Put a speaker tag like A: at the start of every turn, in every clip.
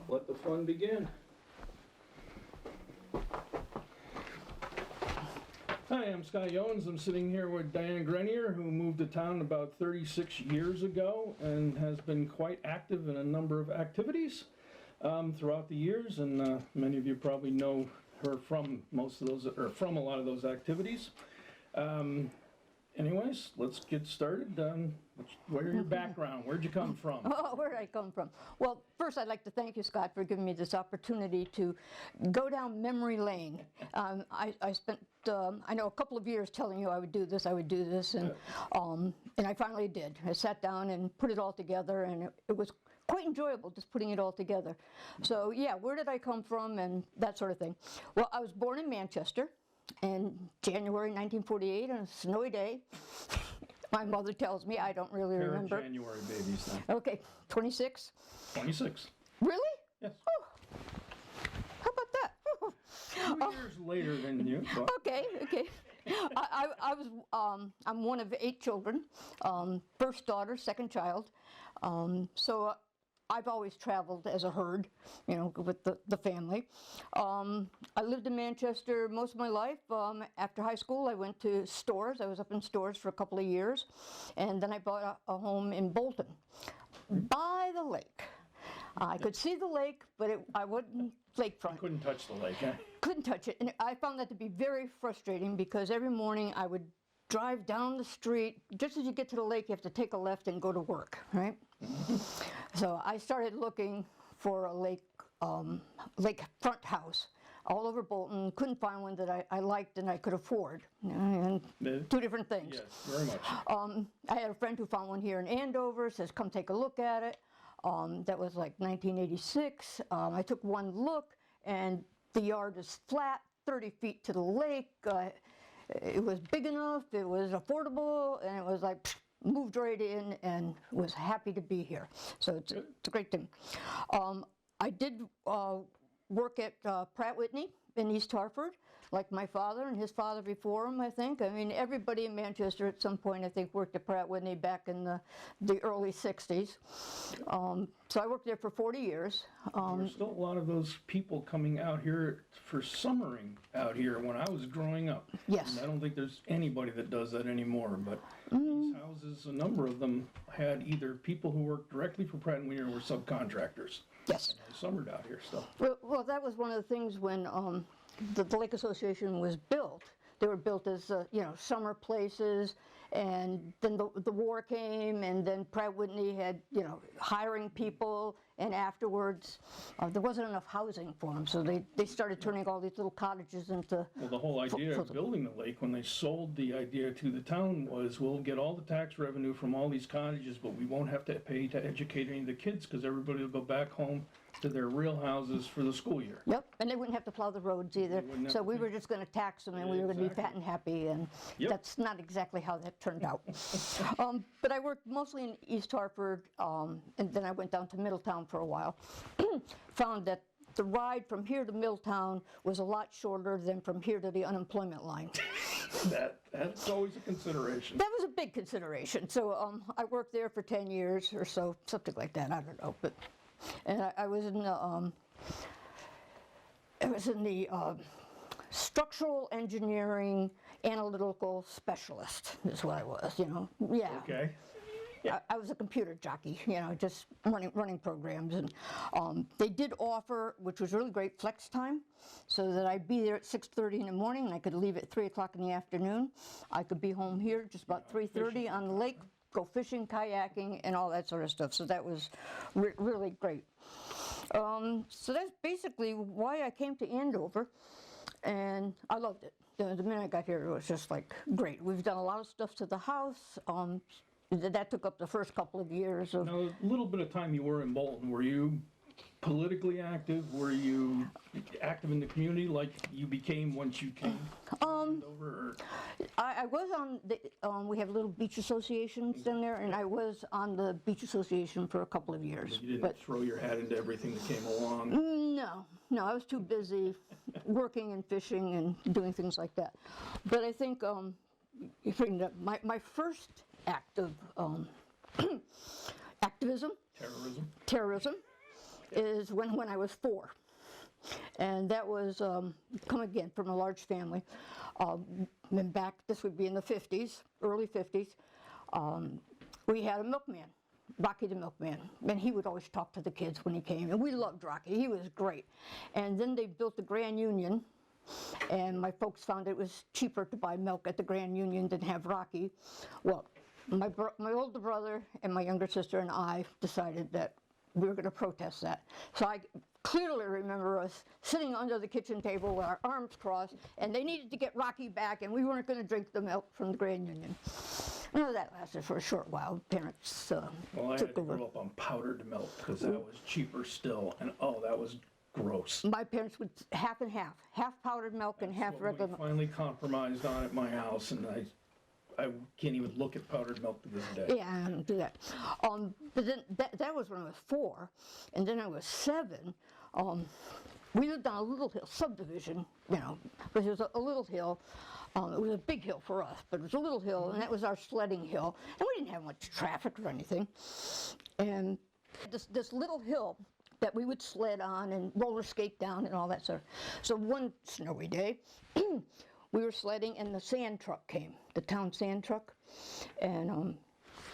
A: Let the fun begin. Hi, I'm Scott Owens. I'm sitting here with Dianne Grenier, who moved to town about 36 years ago and has been quite active in a number of activities throughout the years, and many of you probably know her from most of those, or from a lot of those activities. Anyways, let's get started. Where's your background? Where'd you come from?
B: Oh, where did I come from? Well, first I'd like to thank you, Scott, for giving me this opportunity to go down memory lane. I spent, I know, a couple of years telling you I would do this, and I finally did. I sat down and put it all together, and it was quite enjoyable just putting it all together. So yeah, where did I come from and that sort of thing. Well, I was born in Manchester in January 1948 on a snowy day. My mother tells me, I don't really remember.
A: January babies then.
B: Okay, 26?
A: 26.
B: Really?
A: Yes.
B: Oh, how about that?
A: 2 years later than you. But.
B: Okay. I'm one of 8 children, first daughter, second child. So I've always traveled as a herd, with the family. I lived in Manchester most of my life. After high school, I went to Storrs. I was up in Storrs for a couple of years. And then I bought a home in Bolton, by the lake. I could see the lake, but I wasn't lakefront.
A: You couldn't touch the lake, huh?
B: Couldn't touch it. And I found that to be very frustrating because every morning I would drive down the street. Just as you get to the lake, you have to take a left and go to work, right? So I started looking for a lakefront house all over Bolton. Couldn't find one that I liked and I could afford. And two different things.
A: Yes, very much.
B: I had a friend who found one here in Andover, says, come take a look at it. That was like 1986. I took one look, and the yard is flat, 30 feet to the lake. It was big enough, it was affordable, and it was like, moved right in and was happy to be here. So it's a great thing. I did work at Pratt Whitney in East Hartford, like my father and his father before him, I think. I mean, everybody in Manchester at some point, I think, worked at Pratt Whitney back in the early 60s. So I worked there for 40 years.
A: There's still a lot of those people coming out here for summering out here when I was growing up.
B: Yes.
A: And I don't think there's anybody that does that anymore, but these houses, a number of them had either people who worked directly for Pratt & Whitney or were subcontractors.
B: Yes.
A: And they summered out here still.
B: Well, that was one of the things when the Lake Association was built. They were built as, summer places, and then the war came, and then Pratt Whitney had, hiring people, and afterwards there wasn't enough housing for them, so they started turning all these little cottages into...
A: Well, the whole idea of building the lake, when they sold the idea to the town, was we'll get all the tax revenue from all these cottages, but we won't have to pay to educate any of the kids, because everybody will go back home to their real houses for the school year.
B: Yep, and they wouldn't have to plow the roads either. So we were just going to tax them, and we were going to be fat and happy, and that's not exactly how that turned out. But I worked mostly in East Hartford, and then I went down to Middletown for a while. Found that the ride from here to Middletown was a lot shorter than from here to the unemployment line.
A: That's always a consideration.
B: That was a big consideration. So I worked there for 10 years or so, something like that, I don't know. And I was in the structural engineering analytical specialist is what I was, Yeah.
A: Okay.
B: I was a computer jockey, just running programs, and they did offer, which was really great, flex time, so that I'd be there at 6:30 in the morning, and I could leave at 3 o'clock in the afternoon. I could be home here just about 3:30 on the lake, go fishing, kayaking, and all that sort of stuff. So that was really great. So that's basically why I came to Andover, and I loved it. The minute I got here, it was just like great. We've done a lot of stuff to the house. That took up the first couple of years.
A: Now, a little bit of time you were in Bolton, were you politically active? Were you active in the community like you became once you came over?
B: I was on the, we have little beach associations in there, and I was on the beach association for a couple of years.
A: You didn't throw your hat into everything that came along?
B: No, I was too busy working and fishing and doing things like that. But I think my first act of activism,
A: Terrorism.
B: is when I was 4. And that was, come again, from a large family. And back, this would be in the 50s, early 50s. We had a milkman, Rocky the milkman, and he would always talk to the kids when he came, and we loved Rocky. He was great. And then they built the Grand Union, and my folks found it was cheaper to buy milk at the Grand Union than have Rocky. Well, my older brother and my younger sister and I decided that we were going to protest that. So I clearly remember us sitting under the kitchen table with our arms crossed, and they needed to get Rocky back, and we weren't going to drink the milk from the Grand Union. No, that lasted for a short while. Parents
A: Well, I
B: took
A: had to
B: over.
A: grow up on powdered milk because that was cheaper still, and oh, that was gross.
B: My parents would half and half powdered milk and half
A: Well,
B: regular
A: we
B: milk.
A: finally compromised on at my house, and I can't even look at powdered milk to this day.
B: Yeah, I don't do that. But then that was when I was 4, and then I was 7. We lived on a little hill, subdivision, you know, but it was a little hill. It was a big hill for us, but it was a little hill, and that was our sledding hill. And we didn't have much traffic or anything. And this little hill that we would sled on and roller skate down and all that sort of. So one snowy day, we were sledding, and the sand truck came, the town sand truck, and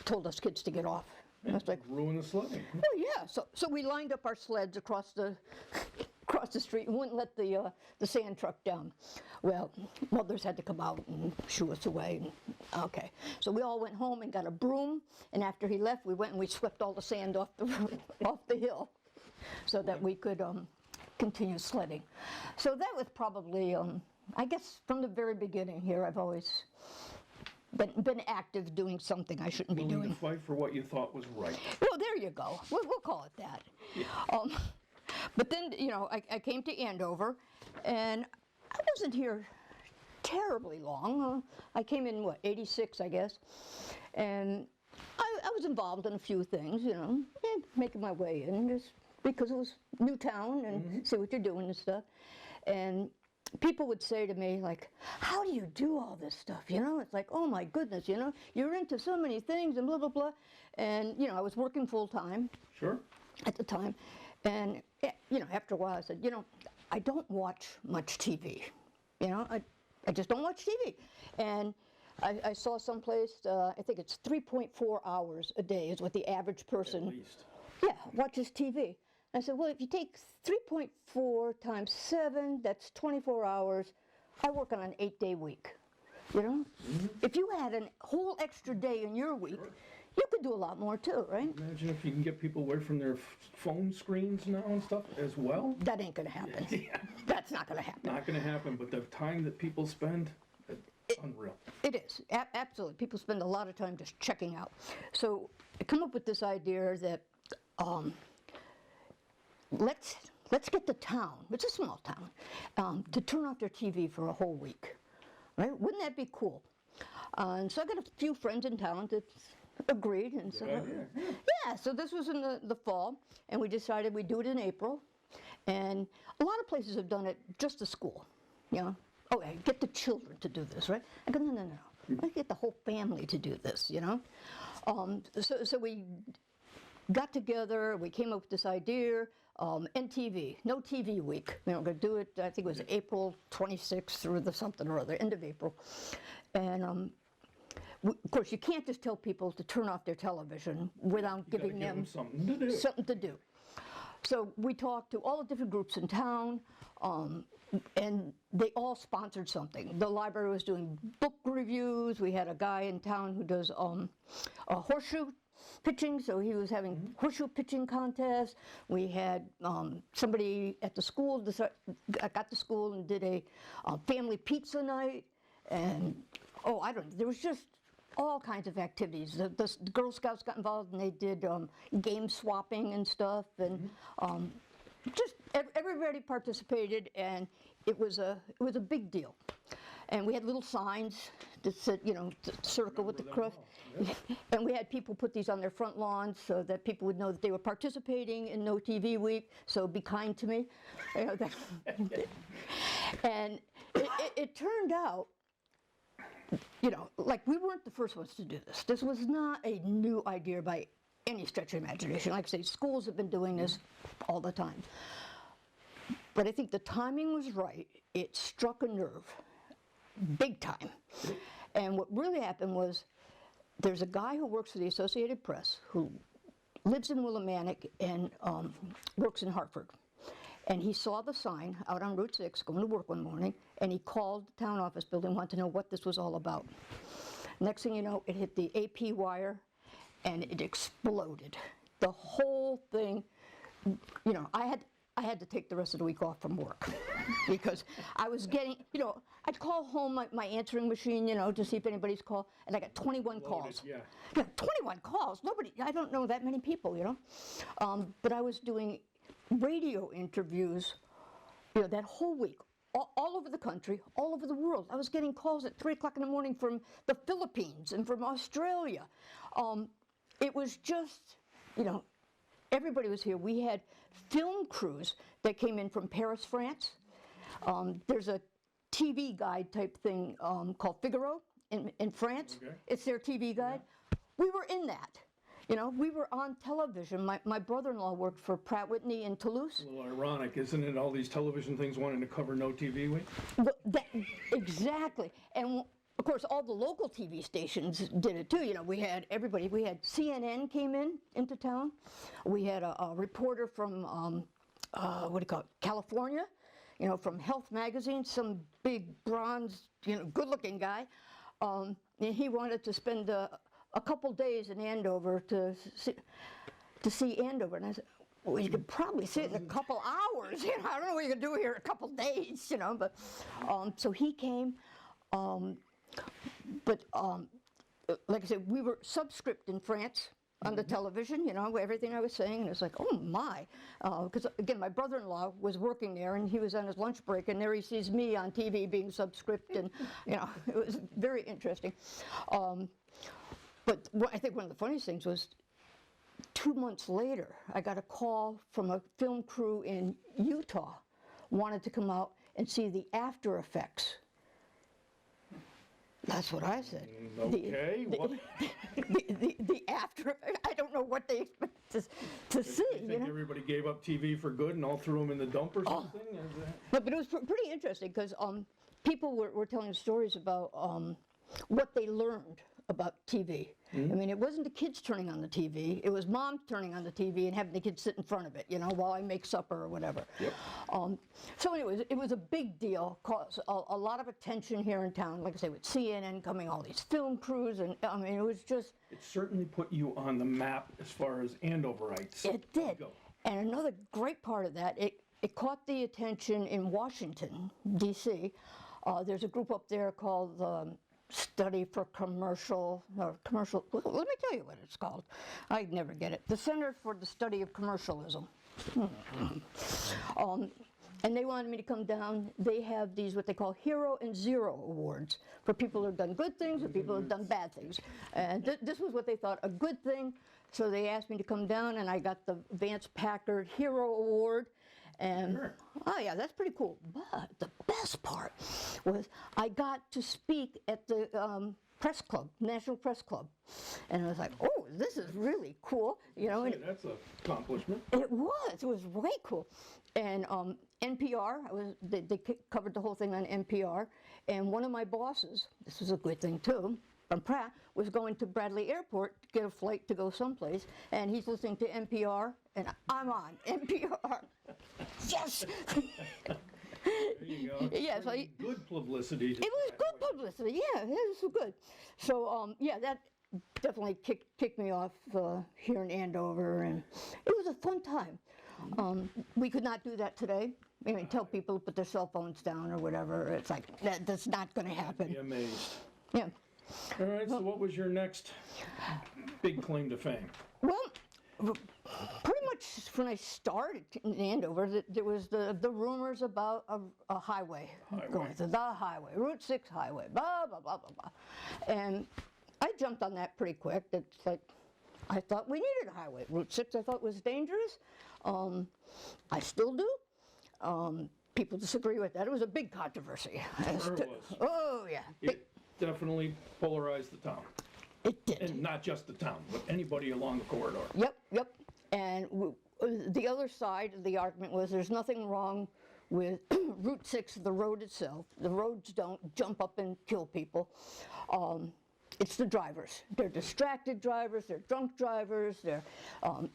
B: told us kids to get off. And I was like,
A: Ruin the sledding.
B: oh yeah. So we lined up our sleds across the street and wouldn't let the sand truck down. Well, mothers had to come out and shoo us away. And, okay. So we all went home and got a broom, and after he left, we went and we swept all the sand off the hill, so that we could continue sledding. So that was probably, I guess, from the very beginning here, I've always been active doing something I shouldn't be
A: Willing
B: doing.
A: to fight for what you thought was right.
B: Well, there you go. We'll call it that.
A: Yeah.
B: But then, you know, I came to Andover, and I wasn't here terribly long. I came in, 86, I guess. And I was involved in a few things, you know, making my way in, just because it was new town and see what you're doing and stuff. And people would say to me, like, how do you do all this stuff, you know? It's like, oh my goodness, you know, you're into so many things and blah, blah, blah. And, you know, I was working full-time
A: Sure.
B: at the time. And, you know, after a while I said, you know, I don't watch much TV. You know, I just don't watch TV. And I saw someplace, I think it's 3.4 hours a day is what the average person,
A: At least.
B: yeah, watches TV. I said, well, if you take 3.4 times 7, that's 24 hours. I work on an 8-day week, you know? If you had a whole extra day in your week, you could do a lot more too, right?
A: Imagine if you can get people away from their phone screens now and stuff as well.
B: That ain't gonna happen.
A: Yeah.
B: That's not gonna happen.
A: Not going to happen, but the time that people spend, it's unreal.
B: It is, absolutely. People spend a lot of time just checking out. So I come up with this idea that let's get the town, it's a small town, to turn off their TV for a whole week, right? Wouldn't that be cool? And so I got a few friends in town that agreed, and so yeah. So this was in the fall, and we decided we'd do it in April. And a lot of places have done it just the school, you know. Oh, yeah, get the children to do this, right? I go, no. Let's get the whole family to do this, you know. So we got together, we came up with this idea, NTV, no TV week. We were going to do it, I think it was April 26th through the something or other, end of April. And of course, you can't just tell people to turn off their television without giving them
A: something to do.
B: something to do. So we talked to all the different groups in town, and they all sponsored something. The library was doing book reviews. We had a guy in town who does a horseshoe pitching, so he was having horseshoe pitching contests. We had somebody at the school, got to school and did a family pizza night, and there was just all kinds of activities. The Girl Scouts got involved and they did game swapping and stuff, and just everybody participated, and it was a big deal. And we had little signs that said, you know, circle with the cross. And we had people put these on their front lawns so that people would know that they were participating in No TV Week, so be kind to me. You know, and it turned out, you know, like we weren't the first ones to do this. This was not a new idea by any stretch of imagination. Like I say, schools have been doing this all the time. But I think the timing was right. It struck a nerve, big time. And what really happened was there's a guy who works for the Associated Press who lives in Willimantic and works in Hartford. And he saw the sign out on Route 6 going to work one morning, and he called the town office building, wanted to know what this was all about. Next thing you know, it hit the AP wire, and it exploded. The whole thing, you know, I had to take the rest of the week off from work because I was getting, you know, I'd call home my answering machine, you know, to see if anybody's called, and I got 21 calls.
A: Yeah.
B: Yeah, 21 calls. Nobody, I don't know that many people, you know. But I was doing radio interviews, you know, that whole week, all over the country, all over the world. I was getting calls at 3 o'clock in the morning from the Philippines and from Australia. It was just, you know, everybody was here. We had film crews that came in from Paris, France. There's a TV guide type thing called Figaro in France.
A: Okay.
B: It's their TV guide. Yeah. We were in that. You know, we were on television. My brother-in-law worked for Pratt Whitney in Toulouse.
A: A little ironic, isn't it? All these television things wanting to cover no TV week.
B: Exactly. And of course, all the local TV stations did it too. You know, we had everybody. We had CNN came into town. We had a reporter from what do you call it, California. You know, from Health Magazine, some big bronze, you know, good-looking guy. And he wanted to spend a couple days in Andover to see Andover, and I said, well, you could probably see it in a couple hours. You know, I don't know what you could do here in a couple days. You know, but so he came. But like I said, we were subscript in France on the television, you know, everything I was saying, and it's like, oh my, because again, my brother-in-law was working there, and he was on his lunch break, and there he sees me on TV being subscript, and you know, it was very interesting. But I think one of the funniest things was 2 months later, I got a call from a film crew in Utah, wanted to come out and see the after effects. That's what I said.
A: Okay.
B: The after, I don't know what they expect to see.
A: You think
B: You know?
A: everybody gave up TV for good and all threw them in the dump or something?
B: But it was pretty interesting because people were telling stories about what they learned about TV. I mean, it wasn't the kids turning on the TV, it was mom turning on the TV and having the kids sit in front of it, you know, while I make supper or whatever. Yep. So anyways, it was a big deal, caused a lot of attention here in town, like I say, with CNN coming, all these film crews, and I mean, it was just...
A: It certainly put you on the map as far as Andoverites.
B: It did. And another great part of that, it caught the attention in Washington, D.C. There's a group up there called Study for Commercial, let me tell you what it's called. I never get it. The Center for the Study of Commercialism. And they wanted me to come down. They have these, what they call Hero and Zero Awards for people who have done good things and people who have done bad things. And this was what they thought a good thing. So they asked me to come down, and I got the Vance Packard Hero Award. And, oh yeah, that's pretty cool. But the best part was I got to speak at the press club, National Press Club. And I was like, oh, this is really cool. You know, and
A: that's an accomplishment.
B: It was way cool. And NPR, they covered the whole thing on NPR. And one of my bosses, this was a good thing too, from Pratt, was going to Bradley Airport to get a flight to go someplace. And he's listening to NPR, and I'm on NPR. Yes!
A: There you go.
B: Yeah, so
A: good publicity.
B: It was good publicity, yeah, it was good. So, yeah, that definitely kicked me off here in Andover, and it was a fun time. We could not do that today. I mean, tell people to put their cell phones down or whatever. It's like, that's not going to happen.
A: Be amazed.
B: Yeah.
A: All right, so what was your next big claim to fame?
B: Well, pretty much when I started in Andover, there was the rumors about a highway. Going to the highway, Route 6 highway, blah, blah, blah, blah, blah. And I jumped on that pretty quick. It's like, I thought we needed a highway. Route 6 I thought was dangerous. I still do. People disagree with that. It was a big controversy.
A: Sure it was.
B: Oh, yeah.
A: It definitely polarized the town.
B: It did.
A: And not just the town, but anybody along the corridor.
B: Yep, yep. And the other side of the argument was there's nothing wrong with Route 6, the road itself. The roads don't jump up and kill people. It's the drivers. They're distracted drivers, they're drunk drivers, they're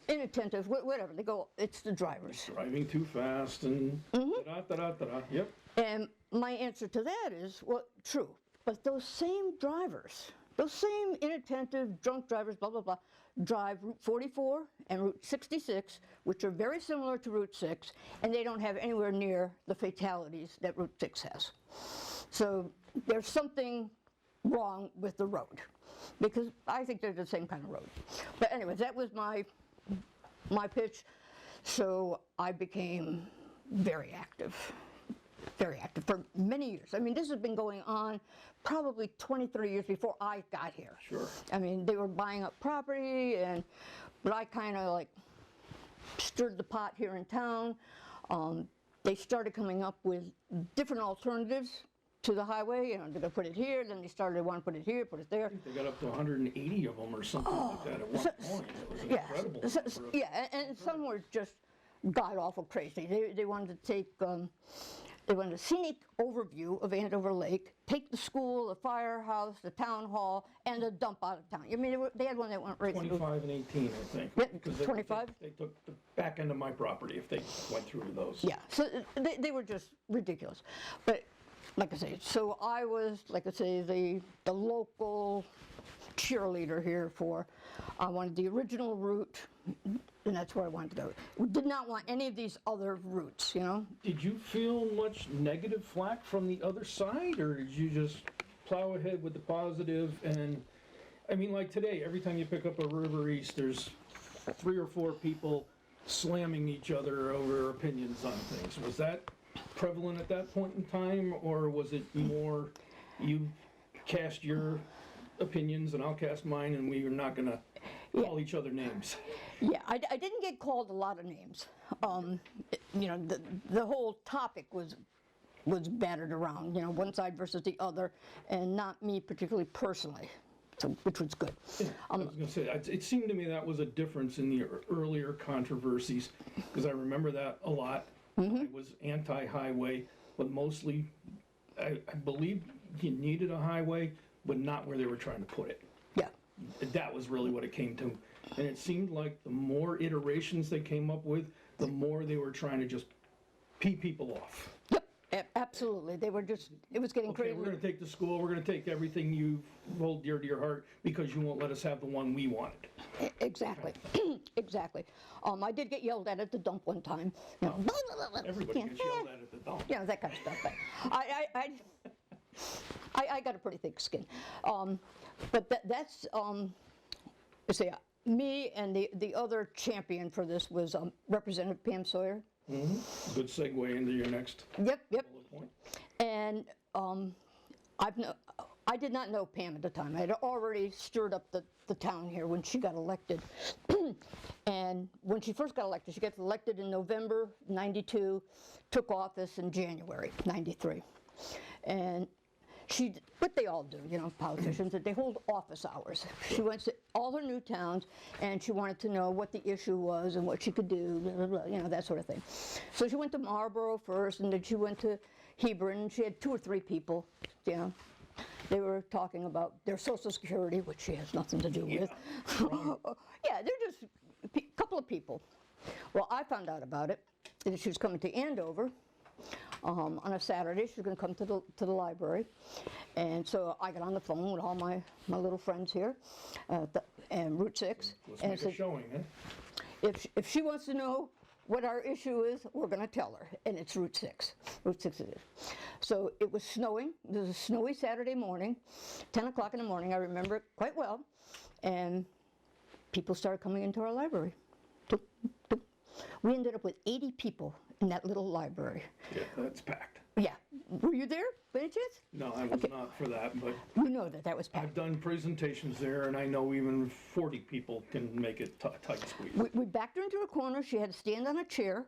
B: inattentive, whatever. They go, it's the drivers.
A: Driving too fast and da-da-da-da-da. Yep.
B: And my answer to that is, well, true. But those same drivers, those same inattentive, drunk drivers, blah, blah, blah, drive Route 44 and Route 66, which are very similar to Route 6, and they don't have anywhere near the fatalities that Route 6 has. So there's something wrong with the road, because I think they're the same kind of road. But anyways, that was my pitch. So I became very active for many years. I mean, this has been going on probably 23 years before I got here.
A: Sure.
B: I mean, they were buying up property, but I kind of like stirred the pot here in town. They started coming up with different alternatives to the highway. You know, they're gonna put it here, then they want to put it here, put it there.
A: They got up to 180 of them or something like that at one point. It was
B: Yeah,
A: incredible.
B: yeah, and some were just god-awful crazy. They wanted to take, they wanted a scenic overview of Andover Lake, take the school, the firehouse, the town hall, and a dump out of town. I mean, they had one that went right through.
A: 25 and 18, I think.
B: Yep,
A: Because
B: 25?
A: They took the back end of my property if they went through those.
B: Yeah, so they were just ridiculous. But like I say, so I was, like I say, the local cheerleader here for, I wanted the original route, and that's where I wanted to go. We did not want any of these other routes, you know?
A: Did you feel much negative flack from the other side, or did you just plow ahead with the positive? And I mean, like today, every time you pick up a River East, there's 3 or 4 people slamming each other over opinions on things. Was that prevalent at that point in time, or was it more you cast your opinions and I'll cast mine and we are not going to call each other names?
B: Yeah, I didn't get called a lot of names. You know, the whole topic was battered around, you know, one side versus the other, and not me particularly personally, so, which was good.
A: Yeah, I was going to say, it seemed to me that was a difference in the earlier controversies, because I remember that a lot. I was anti-highway, but mostly I believe you needed a highway, but not where they were trying to put it.
B: Yeah.
A: That was really what it came to. And it seemed like the more iterations they came up with, the more they were trying to just pee people off.
B: Yep, absolutely. They were just, it was getting
A: Okay,
B: crazy.
A: we're going to take the school, we're going to take everything you hold dear to your heart because you won't let us have the one we wanted.
B: Exactly, exactly. I did get yelled at the dump one time. You know,
A: Everybody gets yelled at the dump.
B: Yeah, that kind of stuff. But I got a pretty thick skin. But that's, let's see, me and the other champion for this was Representative Pam Sawyer.
A: Mm-hmm. Good segue into your next
B: Yep.
A: bullet point.
B: And I did not know Pam at the time. I had already stirred up the town here when she got elected. And when she first got elected, she got elected in November '92, took office in January '93. And what they all do, you know, politicians, that they hold office hours. She went to all her new towns, and she wanted to know what the issue was and what she could do, blah, blah, blah, you know, that sort of thing. So she went to Marlboro first, and then she went to Hebron, and she had 2 or 3 people, you know. They were talking about their Social Security, which she has nothing to do with. Yeah, they're just a couple of people. Well, I found out about it, that she was coming to Andover. On a Saturday, she was going to come to the library, and so I got on the phone with all my little friends here, and Route 6.
A: Let's
B: and
A: make
B: said,
A: a showing, huh?
B: if she wants to know what our issue is, we're going to tell her, and it's Route 6. Route 6 it is. So it was snowing. It was a snowy Saturday morning, 10 o'clock in the morning. I remember it quite well, and people started coming into our library. We ended up with 80 people in that little library.
A: Yeah, that's packed.
B: Yeah. Were you there by any chance?
A: No, I was not for that, but
B: You know that was packed.
A: I've done presentations there, and I know even 40 people can make it tight squeeze.
B: We backed her into a corner. She had to stand on a chair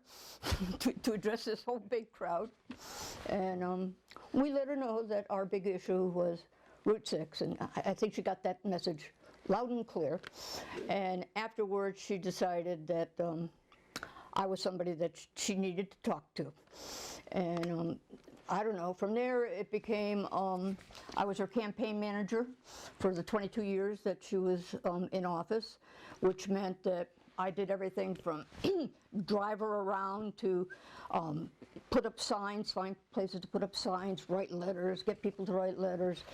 B: to address this whole big crowd. And we let her know that our big issue was Route 6, and I think she got that message loud and clear. And afterwards, she decided that I was somebody that she needed to talk to. And I don't know, from there it became, I was her campaign manager for the 22 years that she was in office, which meant that I did everything from drive her around to put up signs, find places to put up signs, write letters, get people to write letters.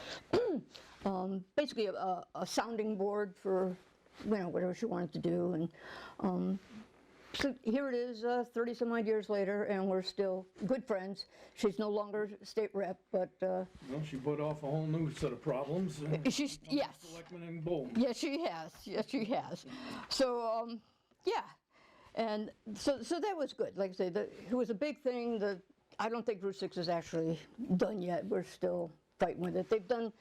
B: Basically a sounding board for, you know, whatever she wanted to do. And so here it is, 30 some odd years later, and we're still good friends. She's no longer state rep, but
A: Well, she put off a whole new set of problems.
B: she's, yes.
A: Selectmen and boom.
B: Yes, she has. Yes, she has. So, yeah, and so that was good. Like I say, it was a big thing. I don't think Route 6 is actually done yet. We're still fighting with it. They've done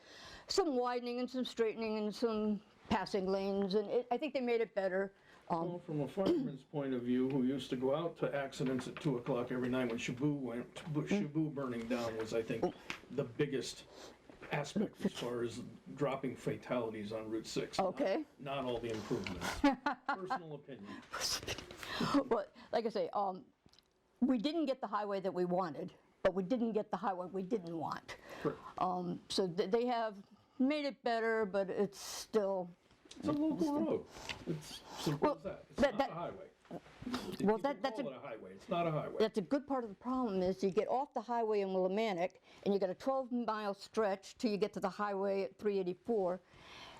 B: some widening and some straightening and some passing lanes, and I think they made it better.
A: Well, from a fireman's point of view, who used to go out to accidents at 2 o'clock every night when Shabu went, Shabu burning down was, I think, the biggest aspect as far as dropping fatalities on Route 6.
B: Okay.
A: Not all the improvements. Personal opinion.
B: But like I say, we didn't get the highway that we wanted, but we didn't get the highway we didn't want.
A: Correct.
B: So they have made it better, but it's still.
A: It's a local road. It's simple as that. It's not a highway.
B: Well,
A: People
B: that's
A: call it a highway. It's not a highway.
B: That's a good part of the problem is you get off the highway in Willimantic and you got a 12-mile stretch till you get to the highway at 384.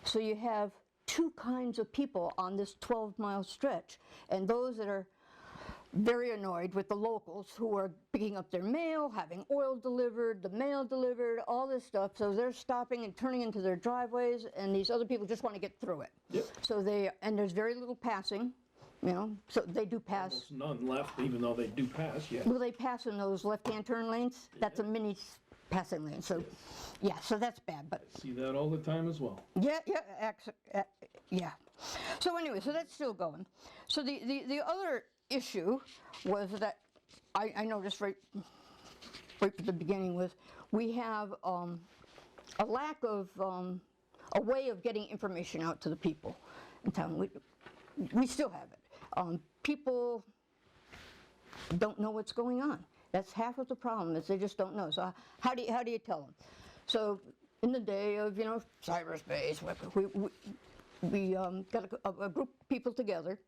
B: So you have two kinds of people on this 12-mile stretch, and those that are very annoyed with the locals who are picking up their mail, having oil delivered, the mail delivered, all this stuff. So they're stopping and turning into their driveways, and these other people just want to get through it.
A: Yep.
B: So and there's very little passing, you know, so they do pass.
A: Almost none left, even though they do pass, yeah.
B: Will they pass in those left-hand turn lanes? That's a mini passing lane, so, yeah, so that's bad, but.
A: See that all the time as well.
B: Yeah, yeah. So anyway, so that's still going. So the other issue was that I noticed right from the beginning was we have a lack of a way of getting information out to the people in town. We still have it. People don't know what's going on. That's half of the problem is they just don't know. So how do you tell them? So in the day of cyberspace, we got a group of people together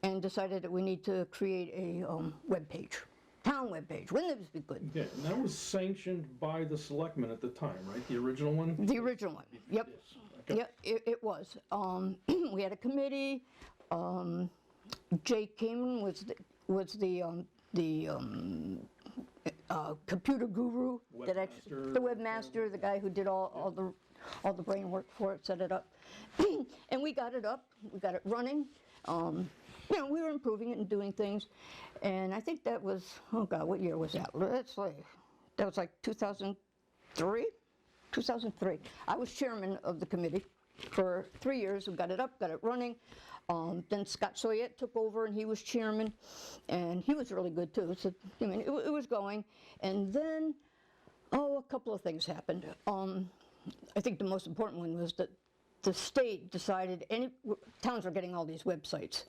B: and decided that we need to create a web page, town web page. Wouldn't this be good?
A: Yeah, and that was sanctioned by the selectmen at the time, right? The original one?
B: The original one. Yep.
A: Yes. Okay.
B: Yep. It was. We had a committee. Jake Kamen was the computer guru, the webmaster, the guy who did all the brain work for it, set it up, and we got it up, we got it running. We were improving it and doing things, and I think that was, oh God, what year was that? That was like 2003. 2003. I was chairman of the committee for 3 years. We got it up, got it running. Then Scott Soyette took over, and he was chairman, and he was really good too. So it was going, and then a couple of things happened. I think the most important one was that the state decided towns are getting all these websites,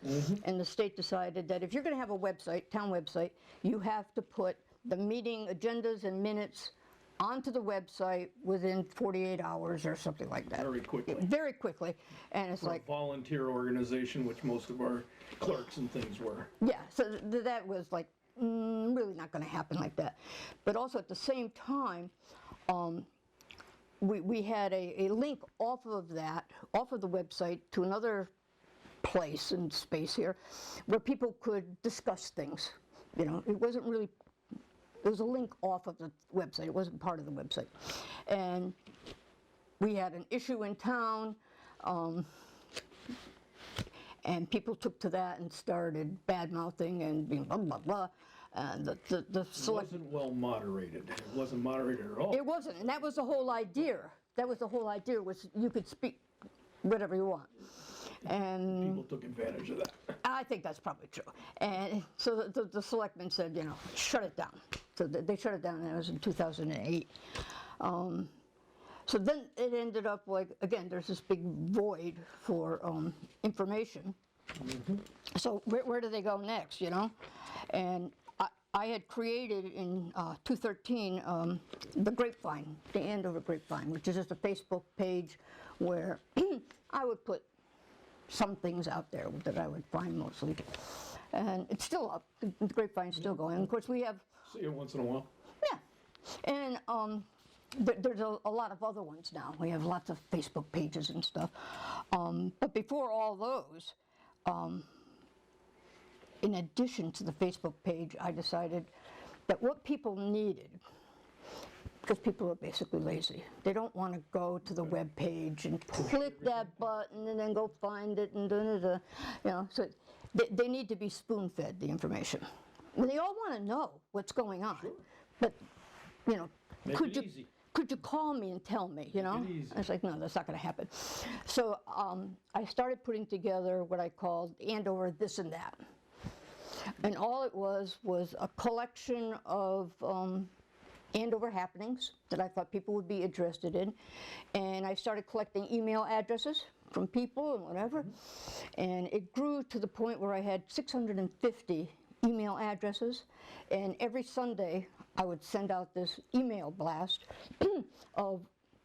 B: and the state decided that if you're going to have a website, town website, you have to put the meeting agendas and minutes onto the website within 48 hours or something like that.
A: Very quickly.
B: Very quickly, and it's
A: For
B: like
A: a volunteer organization, which most of our clerks and things were.
B: yeah. So that was like really not going to happen like that. But also at the same time, we had a link off of the website to another place in space here where people could discuss things. It wasn't really, it was a link off of the website. It wasn't part of the website. And we had an issue in town, and people took to that and started bad-mouthing and being blah, blah, blah. And the select...
A: It wasn't well moderated. It wasn't moderated at all.
B: It wasn't, and that was the whole idea. That was the whole idea, was you could speak whatever you want. And
A: people took advantage of that.
B: I think that's probably true. And so the selectmen said, shut it down. So they shut it down, and that was in 2008. So then it ended up like, again, there's this big void for information. So where do they go next, you know? And I had created in 2013 the Grapevine, the Andover Grapevine, which is just a Facebook page where I would put some things out there that I would find mostly. And it's still up, the Grapevine's still going. And of course we have...
A: See it once in a while.
B: Yeah, and there's a lot of other ones now. We have lots of Facebook pages and stuff. But before all those, in addition to the Facebook page, I decided that what people needed, because people are basically lazy, they don't want to go to the web page and click that button and then go find it and you know, so they need to be spoon-fed the information. And they all want to know what's going on, but you know, could you call me and tell me, you know? I was like, no, that's not going to happen. So I started putting together what I called Andover This and That. And all it was a collection of Andover happenings that I thought people would be interested in. And I started collecting email addresses from people and whatever. And it grew to the point where I had 650 email addresses. And every Sunday, I would send out this email blast of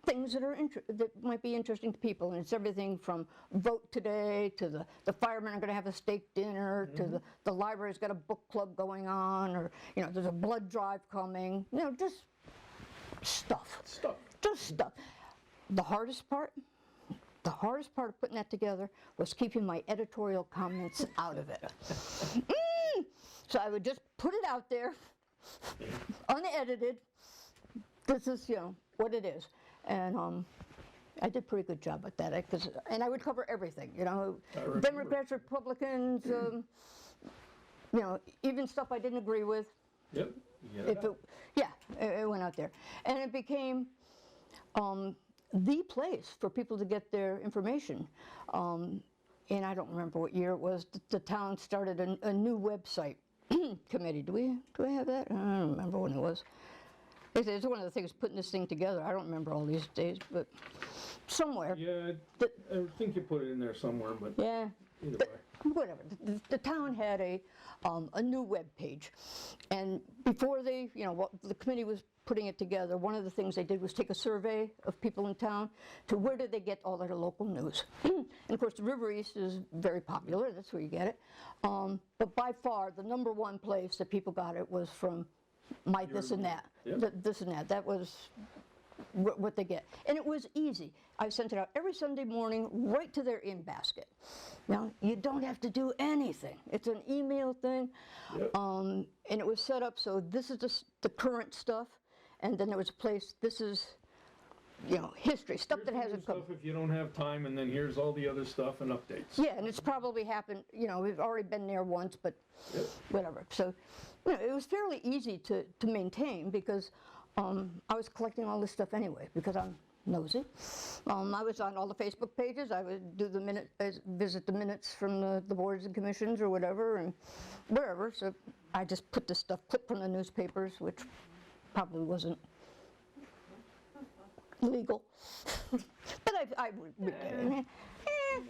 B: things that might be interesting to people, and it's everything from vote today to the firemen are going to have a steak dinner to the library's got a book club going on, or you know, there's a blood drive coming, you know, just stuff. Just stuff. The hardest part of putting that together was keeping my editorial comments out of it. So I would just put it out there, unedited. This is, you know, what it is. And I did a pretty good job at that, and I would cover everything, you know, Democrats, Republicans, you know, even stuff I didn't agree with.
A: Yep.
B: It went out there, and it became the place for people to get their information. And I don't remember what year it was. The town started a new website committee. Do we have that? I don't remember when it was. It's one of the things putting this thing together. I don't remember all these days, but somewhere.
A: Yeah, I think you put it in there somewhere, but
B: yeah,
A: either way.
B: Whatever. The town had a new web page, and before they, you know, what the committee was putting it together, one of the things they did was take a survey of people in town to where did they get all their local news. And of course, the River East is very popular. That's where you get it. But by far, the #1 place that people got it was from my This and That.
A: Yep.
B: This and That. That was what they get. And it was easy. I sent it out every Sunday morning right to their in basket. Now, you don't have to do anything. It's an email thing.
A: Yep.
B: And it was set up so this is the current stuff, and then there was a place, this is, you know, history, stuff that hasn't come.
A: Stuff if you don't have time, and then here's all the other stuff and updates.
B: Yeah, and it's probably happened, you know, we've already been there once, but whatever. So, you know, it was fairly easy to maintain because I was collecting all this stuff anyway because I'm nosy. I was on all the Facebook pages. I would do visit the minutes from the boards and commissions or whatever and wherever. So I just put this stuff clipped from the newspapers, which probably wasn't legal. But I would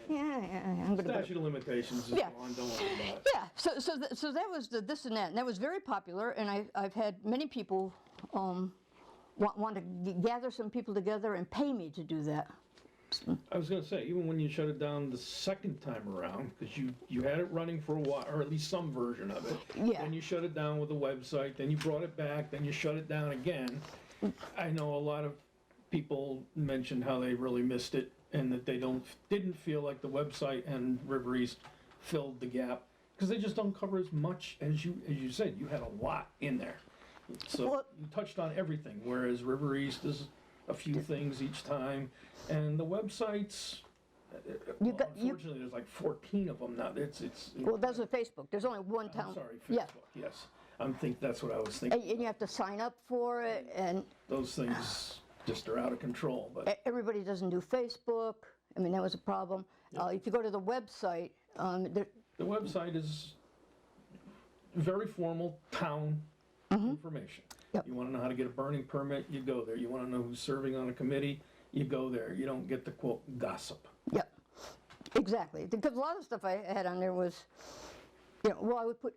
B: I'm gonna
A: Statute of limitations is on, don't worry about it.
B: Yeah, so that was the This and That, and that was very popular, and I've had many people want to gather some people together and pay me to do that.
A: I was going to say, even when you shut it down the second time around, because you had it running for a while, or at least some version of it, then you shut it down with a website, then you brought it back, then you shut it down again. I know a lot of people mentioned how they really missed it, and that they didn't feel like the website and River East filled the gap, because they just don't cover as much as you said. You had a lot in there. So you touched on everything, whereas River East is a few things each time, and the websites. Unfortunately, there's like 14 of them now.
B: Well, those are Facebook. There's only one town.
A: I'm sorry, Facebook. Yes, that's what I was thinking.
B: And you have to sign up for it, and
A: those things just are out of control. But
B: everybody doesn't do Facebook. I mean, that was a problem. If you go to the website,
A: the website is very formal town information.
B: Yep.
A: You want to know how to get a burning permit, you go there. You want to know who's serving on a committee, you go there. You don't get the quote gossip.
B: Yep, exactly. Because a lot of stuff I had on there was, well, I would put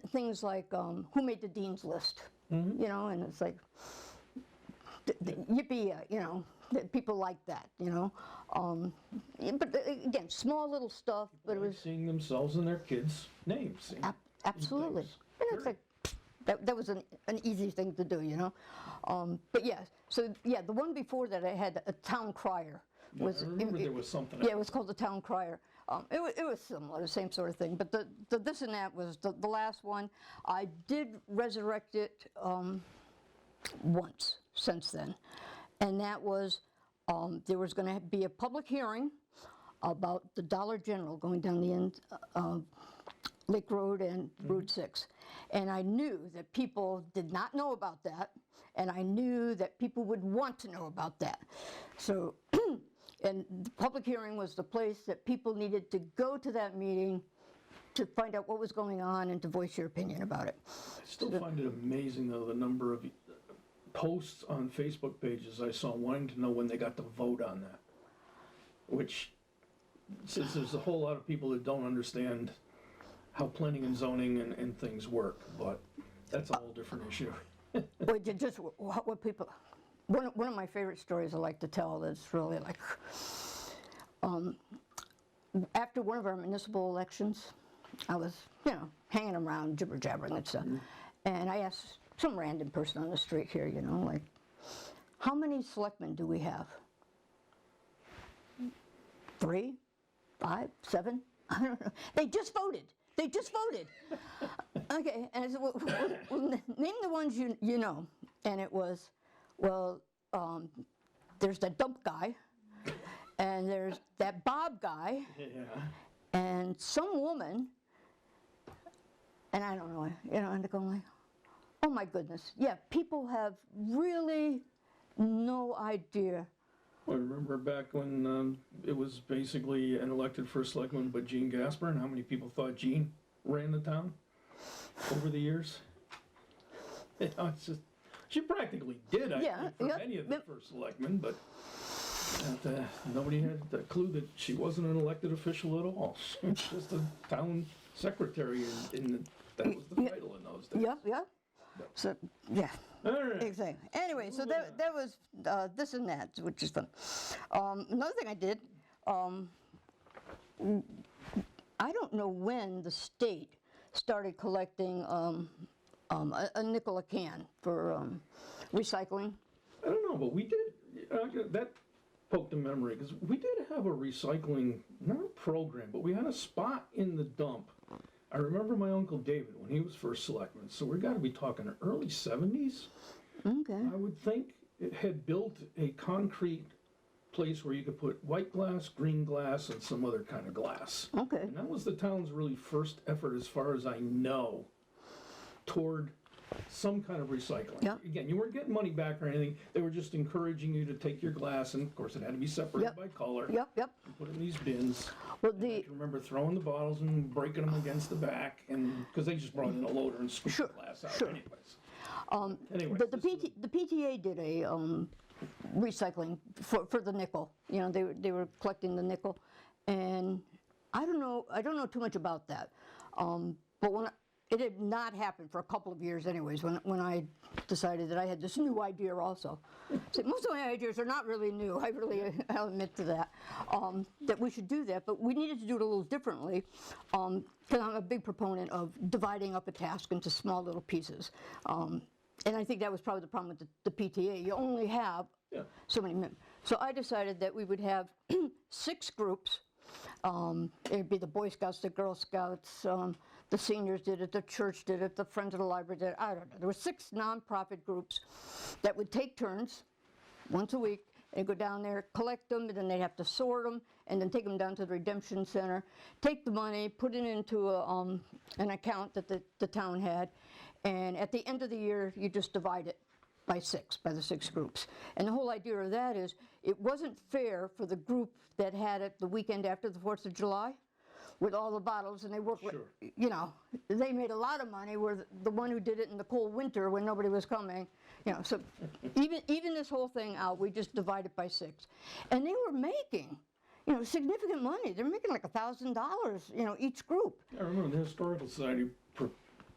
B: things like who made the dean's list, and it's like, yippee, people like that, but again, small little stuff, but it was
A: seeing themselves in their kids' names.
B: Absolutely, and it's like that was an easy thing to do, but yeah, so yeah, the one before that I had a town crier.
A: I remember there was something.
B: Yeah, it was called the town crier. It was similar, the same sort of thing, but the this and that was the last one. I did resurrect it once since then, and that was there was going to be a public hearing about the Dollar General going down the end of Lake Road and Route 6, and I knew that people did not know about that, and I knew that people would want to know about that, so. And the public hearing was the place that people needed to go to that meeting to find out what was going on and to voice your opinion about it.
A: I still find it amazing, though, the number of posts on Facebook pages I saw wanting to know when they got to vote on that. Which, since there's a whole lot of people that don't understand how planning and zoning and things work, but that's a whole different issue.
B: Well, just what people... One of my favorite stories I like to tell is really like, after one of our municipal elections, I was, hanging around jibber-jabbering and stuff, and I asked some random person on the street here, like, how many selectmen do we have? 3, 5, 7? I don't know. They just voted. Okay, and I said, well, name the ones you know, and it was, well, there's that dump guy, and there's that Bob guy, and some woman, and I don't know, and they're going like, oh my goodness, yeah, people have really no idea.
A: Well, I remember back when it was basically an elected first selectman, but Gene Gasper, and how many people thought Gene ran the town over the years? It's just. She practically did, I think, for many of the first selectmen, but nobody had the clue that she wasn't an elected official at all. She was just a town secretary, that was the title in those days.
B: Yeah. So, yeah.
A: All right.
B: Exactly. Anyway, so that was this and that, which is fun. Another thing I did, I don't know when the state started collecting a nickel a can for recycling.
A: I don't know, but we did, that poked a memory, because we did have a recycling, not a program, but we had a spot in the dump. I remember my Uncle David when he was first selectman, so we've got to be talking early 70s.
B: Okay.
A: I would think it had built a concrete place where you could put white glass, green glass, and some other kind of glass.
B: Okay.
A: And that was the town's really first effort, as far as I know, toward some kind of recycling.
B: Yeah.
A: Again, you weren't getting money back or anything. They were just encouraging you to take your glass, and of course it had to be separated by color.
B: Yep.
A: And put in these bins.
B: Well,
A: I can remember throwing the bottles and breaking them against the back, and because they just brought in a loader and scooped the glass out anyways.
B: But the PTA did a recycling for the nickel. They were collecting the nickel, and I don't know too much about that. But it had not happened for a couple of years anyways, when I decided that I had this new idea also. So most of my ideas are not really new, I'll admit to that, that we should do that, but we needed to do it a little differently, because I'm a big proponent of dividing up a task into small little pieces. And I think that was probably the problem with the PTA. You only have so many members. So I decided that we would have 6 groups. It'd be the Boy Scouts, the Girl Scouts, the seniors did it, the church did it, the Friends of the Library did it, I don't know. There were 6 nonprofit groups that would take turns once a week and go down there, collect them, and then they'd have to sort them, and then take them down to the Redemption Center, take the money, put it into an account that the town had, and at the end of the year, you just divide it by the 6 groups. And the whole idea of that is, it wasn't fair for the group that had it the weekend after the 4th of July, with all the bottles, and they work,
A: Sure.
B: you know, they made a lot of money, where the one who did it in the cold winter when nobody was coming, you know, so even this whole thing out, we just divided by 6. And they were making, you know, significant money. They're making like $1,000, you know, each group.
A: I remember the Historical Society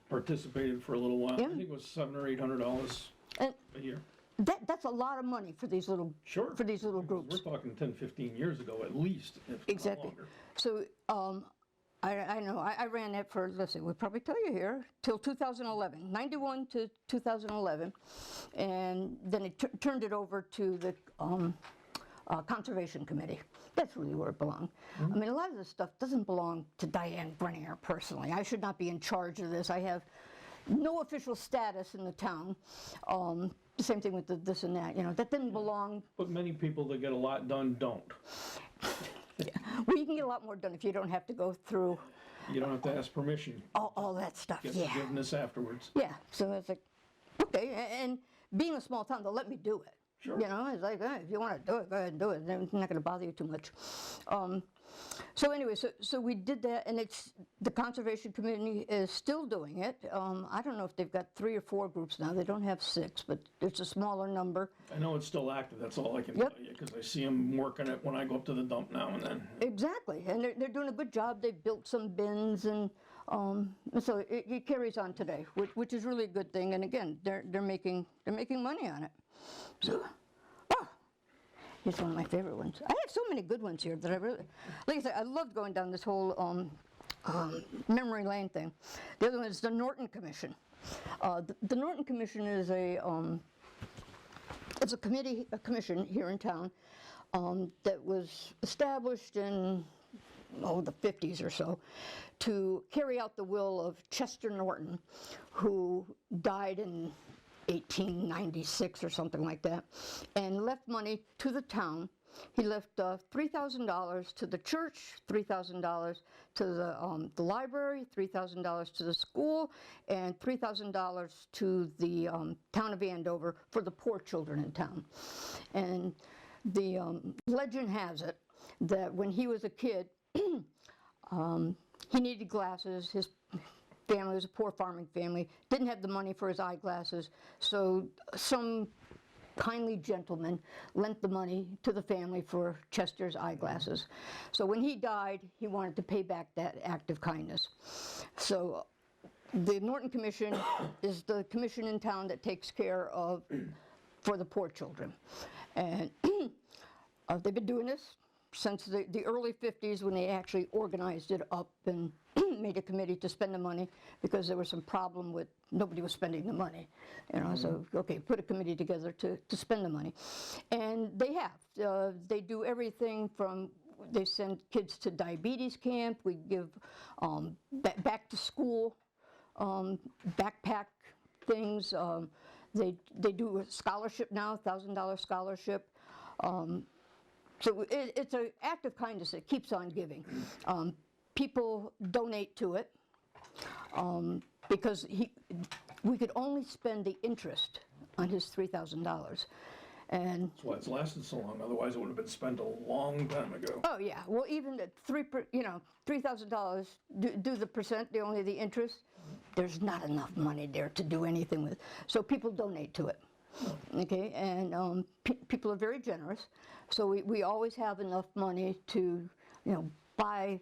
A: participated for a little while.
B: Yeah.
A: I think it was $700 or $800
B: And
A: a year.
B: that's a lot of money for these little
A: Sure.
B: groups.
A: We're talking 10, 15 years ago at least, if
B: Exactly.
A: not longer.
B: So I know I ran that for, let's see, we'll probably tell you here, till 2011, 91 to 2011, and then it turned it over to the Conservation Committee. That's really where it belonged. I mean, a lot of this stuff doesn't belong to Dianne Grenier personally. I should not be in charge of this. I have no official status in the town. The same thing with this and that, you know, that didn't belong.
A: But many people that get a lot done don't.
B: Well, you can get a lot more done if you don't have to go through
A: You don't have to ask permission.
B: all that stuff.
A: Get
B: Yeah.
A: forgiveness afterwards.
B: Yeah, so it's like, okay, and being a small town, they'll let me do it.
A: Sure.
B: You know, it's like, if you want to do it, go ahead and do it. It's not going to bother you too much. So anyway, so we did that, and the Conservation Committee is still doing it. I don't know if they've got 3 or 4 groups now. They don't have 6, but it's a smaller number.
A: I know it's still active, that's all I can
B: Yep.
A: tell you, because I see them working it when I go up to the dump now and then.
B: Exactly, and they're doing a good job. They've built some bins, and so it carries on today, which is really a good thing. And again, they're making money on it. So, here's one of my favorite ones. I have so many good ones here that I really, like I said, I loved going down this whole memory lane thing. The other one is the Norton Commission. The Norton Commission is it's a commission here in town that was established in the 50s or so to carry out the will of Chester Norton, who died in 1896 or something like that, and left money to the town. He left $3,000 to the church, $3,000 to the library, $3,000 to the school, and $3,000 to the town of Andover for the poor children in town. And the legend has it that when he was a kid, he needed glasses. His family was a poor farming family, didn't have the money for his eyeglasses, so some kindly gentleman lent the money to the family for Chester's eyeglasses. So when he died, he wanted to pay back that act of kindness. So the Norton Commission is the commission in town that takes care of for the poor children. And they've been doing this since the early 50s, when they actually organized it up and made a committee to spend the money, because there was some problem with nobody was spending the money, you know. So okay, put a committee together to spend the money, and they have. They do everything from, they send kids to diabetes camp. We give back to school backpack things. They do a scholarship now, $1,000 scholarship. So it's an act of kindness that keeps on giving. People donate to it because we could only spend the interest on his $3,000. And
A: That's why it's lasted so long, otherwise it would have been spent a long time ago.
B: oh yeah, well, even at $3,000, do the percent, the interest, there's not enough money there to do anything with. So people donate to it. Okay, and people are very generous, so we always have enough money to, buy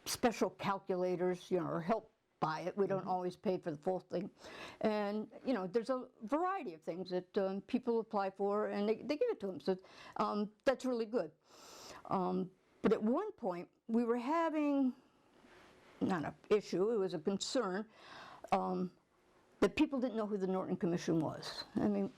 B: special calculators, or help buy it. We don't always pay for the full thing, and there's a variety of things that people apply for, and they give it to them. So that's really good. But at one point, we were having not an issue; it was a concern. That people didn't know who the Norton Commission was. I mean,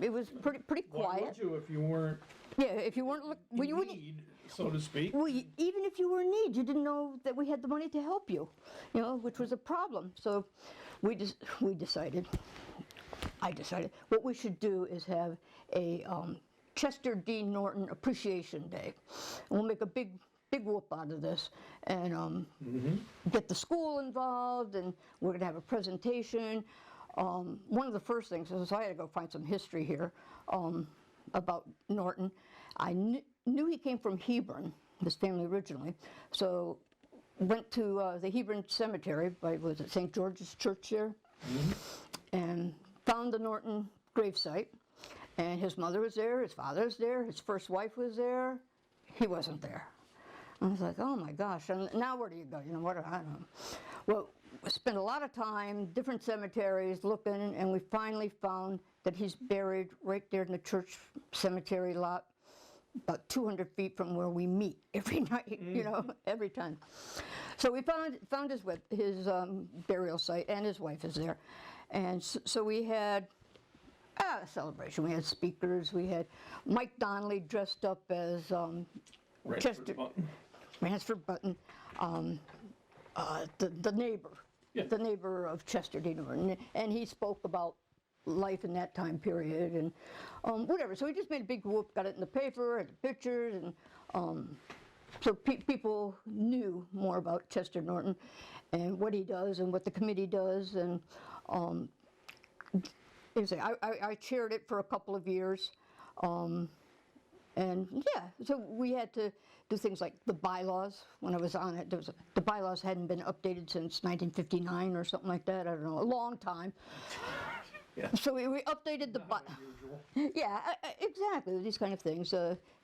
B: it was pretty quiet.
A: Why would you if you weren't
B: Yeah, if you weren't
A: in need, so to speak?
B: well, even if you were in need, you didn't know that we had the money to help you, which was a problem. So I decided what we should do is have a Chester D. Norton Appreciation Day. And we'll make a big whoop out of this, and get the school involved, and we're going to have a presentation. One of the first things is, I had to go find some history here about Norton. I knew he came from Hebron, his family originally, so went to the Hebron Cemetery by, was it St. George's Church there? And found the Norton gravesite. And his mother was there, his father was there, his first wife was there. He wasn't there. I was like, oh my gosh, and now where do you go? You know, what, I don't know. Well, we spent a lot of time, different cemeteries looking, and we finally found that he's buried right there in the church cemetery lot, about 200 feet from where we meet every night, you know, every time. So we found his burial site, and his wife is there. And so we had a celebration. We had speakers. We had Mike Donnelly dressed up as Chester Button. Ransford Button, the neighbor, the neighbor of Chester D. Norton, and he spoke about life in that time period and whatever. So we just made a big whoop, got it in the paper, had the pictures, and so people knew more about Chester Norton and what he does and what the committee does. And I chaired it for a couple of years. And yeah, so we had to do things like the bylaws. When I was on it, the bylaws hadn't been updated since 1959 or something like that. I don't know, a long time. Yeah. So we updated the yeah, exactly, these kind of things.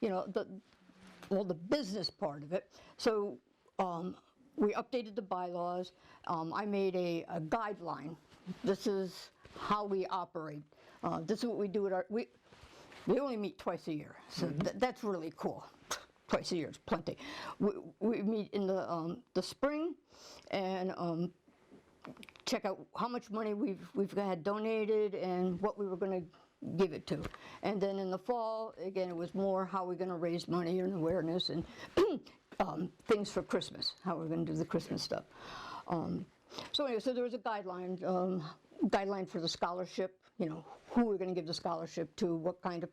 B: You know, the business part of it. So we updated the bylaws. I made a guideline. This is how we operate. This is what we do at our. We only meet twice a year, so that's really cool. Twice a year is plenty. We meet in the spring and check out how much money we've had donated and what we were going to give it to. And then in the fall, again, it was more how we're going to raise money and awareness and things for Christmas, how we're going to do the Christmas stuff. So anyway, so there was a guideline for the scholarship, you know, who we're going to give the scholarship to, what kind of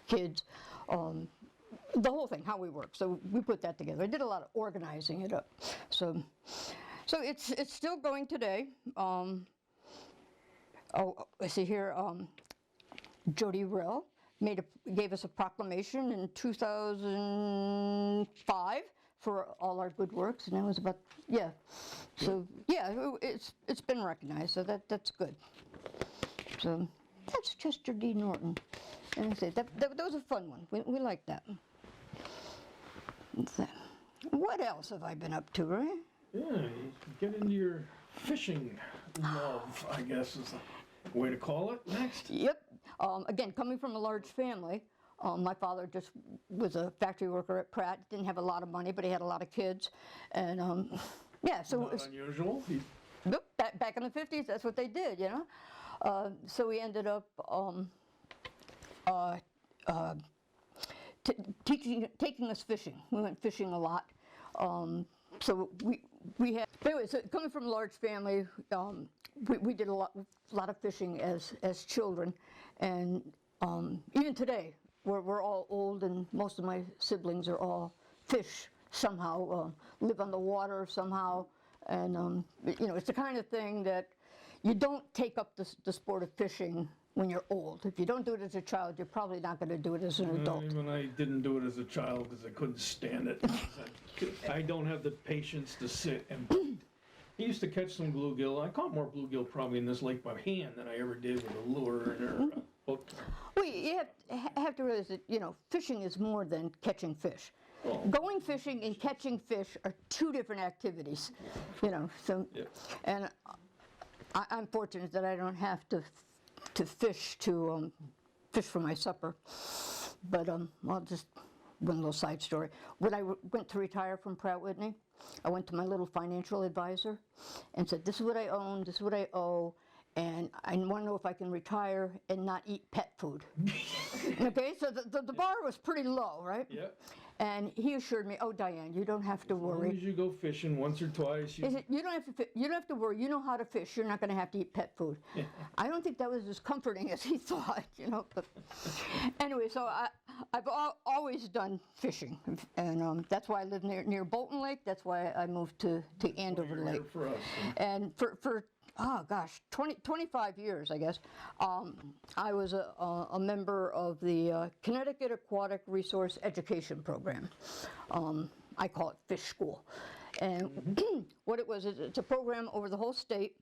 B: kids, the whole thing, how we work. So we put that together. I did a lot of organizing it up. So it's still going today. Oh, I see here, Jody Rell gave us a proclamation in 2005 for all our good works, and that was about, yeah. So yeah, it's been recognized, so that's good. So that's Chester D. Norton. And I say that was a fun one. We like that. What else have I been up to, right?
A: Yeah, you get into your fishing love, I guess is the way to call it next.
B: Yep. Again, coming from a large family, my father just was a factory worker at Pratt. Didn't have a lot of money, but he had a lot of kids, and yeah. So
A: not unusual.
B: Nope. Back in the 50s, that's what they did, you know. So we ended up taking us fishing. We went fishing a lot. So we had, anyway, so coming from a large family, we did a lot of fishing as children, and even today we're all old, and most of my siblings are all fish somehow, live on the water somehow, and you know, it's the kind of thing that you don't take up the sport of fishing when you're old. If you don't do it as a child, you're probably not going to do it as an adult.
A: Even I didn't do it as a child because I couldn't stand it. I don't have the patience to sit and bait. I used to catch some bluegill. I caught more bluegill probably in this lake by hand than I ever did with a lure or a hook.
B: Well, you have to realize that, you know, fishing is more than catching fish. Oh. Going fishing and catching fish are two different activities, you know. So, yeah. And I'm fortunate that I don't have to fish fish for my supper. But I'll just one little side story. When I went to retire from Pratt Whitney, I went to my little financial advisor and said, "This is what I own. This is what I owe, and I want to know if I can retire and not eat pet food." Okay, so the bar was pretty low, right? Yeah. And he assured me, "Oh, Diane, you don't have to worry.
A: As long as you go fishing once or twice,
B: you don't have to worry. You know how to fish. You're not going to have to eat pet food." Yeah. I don't think that was as comforting as he thought, you know. But anyway, so I've always done fishing, and that's why I live near Bolton Lake. That's why I moved to Andover Lake.
A: For us.
B: And for oh gosh, 25 years, I guess. I was a member of the Connecticut Aquatic Resource Education Program. I call it Fish School. And what it was is it's a program over the whole state,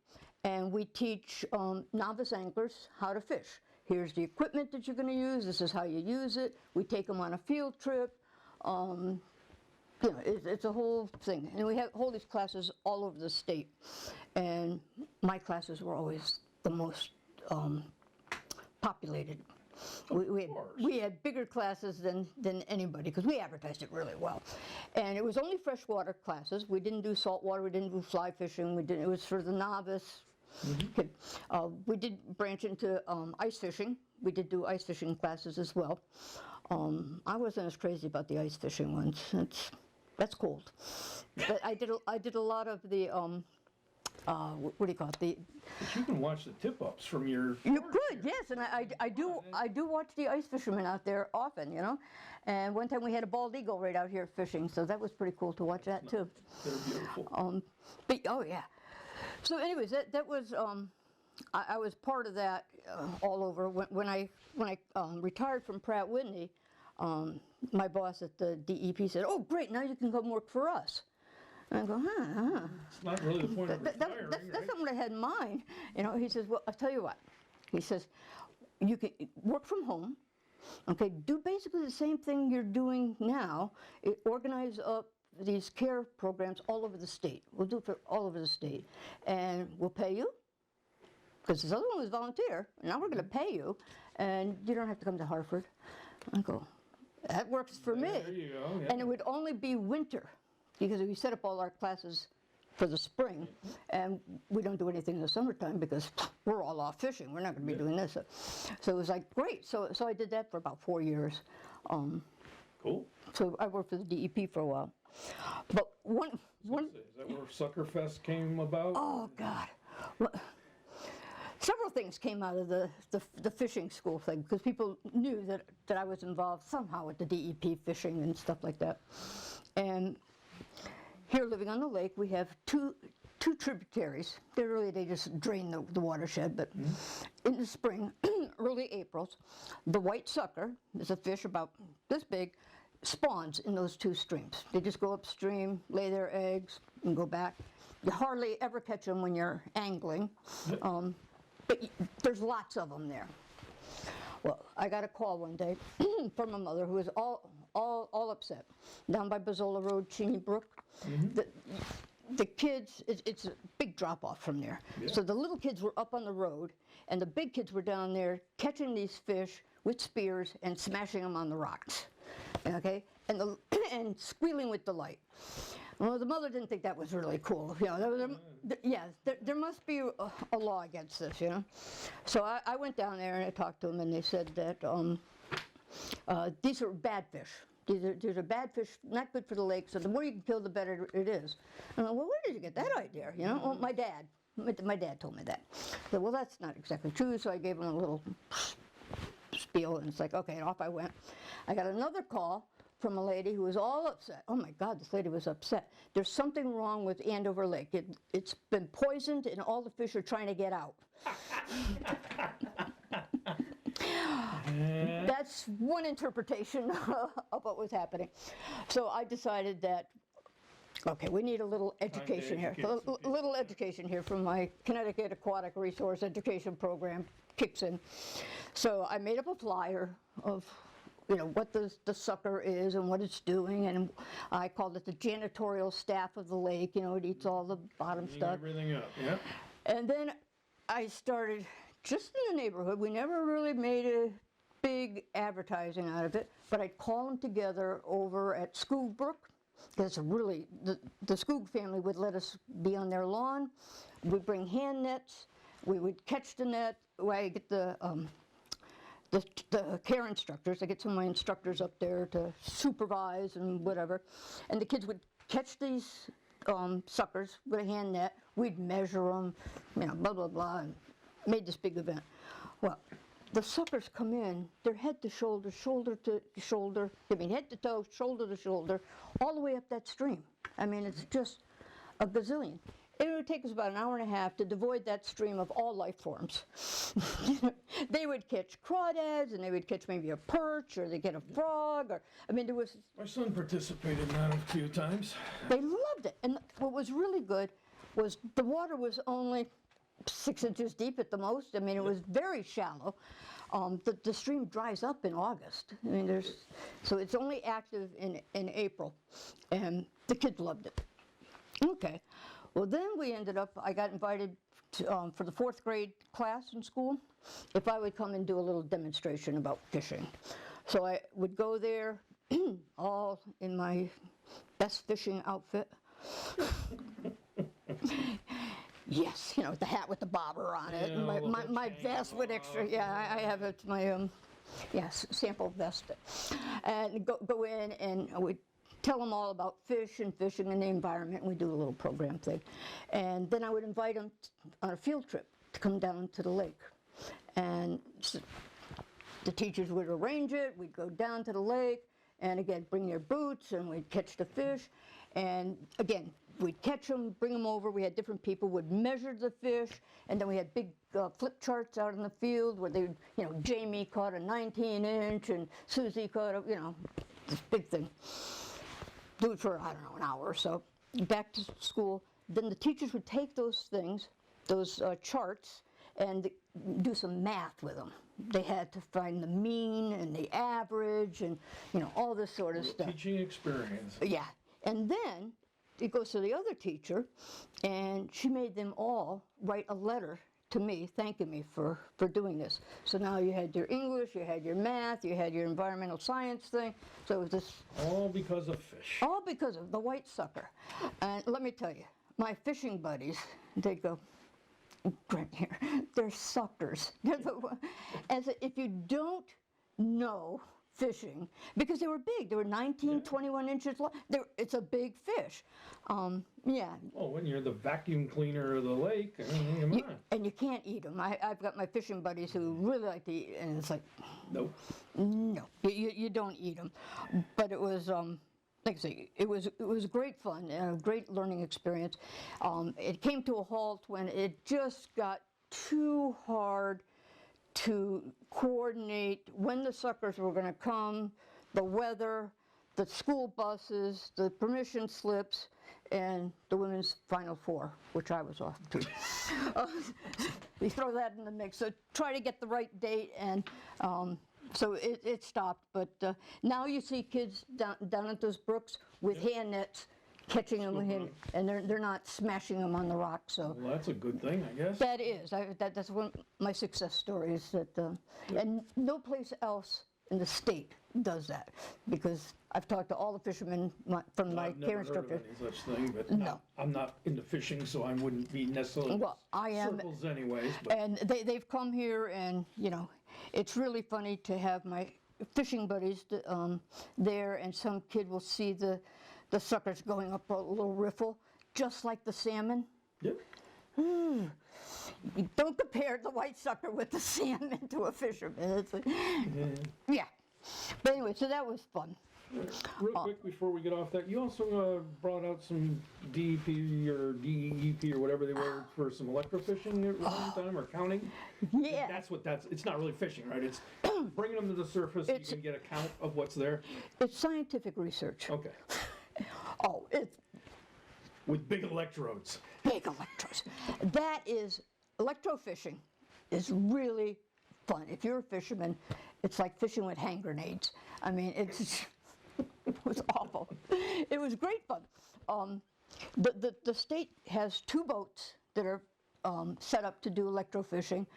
B: and we teach novice anglers how to fish. Here's the equipment that you're going to use. This is how you use it. We take them on a field trip. You know, it's a whole thing. And we hold these classes all over the state. And my classes were always the most populated. We had bigger classes than anybody because we advertised it really well. And it was only freshwater classes. We didn't do saltwater. We didn't do fly fishing. It was for the novice. Kid. We did branch into ice fishing. We did do ice fishing classes as well. I wasn't as crazy about the ice fishing ones. That's cold. But I did a lot of the what do you call it?
A: But you can watch the tip-ups from your.
B: You could, yes, and I do watch the ice fishermen out there often, you know. And one time we had a bald eagle right out here fishing, so that was pretty cool to watch that too.
A: They're beautiful.
B: Oh yeah. So, anyways, that was I was part of that all over. When I retired from Pratt Whitney, my boss at the DEP said, "Oh, great! Now you can come work for us." And I go,
A: It's not really the point of retiring,
B: that's not what I had in mind. You know, he says, well, I'll tell you what. He says, you can work from home, okay, do basically the same thing you're doing now, organize up these care programs all over the state. We'll do it for all over the state. And we'll pay you, because this other one was volunteer, and now we're going to pay you, and you don't have to come to Hartford. I go, that works for me.
A: There you go, yeah.
B: And it would only be winter, because we set up all our classes for the spring, and we don't do anything in the summertime because we're all off fishing. We're not going to be doing this. So it was like, great. So I did that for about 4 years.
A: Cool.
B: So I worked for the DEP for a while. But one
A: Is that where Suckerfest came about?
B: oh God. Well, several things came out of the fishing school thing, because people knew that I was involved somehow with the DEP fishing and stuff like that. And here, living on the lake, we have two tributaries. They just drain the watershed, but in the spring, early Aprils, the white sucker is a fish about this big, spawns in those two streams. They just go upstream, lay their eggs, and go back. You hardly ever catch them when you're angling, but there's lots of them there. Well, I got a call one day from a mother who was all upset down by Bazzola Road, Cheney Brook. The kids, it's a big drop off from there. Yeah. So the little kids were up on the road, and the big kids were down there catching these fish with spears and smashing them on the rocks, okay? And squealing with delight. Well, the mother didn't think that was really cool. You know, there must be a law against this, you know. So I went down there and I talked to them, and they said that these are bad fish. These are bad fish, not good for the lake, so the more you can kill, the better it is. And I'm like, well, where did you get that idea? You know, well, my dad told me that. So, well, that's not exactly true, so I gave him a little spiel, and it's like, okay, and off I went. I got another call from a lady who was all upset. Oh my God, this lady was upset. There's something wrong with Andover Lake. It's been poisoned, and all the fish are trying to get out. That's one interpretation of what was happening. So I decided that, okay, we need a little education here. A little education here from my Connecticut Aquatic Resource Education Program kicks in. So I made up a flyer of, you know, what the sucker is and what it's doing, and I called it the janitorial staff of the lake. You know, it eats all the bottom stuff.
A: Everything up, yeah. And
B: then I started just in the neighborhood. We never really made a big advertising out of it, but I'd call them together over at Skoog Brook. That's really, the Skoog family would let us be on their lawn. We'd bring hand nets. We would catch the net. I get the care instructors. I get some of my instructors up there to supervise and whatever. And the kids would catch these suckers with a hand net. We'd measure them, you know, blah, blah, blah, and made this big event. Well, the suckers come in, they're head to shoulder, shoulder to shoulder, I mean head to toe, shoulder to shoulder, all the way up that stream. I mean, it's just a gazillion. It would take us about an hour and a half to devoid that stream of all life forms. They would catch crawdads, and they would catch maybe a perch, or they get a frog, or I mean, there was.
A: My son participated in that a few times.
B: They loved it, and what was really good was the water was only 6 inches deep at the most. I mean, it was very shallow. The stream dries up in August. I mean, so it's only active in April, and the kids loved it. Okay, well then I got invited to, for the 4th grade class in school, if I would come and do a little demonstration about fishing. So I would go there, all in my best fishing outfit. Yes, you know, the hat with the bobber on it, and my vest with extra, I have it, my, sample vest. And go in, and we tell them all about fish and fishing and the environment, and we do a little program thing. And then I would invite them on a field trip to come down to the lake. And so the teachers would arrange it, we'd go down to the lake, and again, bring their boots, and we'd catch the fish. And again, we'd catch them, bring them over. We had different people would measure the fish, and then we had big flip charts out in the field where they, Jamie caught a 19-inch, and Susie caught a, this big thing. Do it for, I don't know, an hour or so. Back to school. Then the teachers would take those things, those charts, and do some math with them. They had to find the mean and the average, and all this sort of stuff.
A: Teaching experience.
B: Yeah, and then it goes to the other teacher, and she made them all write a letter to me thanking me for doing this. So now you had your English, you had your math, you had your environmental science thing. So it was this.
A: All because of fish.
B: All because of the white sucker. And let me tell you, my fishing buddies, they'd go, Grenier, they're suckers. If you don't know fishing, because they were big. They were 19, 21 inches long. It's a big fish. Yeah.
A: Well, when you're the vacuum cleaner of the lake,
B: and you can't eat them. I've got my fishing buddies who really like to eat, and it's like,
A: nope.
B: No, you don't eat them. But it was, like I say, it was great fun and a great learning experience. It came to a halt when it just got too hard to coordinate when the suckers were going to come, the weather, the school buses, the permission slips, and the women's Final Four, which I was off to. You throw that in the mix. So try to get the right date, and so it stopped. But now you see kids down at those brooks with hand nets, catching them with hand, and they're not smashing them on the rocks. So
A: well, that's a good thing, I guess.
B: that is. That's one of my success stories. And no place else in the state does that, because I've talked to all the fishermen from my care instructor.
A: I've never heard of any such thing, but
B: No.
A: I'm not into fishing, so I wouldn't be necessarily
B: Well, I am,
A: circles anyways. But
B: and they've come here, and it's really funny to have my fishing buddies there, and some kid will see the suckers going up a little riffle, just like the salmon.
A: yep.
B: You don't compare the white sucker with the salmon to a fisherman. It's like, yeah. But anyway, so that was fun.
A: Real quick before we get off that, you also brought out some DEP or DEP or whatever they were for some electrofishing at one time, or counting.
B: Yeah.
A: It's not really fishing, right? It's bringing them to the surface so you can get a count of what's there.
B: It's scientific research.
A: Okay.
B: Oh, it's
A: With big electrodes.
B: big electrodes. Electrofishing is really fun. If you're a fisherman, it's like fishing with hand grenades. I mean, it was awful. It was great fun. The state has 2 boats that are set up to do electrofishing,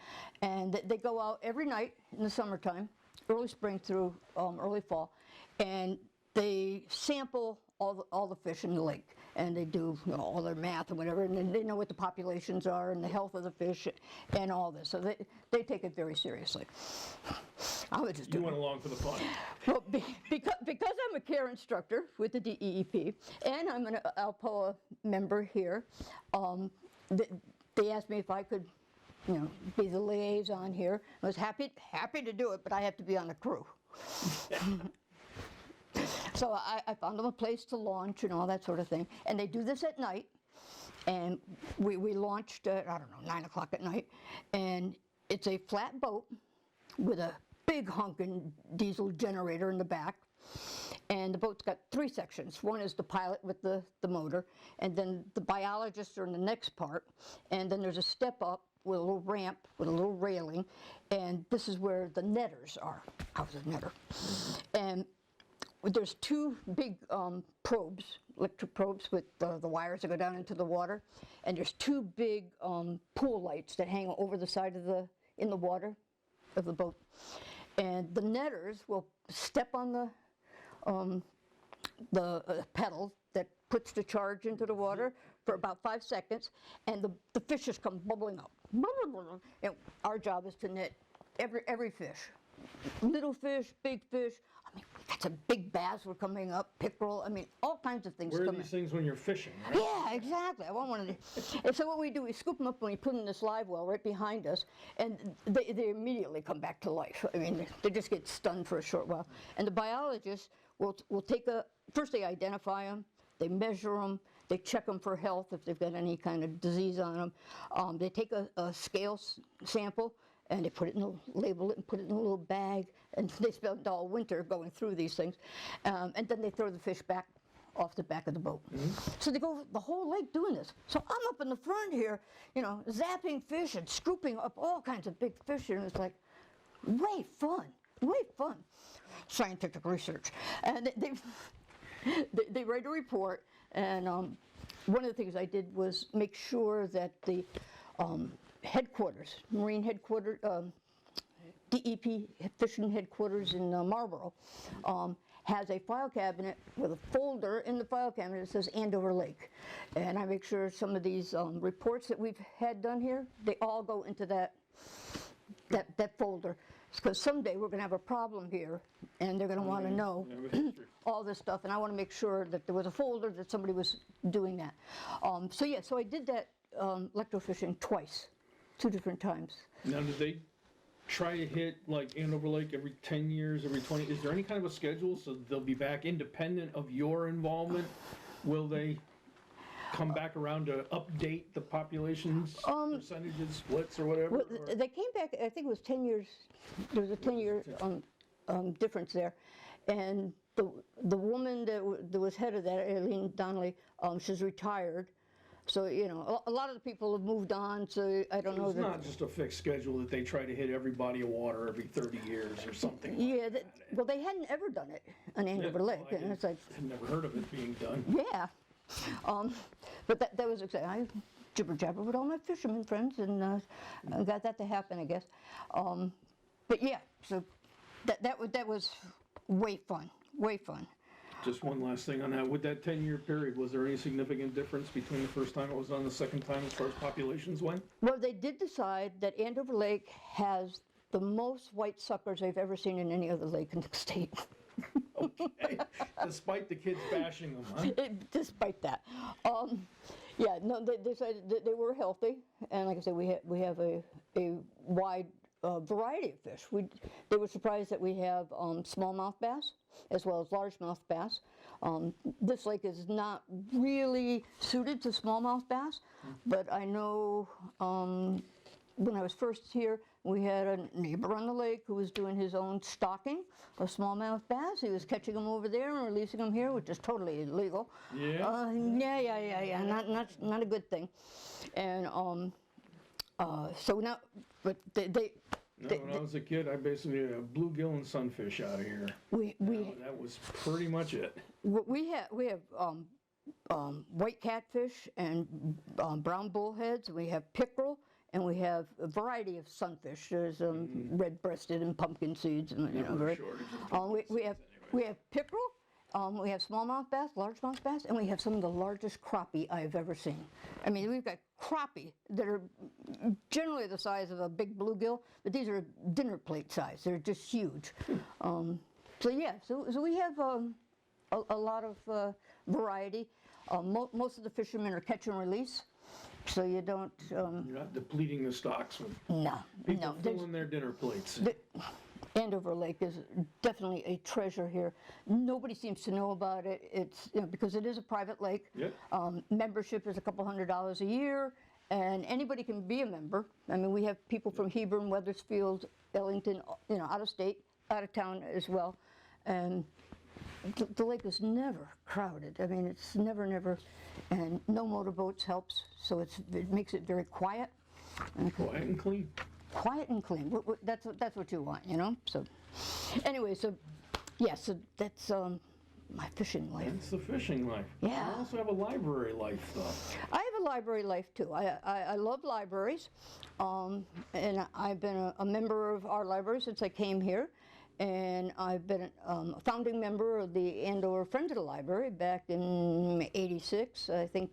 B: and they go out every night in the summertime, early spring through early fall, and they sample all the fish in the lake, and they do all their math and whatever, and then they know what the populations are and the health of the fish and all this. So they take it very seriously. I was just
A: You went along for the fun.
B: well, because I'm a care instructor with the DEEP, and I'm an ALPOA member here. They asked me if I could, be the liaison here. I was happy to do it, but I have to be on the crew. So I found them a place to launch and all that sort of thing. And they do this at night. And we launched at, 9 o'clock at night. And it's a flat boat with a big honking diesel generator in the back. And the boat's got 3 sections. One is the pilot with the motor, and then the biologists are in the next part, and then there's a step up with a little ramp with a little railing, and this is where the netters are. I was a netter. And there's 2 big probes, electric probes with the wires that go down into the water, and there's 2 big pool lights that hang over the side of in the water of the boat. And the netters will step on the pedal that puts the charge into the water for about 5 seconds, and the fishes come bubbling up. And our job is to net every fish, little fish, big fish. I mean, that's a big bass were coming up, pickerel. I mean, all kinds of things.
A: Where are these things when you're fishing, right?
B: Yeah, exactly. I want one of these. And so what we do, we scoop them up and we put them in this live well right behind us, and they immediately come back to life. I mean, they just get stunned for a short while. And the biologists will take first they identify them, they measure them, they check them for health if they've got any kind of disease on them. They take a scale sample, and they put it label it and put it in a little bag, and they spend all winter going through these things, and then they throw the fish back off the back of the boat. Mm-hmm. So they go the whole lake doing this. So I'm up in the front here, you know, zapping fish and scooping up all kinds of big fish, and it's like, way fun. Scientific research. And they write a report, and one of the things I did was make sure that the headquarters, Marine headquarters, DEP fishing headquarters in Marlboro, has a file cabinet with a folder in the file cabinet that says Andover Lake. And I make sure some of these reports that we've had done here, they all go into that folder. Because someday we're going to have a problem here, and they're going to want to know all this stuff, and I want to make sure that there was a folder that somebody was doing that. So I did that electrofishing twice, 2 different times.
A: Now, did they try to hit like Andover Lake every 10 years, every 20? Is there any kind of a schedule so they'll be back independent of your involvement? Will they come back around to update the populations, percentages, splits, or whatever?
B: Well, they came back, I think it was 10 years, there was a 10-year difference there. And the woman that was head of that, Aileen Donnelly, she's retired. So, you know, a lot of the people have moved on, so I don't know.
A: It's not just a fixed schedule that they try to hit every body of water every 30 years or something.
B: Yeah, well, they hadn't ever done it on Andover Lake.
A: Well,
B: and it's like,
A: I've never heard of it being done.
B: Yeah. But that was exciting. I jibber-jabber with all my fishermen friends, and I got that to happen, I guess. But yeah, so that was way fun.
A: Just one last thing on that. With that 10-year period, was there any significant difference between the first time it was done and the second time as far as populations went?
B: Well, they did decide that Andover Lake has the most white suckers they've ever seen in any other lake in the state.
A: Okay. Despite the kids bashing them, huh?
B: Despite that. Yeah, no, they decided that they were healthy, and like I said, we have a wide variety of fish. They were surprised that we have smallmouth bass as well as largemouth bass. This lake is not really suited to smallmouth bass, but I know when I was first here, we had a neighbor on the lake who was doing his own stocking of smallmouth bass. He was catching them over there and releasing them here, which is totally illegal.
A: Yeah?
B: Yeah. Not a good thing. And so now, but
A: when I was a kid, I basically had a bluegill and sunfish out of here. That was pretty much it.
B: We have white catfish and brown bullheads. We have pickerel. And we have a variety of sunfish. There's red-breasted and pumpkin seeds, and we have pickerel, we have smallmouth bass, largemouth bass, and we have some of the largest crappie I've ever seen. I mean, we've got crappie that are generally the size of a big bluegill, but these are dinner plate size. They're just huge. So we have a lot of variety. Most of the fishermen are catch and release. So you don't...
A: You're not depleting the stocks with
B: people
A: filling their dinner plates.
B: Andover Lake is definitely a treasure here. Nobody seems to know about it. It's because it is a private lake.
A: Yep.
B: Membership is a couple $100 a year, and anybody can be a member. I mean, we have people from Hebron, Weathersfield, Ellington, you know, out of state, out of town as well. And the lake is never crowded. I mean, it's never, and no motorboats helps, so it makes it very quiet.
A: Quiet and clean.
B: Quiet and clean. That's what you want, you know. So, anyway, so yeah, so that's my fishing life.
A: That's the fishing life.
B: Yeah.
A: You also have a library life, though.
B: I have a library life too. I love libraries, and I've been a member of our library since I came here, and I've been a founding member of the Andover Friends of the Library back in '86. I think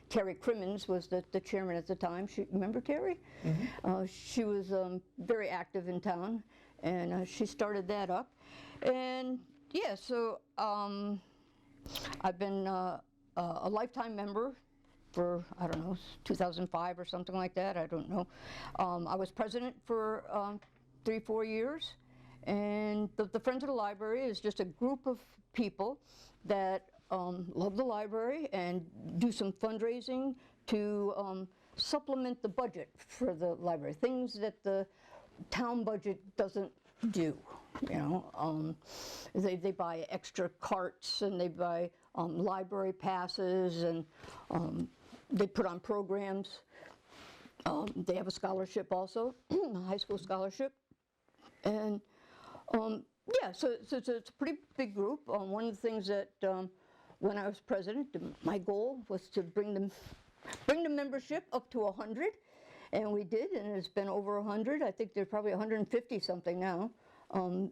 B: Terry Crimmins was the chairman at the time. Remember Terry? Mm-hmm. She was very active in town, and she started that up, and yeah, so I've been a lifetime member for, I don't know, 2005 or something like that, I don't know. I was president for 3-4 years, and the Friends of the Library is just a group of people that love the library and do some fundraising to supplement the budget for the library, things that the town budget doesn't do. You know, they buy extra carts, and they buy library passes, and they put on programs. They have a scholarship also, a high school scholarship, and yeah, so it's a pretty big group. One of the things that when I was president, my goal was to bring the membership up to 100, and we did, and it's been over 100. I think there's probably 150 something now.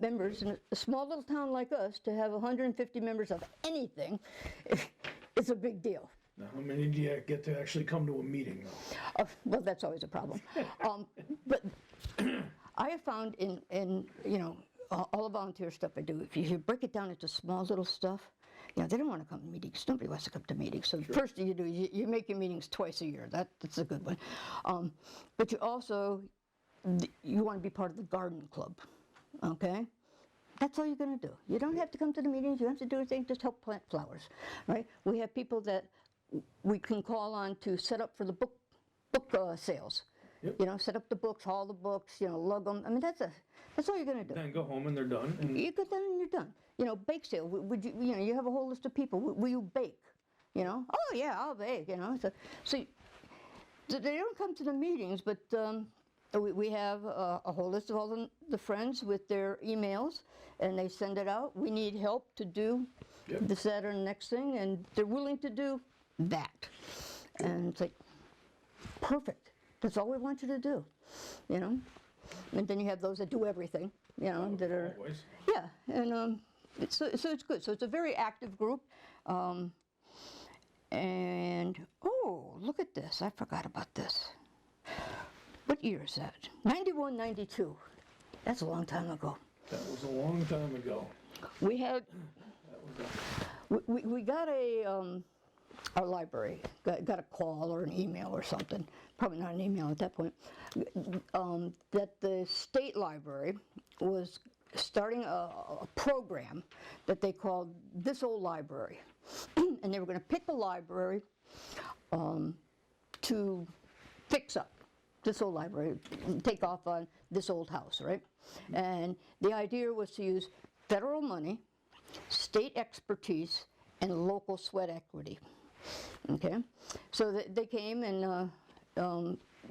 B: Members in a small little town like us, to have 150 members of anything, it's a big deal.
A: Now, how many do you get to actually come to a meeting, though?
B: Well, that's always a problem. But I have found in you know, all the volunteer stuff I do, if you break it down into small little stuff, you know, they don't want to come to meetings. Nobody wants to come to meetings. So the first thing you do is you make your meetings twice a year. That's a good one. But you also, you want to be part of the garden club. Okay? That's all you're going to do. You don't have to come to the meetings. You don't have to do anything. Just help plant flowers, right? We have people that we can call on to set up for the book sales. Yep. You know, set up the books, haul the books, you know, lug them. I mean, that's all you're going to do.
A: Then go home and they're done. And
B: you get done and you're done. You know, bake sale. Would you? You know, you have a whole list of people. Will you bake? You know? Oh yeah, I'll bake. You know. So they don't come to the meetings, but. We have a whole list of all the friends with their emails, and they send it out. We need help to do this, that, or the next thing, and they're willing to do that. And it's like, perfect. That's all we want you to do, you know. And then you have those that do everything, you know, that are
A: always.
B: Yeah, and so it's good. So it's a very active group. And oh, look at this! I forgot about this. What year is that? 91, 92. That's a long time ago.
A: That was a long time ago.
B: We had, we got our library got a call or an email or something, probably not an email at that point, that the state library was starting a program that they called This Old Library. And they were going to pick a library to fix up. This old library, take off on this old house, right? And the idea was to use federal money, state expertise, and local sweat equity. Okay? So they came and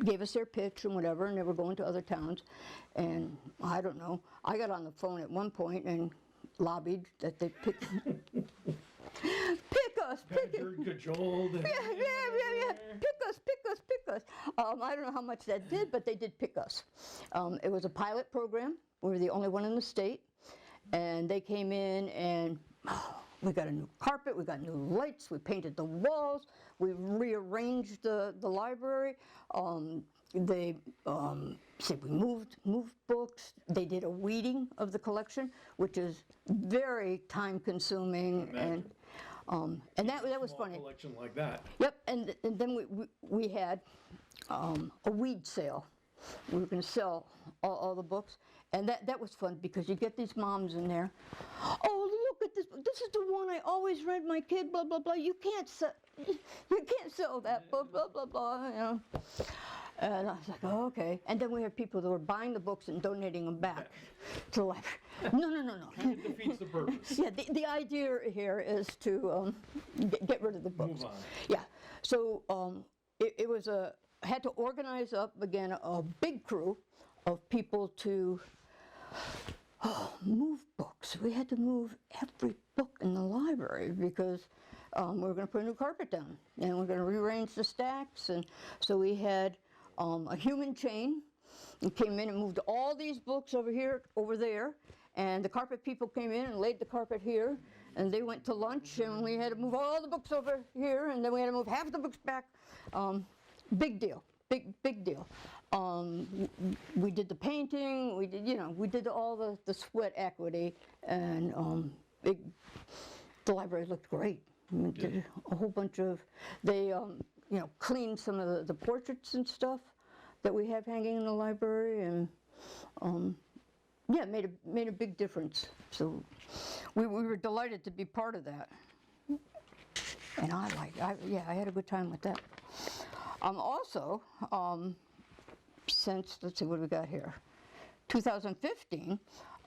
B: gave us their pitch and whatever, and they were going to other towns. And I don't know, I got on the phone at one point and lobbied that they pick us.
A: Cajoled.
B: Yeah. Pick us. I don't know how much that did, but they did pick us. It was a pilot program. We were the only one in the state. And they came in and we got a new carpet, we got new lights, we painted the walls, we rearranged the library. They said we moved books. They did a weeding of the collection, which is very time consuming, and that was funny.
A: Collection like that.
B: Yep, and then we had a weed sale. We were going to sell all the books, and that was fun because you get these moms in there. Oh, look at this! This is the one I always read my kid. Blah blah blah. You can't sell. you can't sell that book, blah, blah, blah, you know. And I was like, oh, okay. And then we have people that were buying the books and donating them back to the library. No.
A: It defeats the purpose.
B: Yeah, the idea here is to get rid of the books.
A: Move on.
B: Yeah, so it was had to organize up again a big crew of people to move books. We had to move every book in the library because we were going to put a new carpet down and we're going to rearrange the stacks. And so we had a human chain. It came in and moved all these books over here, over there. And the carpet people came in and laid the carpet here. And they went to lunch and we had to move all the books over here. And then we had to move half the books back. Big deal, big deal. We did the painting, we did all the sweat equity, and the library looked great. We did a whole bunch of, they cleaned some of the portraits and stuff that we have hanging in the library, and yeah, made a big difference. So we were delighted to be part of that, and I had a good time with that. Also, since, let's see, what do we got here? 2015,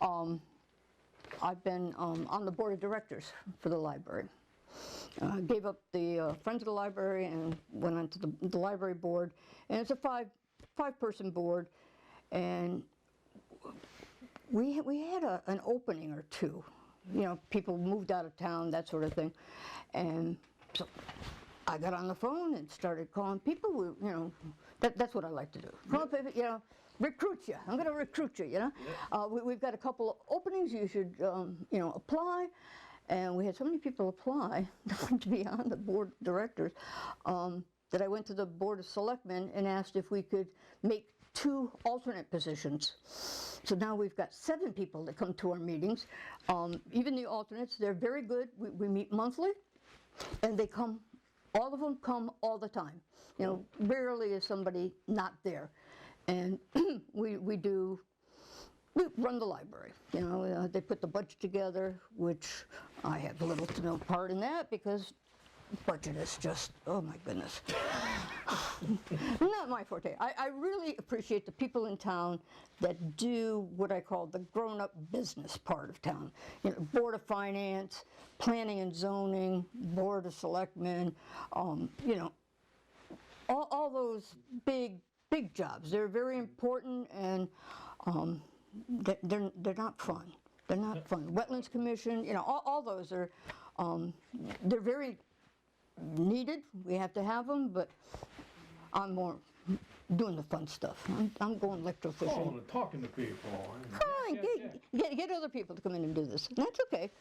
B: I've been on the board of directors for the library. Gave up the Friends of the Library and went on to the library board. And it's a five-person board. And we had an opening or two. You know, people moved out of town, that sort of thing. And so I got on the phone and started calling people. That's what I like to do. Call people, recruit you. I'm going to recruit you. We've got a couple of openings. You should, apply. And we had so many people apply to be on the board of directors that I went to the board of selectmen and asked if we could make 2 alternate positions. So now we've got 7 people that come to our meetings. Even the alternates, they're very good. We meet monthly, and they come. All of them come all the time. Rarely is somebody not there. And we run the library. They put the budget together, which I have little to no part in that because budget is just, oh my goodness. Not my forte. I really appreciate the people in town that do what I call the grown-up business part of town. Board of Finance, Planning and Zoning, Board of Selectmen, all those big jobs. They're very important, and they're not fun. They're not fun. Wetlands Commission, all those are, they're very needed. We have to have them, but I'm more doing the fun stuff. I'm going electrofishing.
A: Oh, and talking to people.
B: Get other people to come in and do this. And that's okay.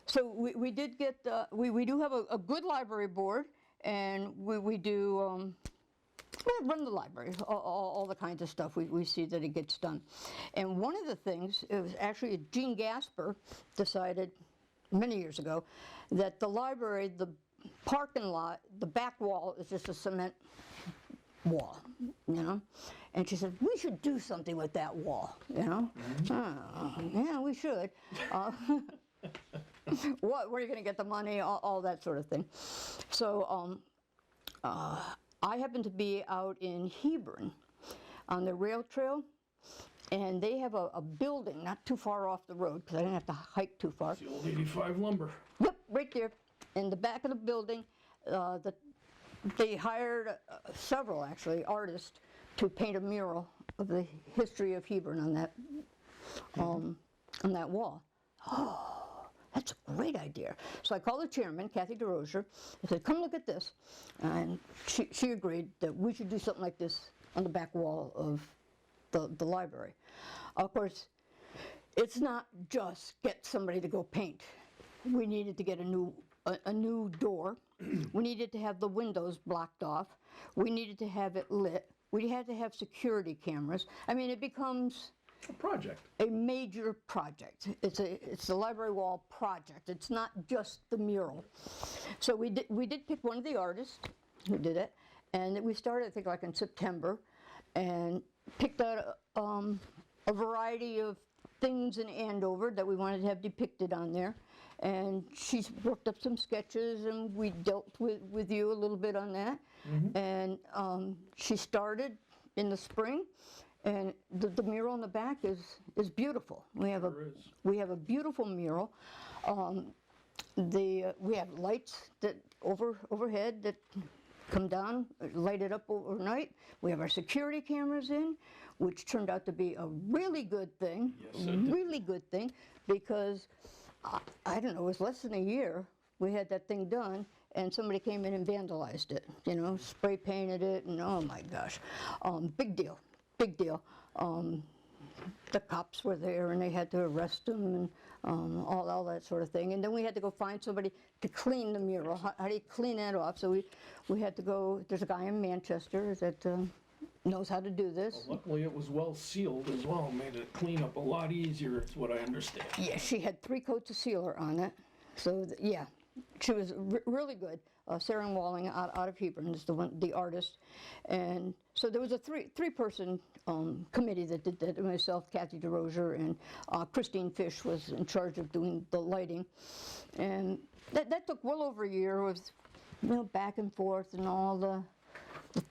B: So we did get, we do have a good library board, and we do run the library, all the kinds of stuff. We see that it gets done. And one of the things, it was actually Gene Gasper decided many years ago that the library, the parking lot, the back wall is just a cement wall, And she said, we should do something with that wall, Mm-hmm. Yeah, we should. Where are you going to get the money, all that sort of thing. So I happened to be out in Hebron on the rail trail, and they have a building not too far off the road, because I didn't have to hike too far.
A: It's the old 85 lumber.
B: Yep, right there. In the back of the building, they hired several, actually, artists to paint a mural of the history of Hebron on that wall. Oh, that's a great idea. So I called the chairman, Kathy DeRosier. I said, come look at this. And she agreed that we should do something like this on the back wall of the library. Of course, it's not just get somebody to go paint. We needed to get a new door. We needed to have the windows blocked off. We needed to have it lit. We had to have security cameras. I mean, it becomes
A: a project.
B: A major project. It's a library wall project. It's not just the mural. So we did pick one of the artists who did it, and we started, I think, like in September, and picked out a variety of things in Andover that we wanted to have depicted on there. and she's worked up some sketches, and we dealt with you a little bit on that. And she started in the spring, and the mural in the back is beautiful. We have a beautiful mural. We have lights that overhead that come down, light it up overnight. We have our security cameras in, which turned out to be a really good thing.
A: Yes, it did.
B: Really good thing, because I don't know, it was less than a year we had that thing done, and somebody came in and vandalized it, you know, spray painted it, and oh my gosh. Big deal, big deal. The cops were there, and they had to arrest them, and all that sort of thing. And then we had to go find somebody to clean the mural. How do you clean that off? So we had to go, there's a guy in Manchester that knows how to do this.
A: Well, luckily it was well sealed as well, made it clean up a lot easier, is what I understand.
B: Yeah, she had 3 coats of sealer on it. So yeah, she was really good. Sarah Walling out of Hebron is the artist. And so there was a three-person committee that did that. Myself, Kathy DeRozier, and Christine Fish was in charge of doing the lighting. And that took well over a year with, you know, back and forth and all the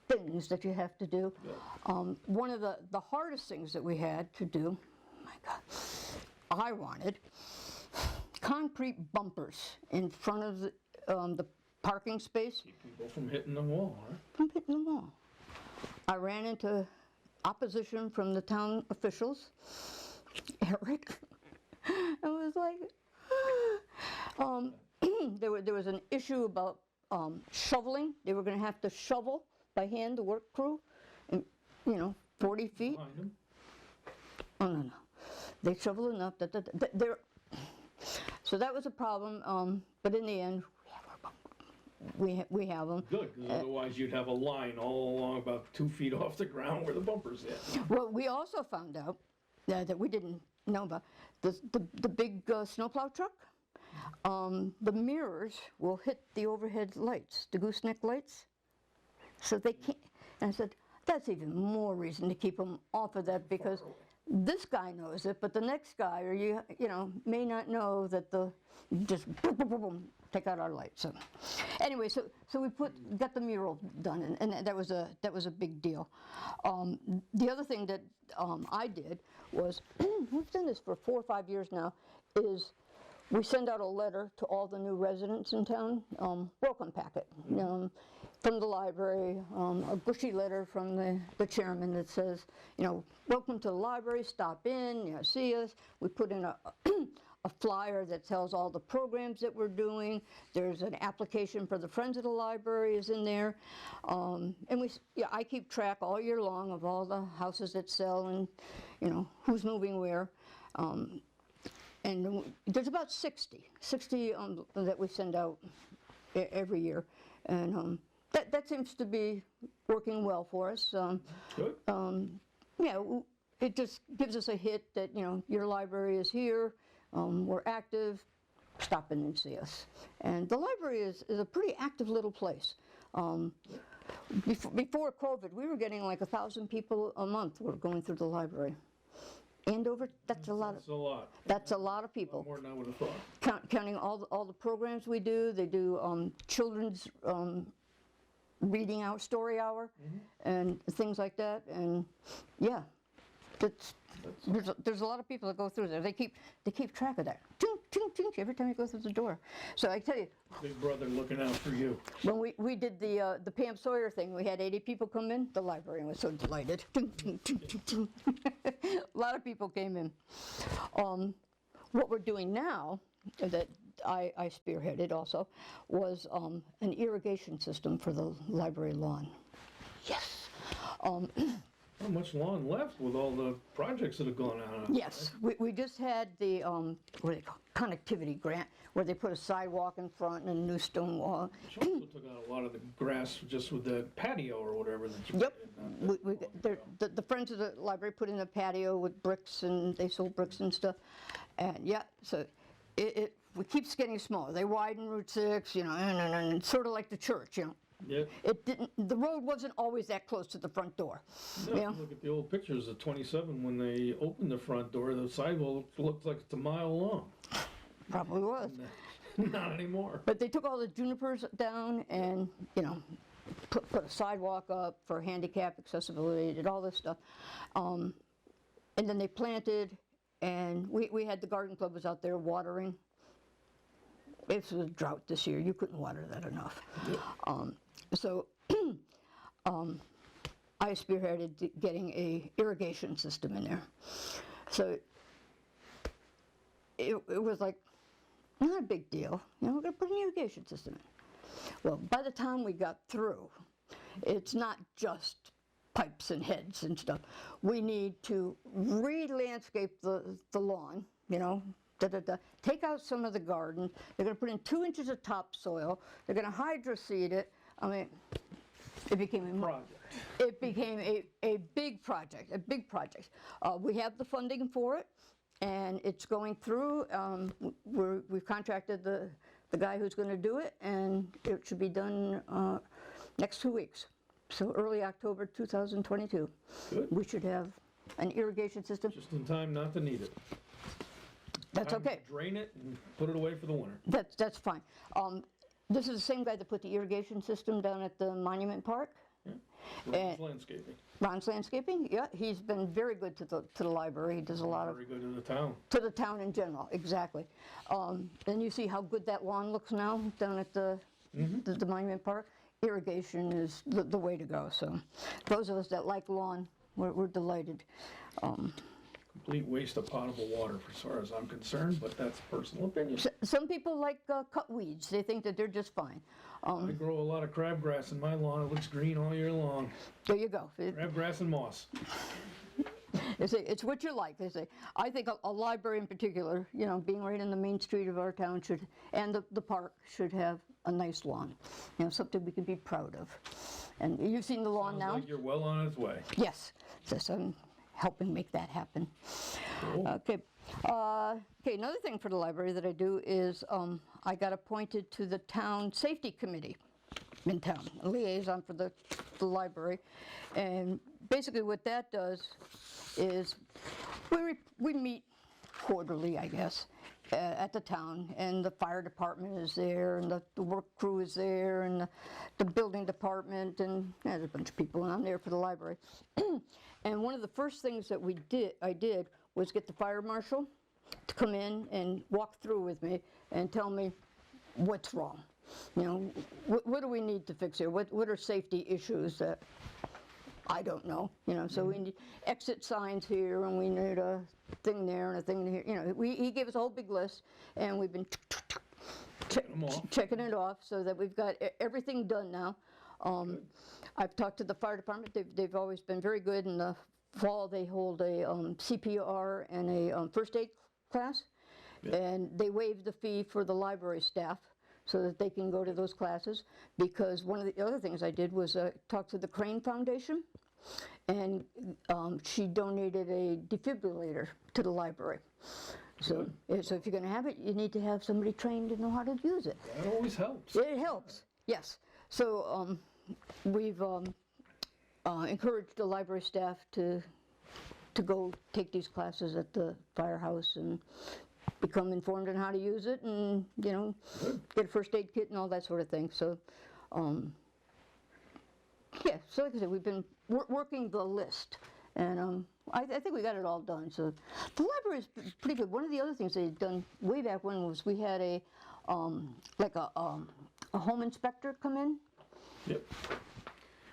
B: things that you have to do.
A: Yeah.
B: One of the hardest things that we had to do, oh my God, I wanted concrete bumpers in front of the parking space.
A: Keep people from hitting the wall, huh?
B: From hitting the wall. I ran into opposition from the town officials. Eric, I was like, there was an issue about shoveling. They were going to have to shovel by hand, the work crew, and, you know, 40 feet.
A: Behind them.
B: Oh, no. They shovel enough. So that was a problem, but in the end, we have them.
A: Good, because otherwise you'd have a line all along about 2 feet off the ground where the bumper's at.
B: Well, we also found out that we didn't know about the big snowplow truck. The mirrors will hit the overhead lights, the gooseneck lights, so they can't. And I said, that's even more reason to keep them off of that, because this guy knows it, but the next guy, or you know, may not know that just boom, boom, boom, boom, take out our lights. So anyway, so we got the mural done, and that was a big deal. The other thing that I did was, we've done this for 4 or 5 years now, is we send out a letter to all the new residents in town, welcome packet, from the library, a bushy letter from the chairman that says, you know, welcome to the library, stop in, you know, see us. We put in a flyer that tells all the programs that we're doing. There's an application for the Friends of the Library is in there. And I keep track all year long of all the houses that sell and, you know, who's moving where. And there's about 60 that we send out every year. And that seems to be working well for us.
A: Good.
B: Yeah, it just gives us a hit that, you know, your library is here, we're active, stop in and see us. And the library is a pretty active little place. Before COVID, we were getting like 1,000 people a month were going through the library. Andover, that's a lot.
A: That's a lot.
B: That's a lot of people.
A: More than I would have thought.
B: Counting all the programs we do. They do children's reading out, story hour, and things like that. And yeah, there's a lot of people that go through there. They keep track of that. Ching, ching, ching, every time you go through the door. So I tell you,
A: Big brother looking out for you.
B: when we did the Pam Sawyer thing, we had 80 people come in. The librarian was so delighted. Ching, ching, ching, ching, ching. A lot of people came in. What we're doing now, that I spearheaded also, was an irrigation system for the library lawn. Yes.
A: Not much lawn left with all the projects that have gone on.
B: Yes, we just had the what do they call it? Connectivity grant, where they put a sidewalk in front and a new stone wall.
A: Which also took out a lot of the grass just with the patio or whatever that you
B: Yep. The Friends of the Library put in a patio with bricks, and they sold bricks and stuff. And yeah, so it keeps getting smaller. They widen Route 6, you know, and sort of like the church, you know.
A: Yeah.
B: The road wasn't always that close to the front door.
A: No,
B: You know?
A: look at the old pictures of 27 when they opened the front door. The sidewalk looks like it's a mile long.
B: Probably was.
A: Not anymore.
B: But they took all the junipers down and, you know, put a sidewalk up for handicap accessibility, did all this stuff. And then they planted, and we had the garden club was out there watering. It was a drought this year. You couldn't water that enough. So I spearheaded getting a irrigation system in there. So it was like, not a big deal. You know, we're going to put an irrigation system in. Well, by the time we got through, it's not just pipes and heads and stuff. We need to re-landscape the lawn, you know, take out some of the garden. They're going to put in 2 inches of topsoil. They're going to hydroseed it. I mean, it became a
A: Project.
B: It became a big project, we have the funding for it, and it's going through. We've contracted the guy who's going to do it, and it should be done next 2 weeks. So early October 2022.
A: Good.
B: We should have an irrigation system.
A: Just in time not to need it.
B: That's
A: Time to
B: okay.
A: drain it and put it away for the winter.
B: That's fine. This is the same guy that put the irrigation system down at the Monument Park.
A: Ron's landscaping.
B: Ron's Landscaping, yeah, he's been very good to the library. He does a lot of
A: Very good to the town.
B: to the town in general, exactly. And you see how good that lawn looks now down at the Monument Park. Irrigation is the way to go. So those of us that like lawn, we're delighted.
A: Complete waste of potable water as far as I'm concerned, but that's personal opinion.
B: Some people like cut weeds. They think that they're just fine.
A: I grow a lot of crabgrass in my lawn. It looks green all year long.
B: There you go.
A: Crabgrass and moss.
B: It's what you like. They say. I think a library in particular, you know, being right in the main street of our town should, and the park should have a nice lawn. You know, something we can be proud of. And you've seen the lawn
A: Sounds
B: now?
A: like you're well on its way.
B: Yes. So I'm helping make that happen.
A: Cool.
B: Okay. Okay. Another thing for the library that I do is I got appointed to the town safety committee in town, a liaison for the library, and basically what that does is we meet quarterly, I guess, at the town, and the fire department is there, and the work crew is there, and the building department, and there's a bunch of people, and I'm there for the library. And one of the first things that I did was get the fire marshal to come in and walk through with me and tell me what's wrong. You know, what do we need to fix here? What are safety issues that I don't know? You know, so we need exit signs here, and we need a thing there and a thing here. You know, he gave us a whole big list, and we've been checking it off so that we've got everything done now. I've talked to the fire department. They've always been very good. In the fall, they hold a CPR and a first aid class, and they waive the fee for the library staff so that they can go to those classes. Because one of the other things I did was talk to the Crane Foundation, and she donated a defibrillator to the library. So if you're going to have it, you need to have somebody trained to know how to use it.
A: That always helps.
B: It helps, yes. So we've encouraged the library staff to go take these classes at the firehouse and become informed on how to use it, and you know, get a first aid kit and all that sort of thing. So, yeah. So like I said, we've been working the list, and I think we got it all done. So the library is pretty good. One of the other things they'd done way back when was we had a like a home inspector come in.
A: Yep.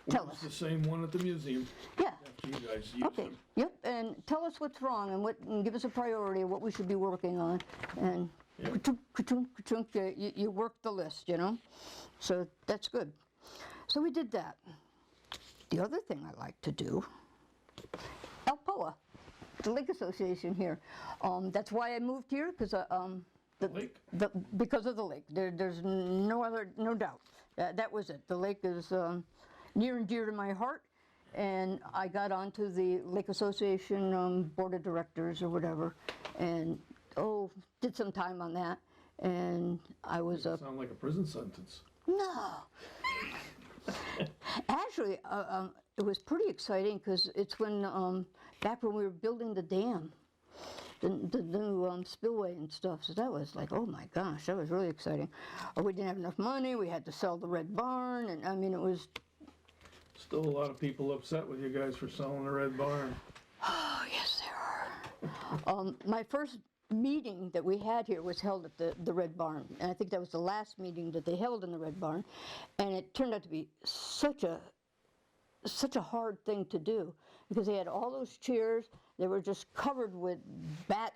B: Tell
A: It's
B: us.
A: the same one at the museum.
B: Yeah.
A: After you guys use
B: Okay.
A: them.
B: Yep. And tell us what's wrong, and give us a priority of what we should be working on. And ka-chunk, ka-chunk, ka-chunk, you work the list, you know. So that's good. So we did that. The other thing I like to do, Alcoa, the Lake Association here. That's why I moved here, because
A: Lake?
B: because of the lake. There's no doubt. That was it. The lake is near and dear to my heart, and I got onto the Lake Association board of directors or whatever, and did some time on that, and I was
A: Sound like a prison sentence.
B: no. Actually, it was pretty exciting because it's when back when we were building the dam, the new spillway and stuff. So that was like, oh my gosh, that was really exciting. We didn't have enough money. We had to sell the red barn, and I mean, it was.
A: Still a lot of people upset with you guys for selling the red barn.
B: Oh yes, there are. My first meeting that we had here was held at the Red Barn, and I think that was the last meeting that they held in the Red Barn, and it turned out to be such a hard thing to do because they had all those chairs. They were just covered with bat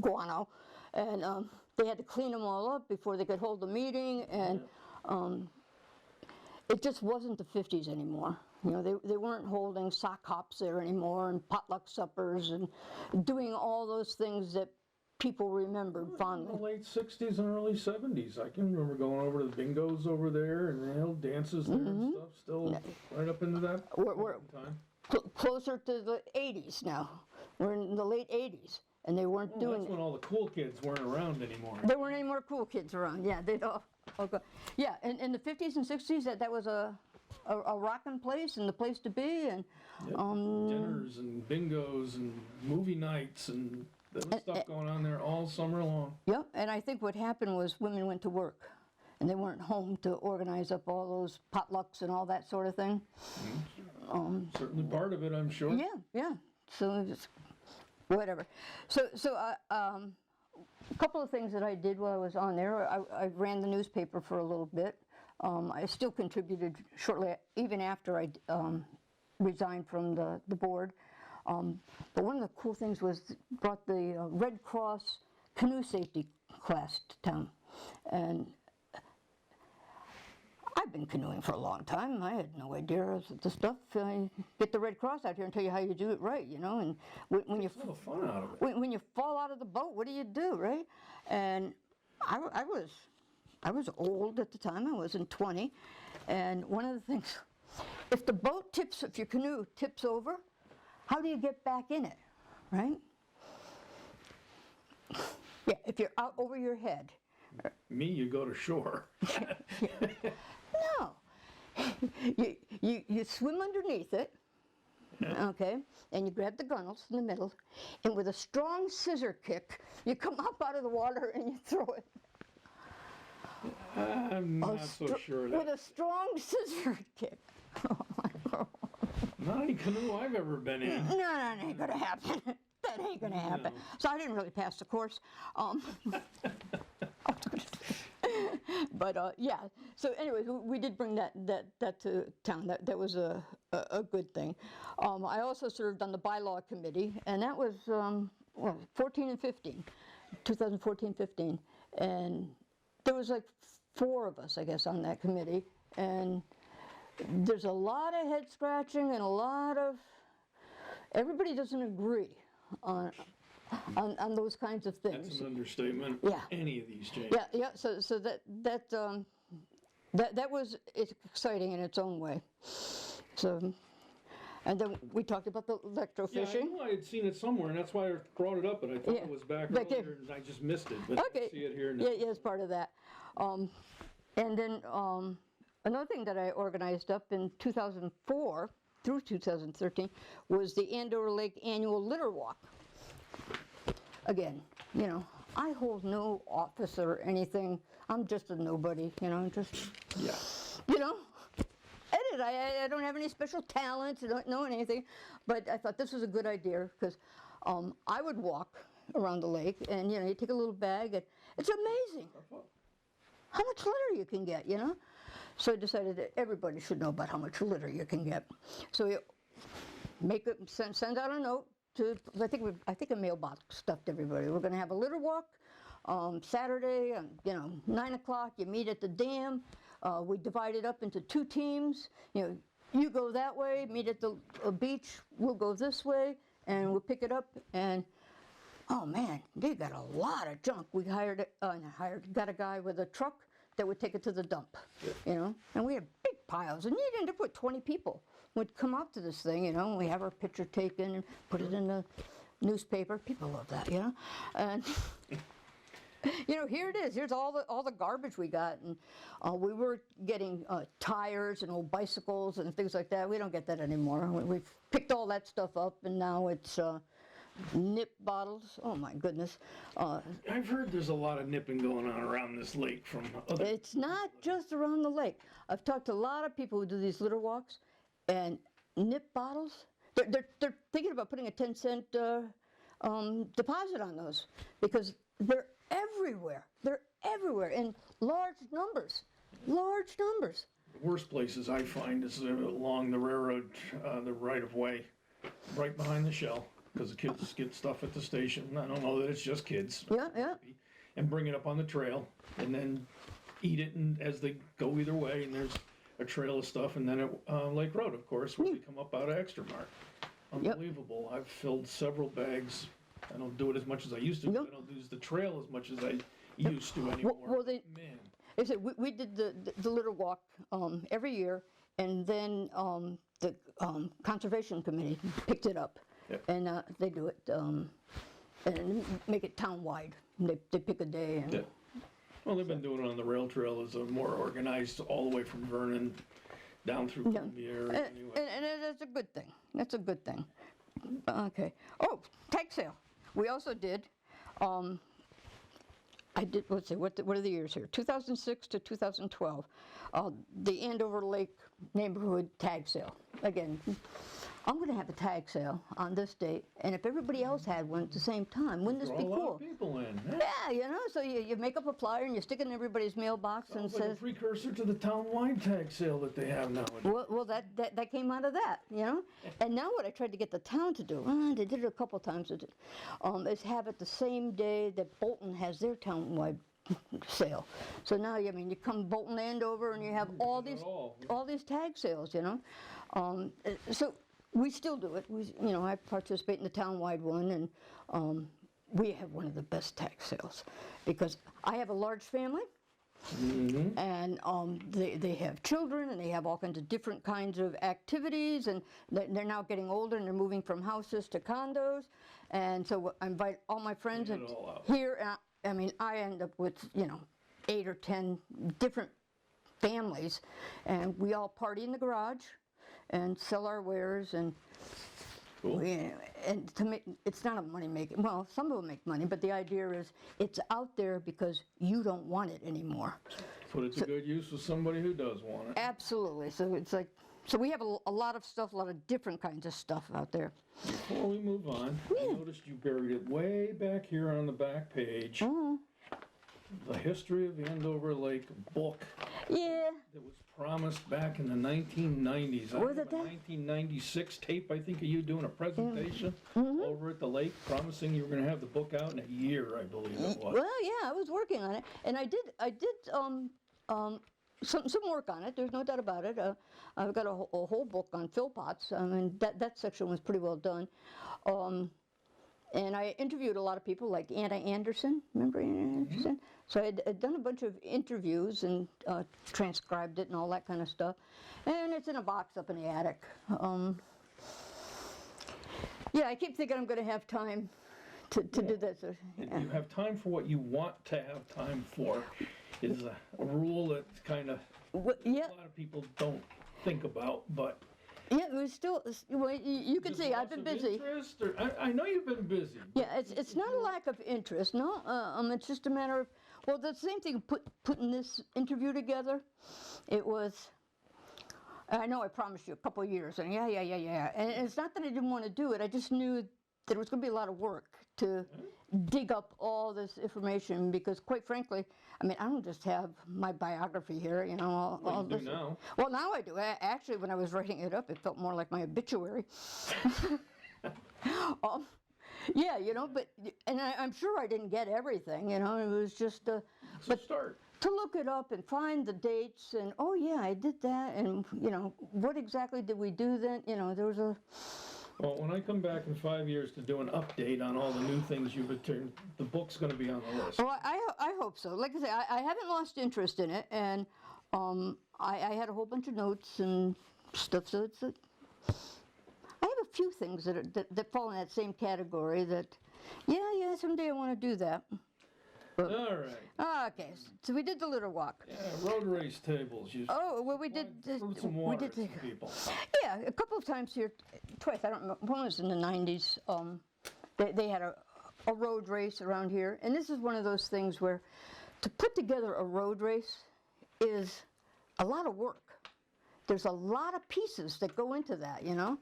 B: guano, and they had to clean them all up before they could hold the meeting, and it just wasn't the 50s anymore. You know, they weren't holding sock hops there anymore and potluck suppers and doing all those things that people remembered fondly.
A: In the late 60s and early 70s, I can remember going over to the bingos over there and the old dances there and stuff, still right up into that
B: We're
A: time.
B: Closer to the 80s now. We're in the late 80s, and they weren't doing
A: That's when all the cool kids weren't around anymore.
B: There weren't any more cool kids around. Yeah, they'd all go. Yeah, in the 50s and 60s, that was a rockin' place and the place to be, and
A: dinners and bingos and movie nights and there was stuff going on there all summer long.
B: Yep, and I think what happened was women went to work, and they weren't home to organize up all those potlucks and all that sort of thing.
A: Certainly part of it, I'm sure.
B: Yeah. So it's whatever. So a couple of things that I did while I was on there. I ran the newspaper for a little bit. I still contributed shortly, even after I resigned from the board. But one of the cool things was brought the Red Cross canoe safety class to town. And I've been canoeing for a long time. I had no idea of the stuff. Get the Red Cross out here and tell you how you do it right, you know. And when you
A: a little fun out of it.
B: when you fall out of the boat, what do you do, right? And I was old at the time. I wasn't 20. And one of the things, if your canoe tips over, how do you get back in it, right? Yeah, if you're out over your head.
A: Me, you go to shore.
B: No. You swim underneath it, okay, and you grab the gunnels in the middle, and with a strong scissor kick, you come up out of the water and you throw it.
A: I'm not so sure of that.
B: With a strong scissor kick. Oh my God.
A: Not any canoe I've ever been in.
B: No, that ain't gonna happen. That ain't gonna happen.
A: No.
B: So I didn't really pass the course. But yeah. So anyways, we did bring that to town. That was a good thing. I also served on the bylaw committee, and that was 14 and 15, 2014, 15, and there was like 4 of us, I guess, on that committee, and there's a lot of head scratching and a lot of everybody doesn't agree on those kinds of things.
A: That's an understatement.
B: Yeah.
A: Any of these changes.
B: Yeah. So that was exciting in its own way. So, and then we talked about the electrofishing.
A: Yeah, I knew I had seen it somewhere, and that's why I brought it up, and I thought it was back earlier, and I just missed it. But
B: Okay.
A: I see it here now.
B: Yeah, it's part of that. And then another thing that I organized up in 2004 through 2013 was the Andover Lake Annual Litter Walk. Again, you know, I hold no office or anything. I'm just a nobody, you know, you know, edit. I don't have any special talents, I don't know anything, but I thought this was a good idea because I would walk around the lake and, you know, you take a little bag and it's amazing how much litter you can get, you know. So I decided that everybody should know about how much litter you can get. So you send out a note to, I think a mailbox stuffed everybody. We're going to have a litter walk Saturday, 9 o'clock. You meet at the dam. We divide it up into 2 teams. You know, you go that way, meet at the beach. We'll go this way, and we'll pick it up. And oh man, they got a lot of junk. We got a guy with a truck that would take it to the dump, you know. And we had big piles, and you'd end up with 20 people would come out to this thing, you know, and we have our picture taken and put it in the newspaper. People love that, you know. And you know, here it is. Here's all the garbage we got, and we were getting tires and old bicycles and things like that. We don't get that anymore. We've picked all that stuff up, and now it's nip bottles. Oh my goodness.
A: I've heard there's a lot of nipping going on around this lake from other.
B: It's not just around the lake. I've talked to a lot of people who do these litter walks, and nip bottles. They're thinking about putting a 10-cent deposit on those because they're everywhere. They're everywhere in large numbers. Large numbers.
A: The worst places I find is along the railroad, the right of way, right behind the shell, because the kids get stuff at the station. I don't know that it's just kids.
B: Yeah, yeah.
A: And bring it up on the trail, and then eat it and as they go either way, and there's a trail of stuff, and then at Lake Road, of course, where they come up out of Extra Mart. Unbelievable. I've filled several bags. I don't do it as much as I used to. I don't use the trail as much as I used to anymore.
B: Well,
A: Man.
B: They said we did the litter walk every year, and then the conservation committee picked it up, and they do it and make it town-wide. They pick a day. And,
A: Well, they've been doing it on the rail trail as a more organized, all the way from Vernon down through Columbia area.
B: And that's a good thing. That's a good thing. Okay. Oh, tag sale. We also did. I did. Let's see. What are the years here? 2006 to 2012. The Andover Lake neighborhood tag sale. Again, I'm going to have a tag sale on this date, and if everybody else had one at the same time, wouldn't this be
A: A lot
B: cool?
A: of people in.
B: Yeah, you know, so you make up a flyer and you stick it in everybody's mailbox and
A: Sounds like
B: says,
A: a precursor to the town-wide tag sale that they have nowadays.
B: well, that came out of that, you know? And now what I tried to get the town to do, they did it a couple times, is have it the same day that Bolton has their town-wide sale. So now, I mean, you come Bolton Andover and you have all these tag sales, you know? So we still do it. You know, I participate in the town-wide one, and we have one of the best tag sales because I have a large family, and they have children, and they have all kinds of different kinds of activities, and they're now getting older, and they're moving from houses to condos, and so I invite all my friends here. I mean, I end up with 8 or 10 different families, and we all party in the garage and sell our wares, and
A: Cool.
B: and to make, it's not a money making. Well, some of them make money, but the idea is it's out there because you don't want it anymore.
A: Put it to good use with somebody who does want it.
B: Absolutely. So it's like, so we have a lot of stuff, a lot of different kinds of stuff out there.
A: Before we move on, I noticed you buried it way back here on the back page. The History of Andover Lake book.
B: Yeah.
A: That was promised back in the 1990s. I
B: Was
A: have
B: it
A: a
B: that?
A: 1996 tape, I think, of you doing a presentation over at the lake, promising you were going to have the book out in a year, I believe it was.
B: Well, yeah, I was working on it, and I did some work on it. There's no doubt about it. I've got a whole book on Philpotts. I mean, that section was pretty well done. And I interviewed a lot of people, like Anna Anderson. Remember Anna Anderson? So I'd done a bunch of interviews and transcribed it and all that kind of stuff. And it's in a box up in the attic. Yeah, I keep thinking I'm going to have time to do this.
A: You have time for what you want to have time for is a rule that kind of a lot of people don't think about, but...
B: Yeah, it was still, well, you can see I've been busy.
A: I know you've been busy.
B: Yeah, it's not a lack of interest, no. It's just a matter of, well, the same thing putting this interview together. It was, I know I promised you a couple of years, and yeah. And it's not that I didn't want to do it, I just knew that it was going to be a lot of work to dig up all this information because, quite frankly, I mean, I don't just have my biography here, you know.
A: What do you do now?
B: Well, now I do. Actually, when I was writing it up, it felt more like my obituary. Yeah, you know, but, and I'm sure I didn't get everything, you know, it was just,
A: But start.
B: To look it up and find the dates and, oh yeah, I did that, and, you know, what exactly did we do then, you know, there was a...
A: Well, when I come back in 5 years to do an update on all the new things you've returned, the book's going to be on the list.
B: Well, I hope so. Like I say, I haven't lost interest in it, and I had a whole bunch of notes and stuff, so it's I have a few things that fall in that same category that, yeah, someday I want to do that.
A: But, all right.
B: Okay, so we did the litter walk.
A: Yeah, road race tables.
B: Well, we did.
A: Some water to people.
B: Yeah, a couple of times here, twice. I don't remember. One was in the 90s. They had a road race around here, and this is one of those things where to put together a road race is a lot of work. There's a lot of pieces that go into that, you know,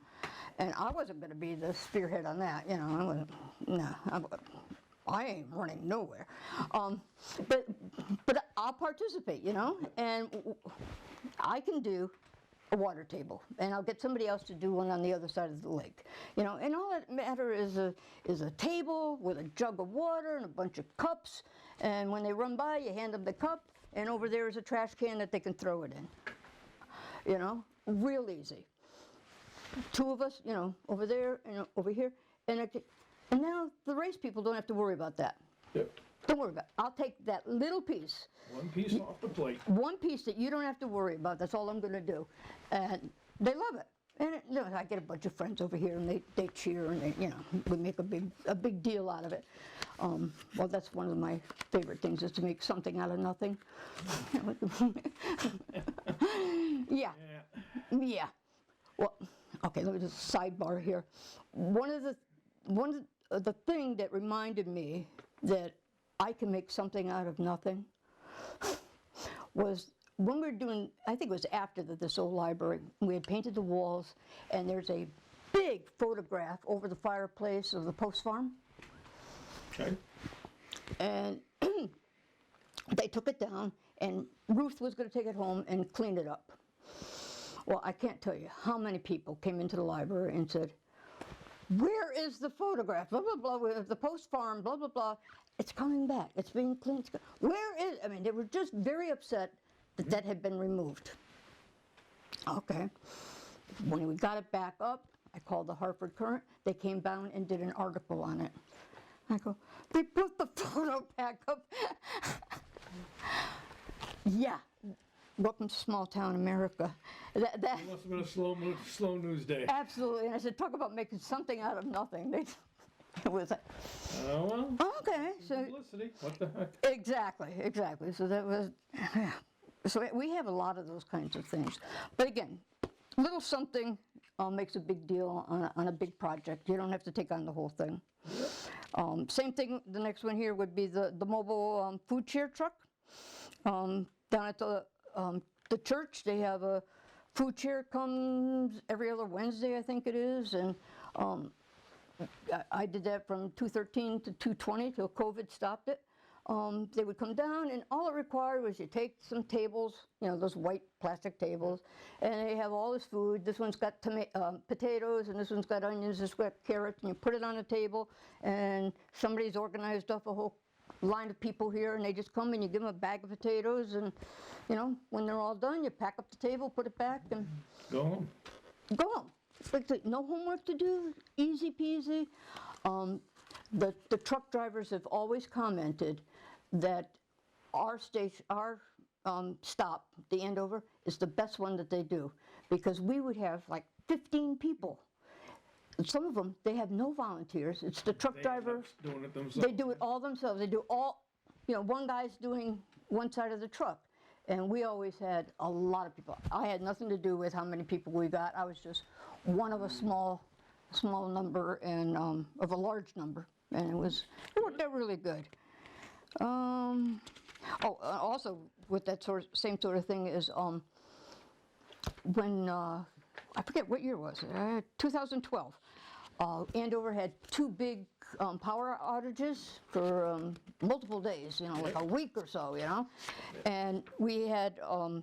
B: and I wasn't going to be the spearhead on that, you know. I wasn't, no, I ain't running nowhere, but I'll participate, you know, and I can do a water table, and I'll get somebody else to do one on the other side of the lake, you know, and all that matter is a table with a jug of water and a bunch of cups, and when they run by, you hand them the cup, and over there is a trash can that they can throw it in, you know, real easy. Two of us, you know, over there and over here, and now the race people don't have to worry about that.
A: Yep.
B: Don't worry about it. I'll take that little piece.
A: One piece off the plate.
B: One piece that you don't have to worry about. That's all I'm going to do. And they love it. And you know, I get a bunch of friends over here, and they cheer, and they, you know, we make a big deal out of it. Well, that's one of my favorite things, is to make something out of nothing. Yeah. Yeah. Well, okay. Let me just sidebar here. One of the thing that reminded me that I can make something out of nothing was when we were doing, I think it was after this old library, we had painted the walls, and there's a big photograph over the fireplace of the post farm.
A: Okay.
B: And they took it down, and Ruth was going to take it home and clean it up. Well, I can't tell you how many people came into the library and said, "Where is the photograph? Blah, blah, blah, of the post farm, blah, blah, blah. It's coming back. It's being cleaned. Where is," I mean, they were just very upset that that had been removed. Okay. When we got it back up, I called the Hartford Courant. They came down and did an article on it. I go, "They put the photo back up." Yeah. Welcome to small town America.
A: It must have been a slow news day.
B: Absolutely. And I said, talk about making something out of nothing. It was like,
A: oh, well.
B: Okay. So
A: Publicity. What the heck?
B: Exactly. So that was, yeah. So we have a lot of those kinds of things. But again, little something makes a big deal on a big project. You don't have to take on the whole thing. Same thing, the next one here would be the mobile food share truck. Down at the church, they have a food share, comes every other Wednesday, I think it is, and I did that from 2/13 to 2/20 till COVID stopped it. They would come down, and all it required was you take some tables, you know, those white plastic tables, and they have all this food. This one's got potatoes, and this one's got onions, this one's got carrots, and you put it on a table, and somebody's organized up a whole line of people here, and they just come and you give them a bag of potatoes, and you know, when they're all done, you pack up the table, put it back, and
A: go home.
B: Go home. Like, no homework to do, easy peasy. The truck drivers have always commented that our station, our stop, the Andover, is the best one that they do, because we would have like 15 people. Some of them, they have no volunteers. It's the truck driver.
A: Doing it themselves.
B: They do it all themselves. They do all, you know, one guy's doing one side of the truck. And we always had a lot of people. I had nothing to do with how many people we got. I was just one of a small number, and of a large number. And it worked out really good. Also with that same sort of thing is when, I forget what year it was, 2012. Andover had two big power outages for multiple days, you know, like a week or so, you know. And we had the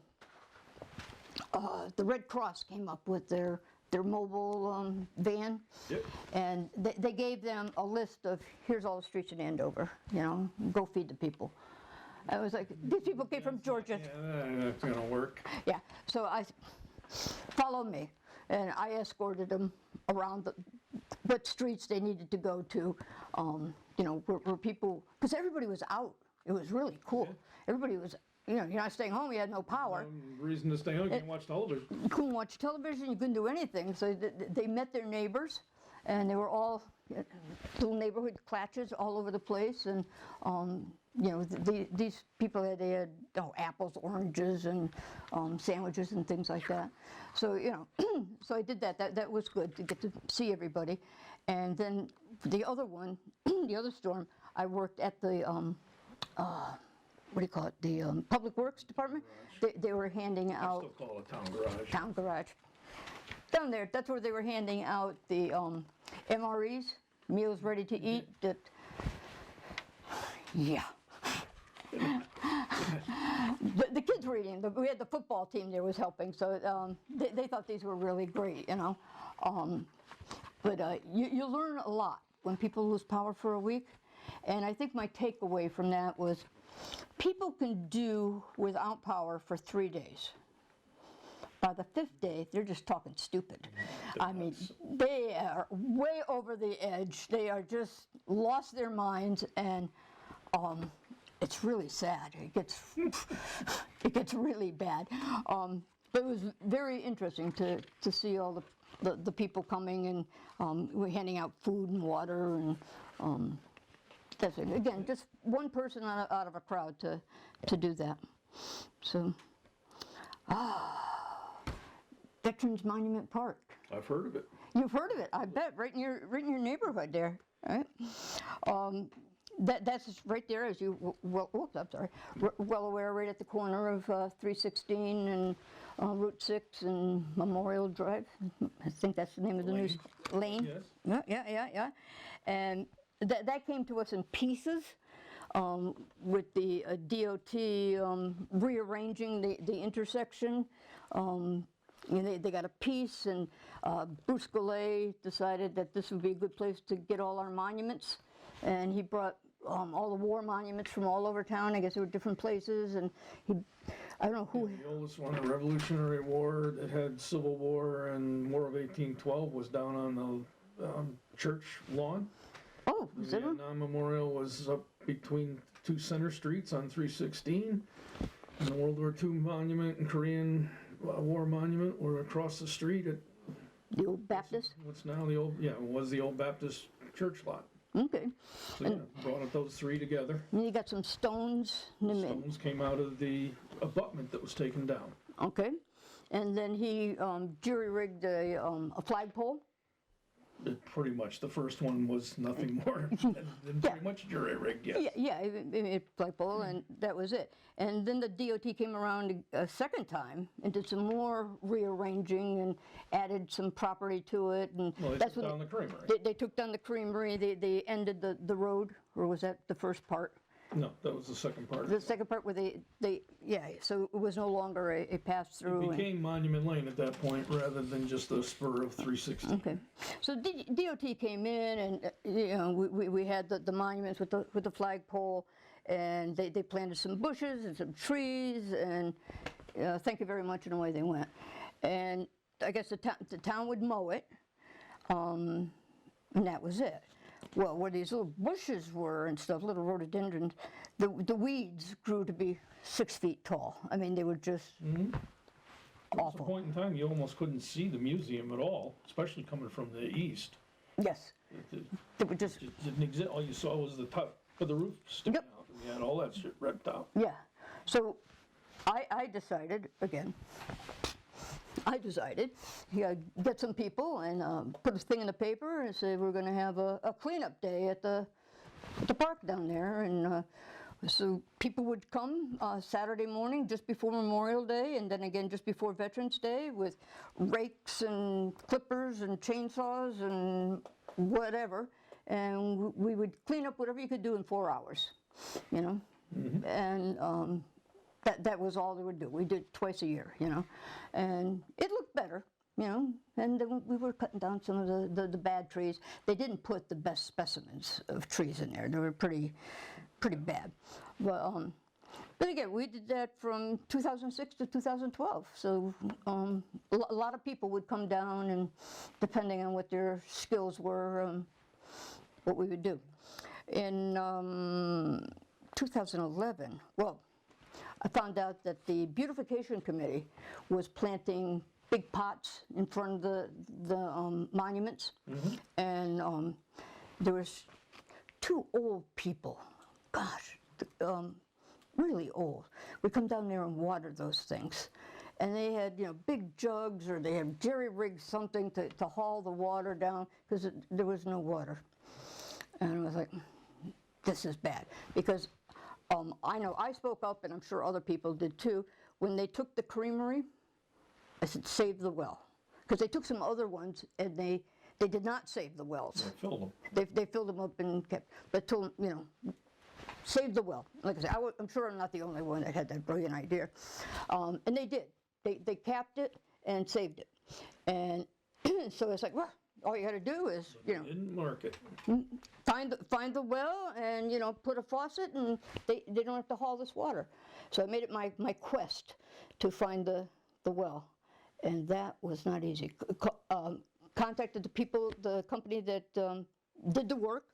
B: Red Cross came up with their mobile van.
A: Yep.
B: And they gave them a list of, here's all the streets in Andover, you know, go feed the people. I was like, these people came from Georgia.
A: Yeah, that's gonna work.
B: Yeah, so I, follow me, and I escorted them around what streets they needed to go to, you know, where people, because everybody was out. It was really cool.
A: Yeah.
B: Everybody was, you know, you're not staying home, you had no power.
A: Reason to stay home, you can watch television.
B: You couldn't watch television, you couldn't do anything. So they met their neighbors, and they were all little neighborhood clatches all over the place, and you know, these people they had apples, oranges, and sandwiches and things like that. So you know, so I did that. That was good to get to see everybody, And then the other one, the other storm, I worked at the, what do you call it, the Public Works Department. They were handing
A: I
B: out,
A: still call it town garage.
B: town garage. Down there, that's where they were handing out the MREs, meals ready to eat, that, yeah. The kids were eating. We had the football team there was helping, so they thought these were really great, you know. But you learn a lot when people lose power for a week. And I think my takeaway from that was people can do without power for 3 days. By the 5th day, they're just talking stupid. I mean, they are way over the edge. They are just lost their minds, and it's really sad. It gets really bad. But it was very interesting to see all the people coming, and we're handing out food and water, and that's it. Again, just one person out of a crowd to do that. So, Veterans Monument Park.
A: I've heard of it.
B: You've heard of it, I bet, right in your neighborhood there, right? That's right there, as you well aware, right at the corner of 316 and Route 6 and Memorial Drive. I think that's the name of the new lane.
A: Yes.
B: Yeah. And that came to us in pieces. With the DOT rearranging the intersection. You know, they got a piece, and Bruce Goulet decided that this would be a good place to get all our monuments, and he brought all the war monuments from all over town. I guess there were different places, and I don't know who.
A: Yeah, the oldest one, the Revolutionary War, that had Civil War and War of 1812, was down on the church lawn.
B: Oh,
A: The
B: is it?
A: Vietnam Memorial was up between 2 center streets on 316. And the World War II monument and Korean War monument were across the street at
B: The old Baptist?
A: what's now the old, it was the old Baptist church lot.
B: Okay.
A: So yeah, brought up those 3 together.
B: And you got some stones in the mid.
A: Stones came out of the abutment that was taken down.
B: Okay. And then he jury-rigged a flagpole.
A: Pretty much, the first one was nothing more than pretty much jury-rigged, yes.
B: Yeah, flagpole, and that was it. And then the DOT came around a second time and did some more rearranging and added some property to it. And
A: Well, they
B: that's
A: took
B: when
A: down the creamery.
B: they took down the creamery. They ended the road, or was that the first part?
A: No, that was the second part.
B: The second part where so it was no longer a pass-through.
A: It became Monument Lane at that point rather than just the spur of 360.
B: Okay, so DOT came in, and you know, we had the monuments with the flagpole, and they planted some bushes and some trees, and thank you very much, and away they went. And I guess the town would mow it, and that was it. Well, where these little bushes were and stuff, little rhododendrons, the weeds grew to be 6 feet tall. I mean, they were just
A: There was a
B: awful.
A: point in time you almost couldn't see the museum at all, especially coming from the east.
B: Yes,
A: It
B: they were just,
A: just didn't exist. All you saw was the top of the roof sticking
B: Yep.
A: out. And you had all that shit ripped out.
B: yeah. So I decided, again, get some people and put a thing in the paper and say we're going to have a cleanup day at the park down there. And so people would come Saturday morning just before Memorial Day, and then again just before Veterans Day, with rakes and clippers and chainsaws and whatever. And we would clean up whatever you could do in 4 hours, you know. And that was all they would do. We did it twice a year, you know, and it looked better, you know. And then we were cutting down some of the bad trees. They didn't put the best specimens of trees in there. They were pretty bad. But again, we did that from 2006 to 2012. So a lot of people would come down, and depending on what their skills were, what we would do. In 2011, well, I found out that the beautification committee was planting big pots in front of the monuments, and there was 2 old people, gosh, really old. We come down there and water those things, and they had, you know, big jugs, or they had jerry-rigged something to haul the water down, because there was no water. And I was like, this is bad, because I know I spoke up, and I'm sure other people did too. When they took the creamery, I said, save the well, because they took some other ones, and they did not save the wells.
A: They filled them.
B: They filled them up and kept, but told them, you know, save the well. Like I said, I'm sure I'm not the only one that had that brilliant idea. And they did. They capped it and saved it. And so it's like, well, all you got to do is, you know,
A: Didn't mark it.
B: find the well and, you know, put a faucet, and they don't have to haul this water. So I made it my quest to find the well. And that was not easy. Contacted the company that did the work,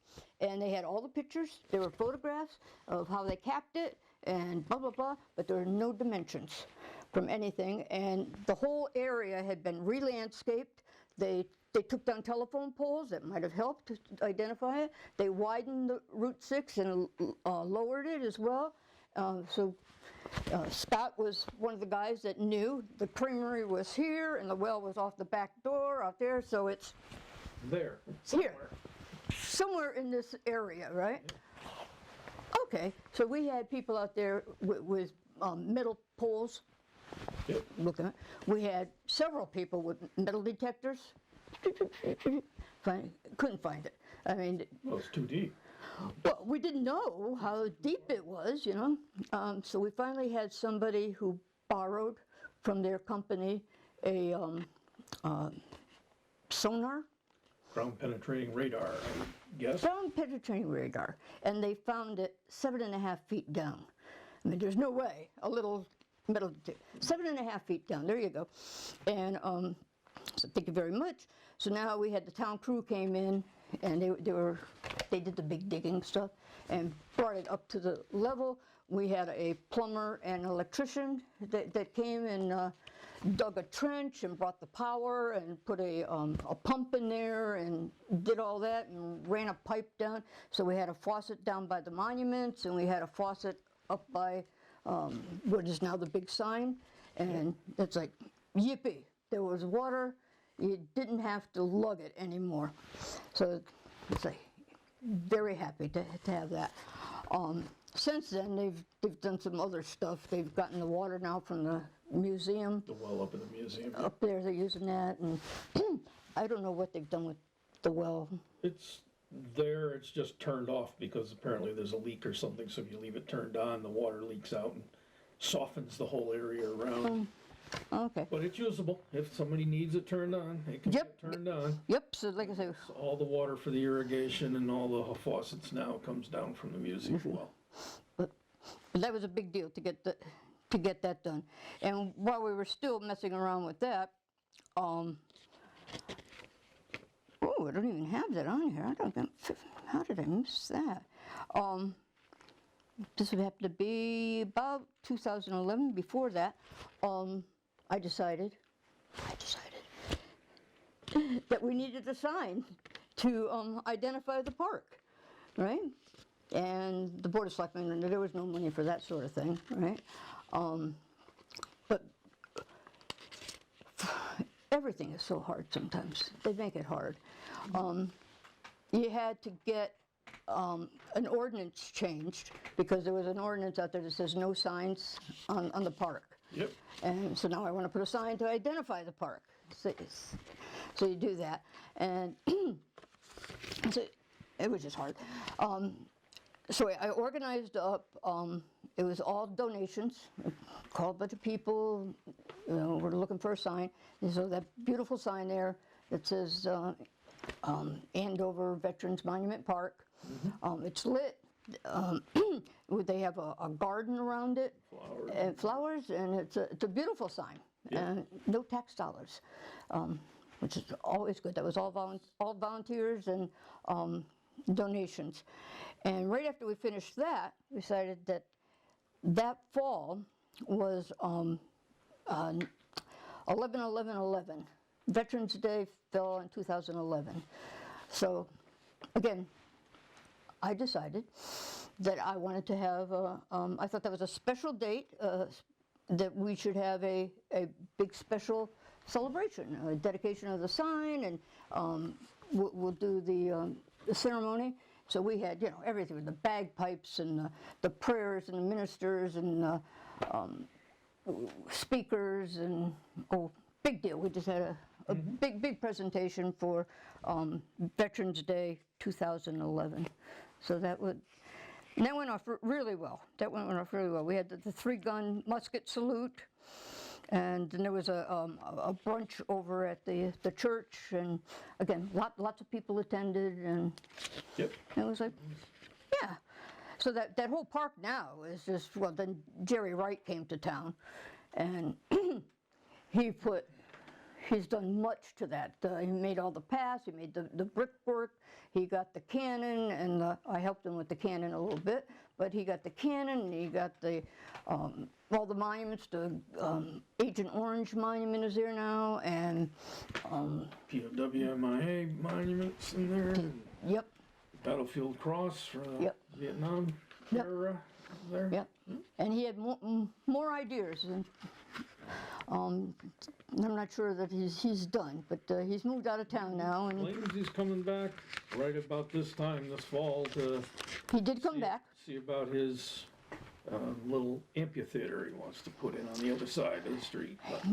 B: and they had all the pictures. There were photographs of how they capped it and blah, blah, blah, but there were no dimensions from anything. And the whole area had been re-landscaped. They took down telephone poles that might have helped to identify it. They widened the Route 6 and lowered it as well. Scott was one of the guys that knew the creamery was here and the well was off the back door out there, so it's
A: There.
B: here, somewhere in this area, right? Yeah. Okay, so we had people out there with metal poles.
A: Yep.
B: Looking at. We had several people with metal detectors. Couldn't find it. I mean,
A: Well, it's too deep.
B: well, we didn't know how deep it was, you know. So we finally had somebody who borrowed from their company a sonar.
A: Ground penetrating radar, I guess.
B: Ground penetrating radar, and they found it 7.5 feet down. I mean, there's no way a little metal detector, 7.5 feet down. There you go. And so thank you very much. So now we had the town crew came in, and they did the big digging stuff and brought it up to the level. We had a plumber and electrician that came and dug a trench and brought the power and put a pump in there and did all that and ran a pipe down. So we had a faucet down by the monuments, and we had a faucet up by what is now the big sign. And it's like, yippee, there was water. You didn't have to lug it anymore. So it's like, very happy to have that. Since then, they've done some other stuff. They've gotten the water now from the museum.
A: The well up in the museum.
B: Up there, they're using that, and I don't know what they've done with the well.
A: It's there, it's just turned off because apparently there's a leak or something, so if you leave it turned on, the water leaks out and softens the whole area around.
B: Okay.
A: But it's usable. If somebody needs it turned on, it can
B: Yep.
A: get turned on.
B: Yep, so like I say,
A: So all the water for the irrigation and all the faucets now comes down from the museum well.
B: but that was a big deal to get that done. And while we were still messing around with that, oh, I don't even have that on here. How did I miss that? This would have to be about 2011. Before that, I decided that we needed a sign to identify the park, right? And the Board of Selectmen, there was no money for that sort of thing, right? But everything is so hard sometimes. They make it hard. You had to get an ordinance changed, because there was an ordinance out there that says no signs on the park.
A: Yep.
B: And so now I want to put a sign to identify the park. So you do that. And so it was just hard. So I organized up, it was all donations. I called a bunch of people, you know, we're looking for a sign. And so that beautiful sign there that says Andover Veterans Monument Park. It's lit. They have a garden around it, and flowers, and it's a beautiful sign.
A: Yeah.
B: And no tax dollars, which is always good. That was all volunteers and donations. And right after we finished that, we decided that fall was 11/11/11. Veterans Day fell in 2011. So again, I decided that I wanted to have I thought that was a special date, that we should have a big special celebration, a dedication of the sign, and we'll do the ceremony. So we had, you know, everything, the bagpipes and the prayers and the ministers and the speakers and, oh, big deal. We just had a big presentation for Veterans Day 2011. So that went off really well. That went off really well. We had the 3-gun musket salute, and then there was a brunch over at the church, and again, lots of people attended, and
A: Yep.
B: it was like, yeah. So that whole park now is just, well, then Jerry Wright came to town, and he's done much to that. He made all the paths, he made the brickwork, he got the cannon, and I helped him with the cannon a little bit, but he got the cannon, and he got the all the monuments. The Agent Orange monument is there now, and
A: POW/MIA monuments in there.
B: Yep.
A: Battlefield Cross for the
B: Yep.
A: Vietnam era there.
B: Yep. And he had more ideas, and I'm not sure that he's done, but he's moved out of town now, and
A: Claims he's coming back right about this time this fall to
B: he did come back.
A: see about his little amphitheater he wants to put in on the other side of the street. But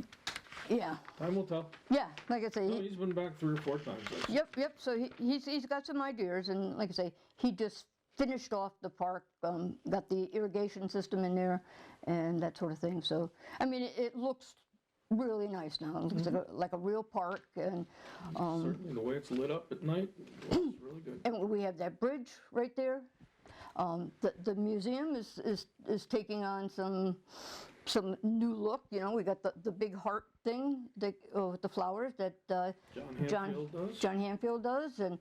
B: Yeah.
A: time will tell.
B: Yeah, like I say,
A: No, he's been back 3 or 4 times. I think.
B: Yep. So he's got some ideas, and like I say, he just finished off the park, got the irrigation system in there, and that sort of thing. So I mean, it looks really nice now. It looks like a real park, and
A: Certainly the way it's lit up at night looks really good.
B: and we have that bridge right there. The museum is taking on some new look. You know, we got the big heart thing with the flowers that John Hanfield does, and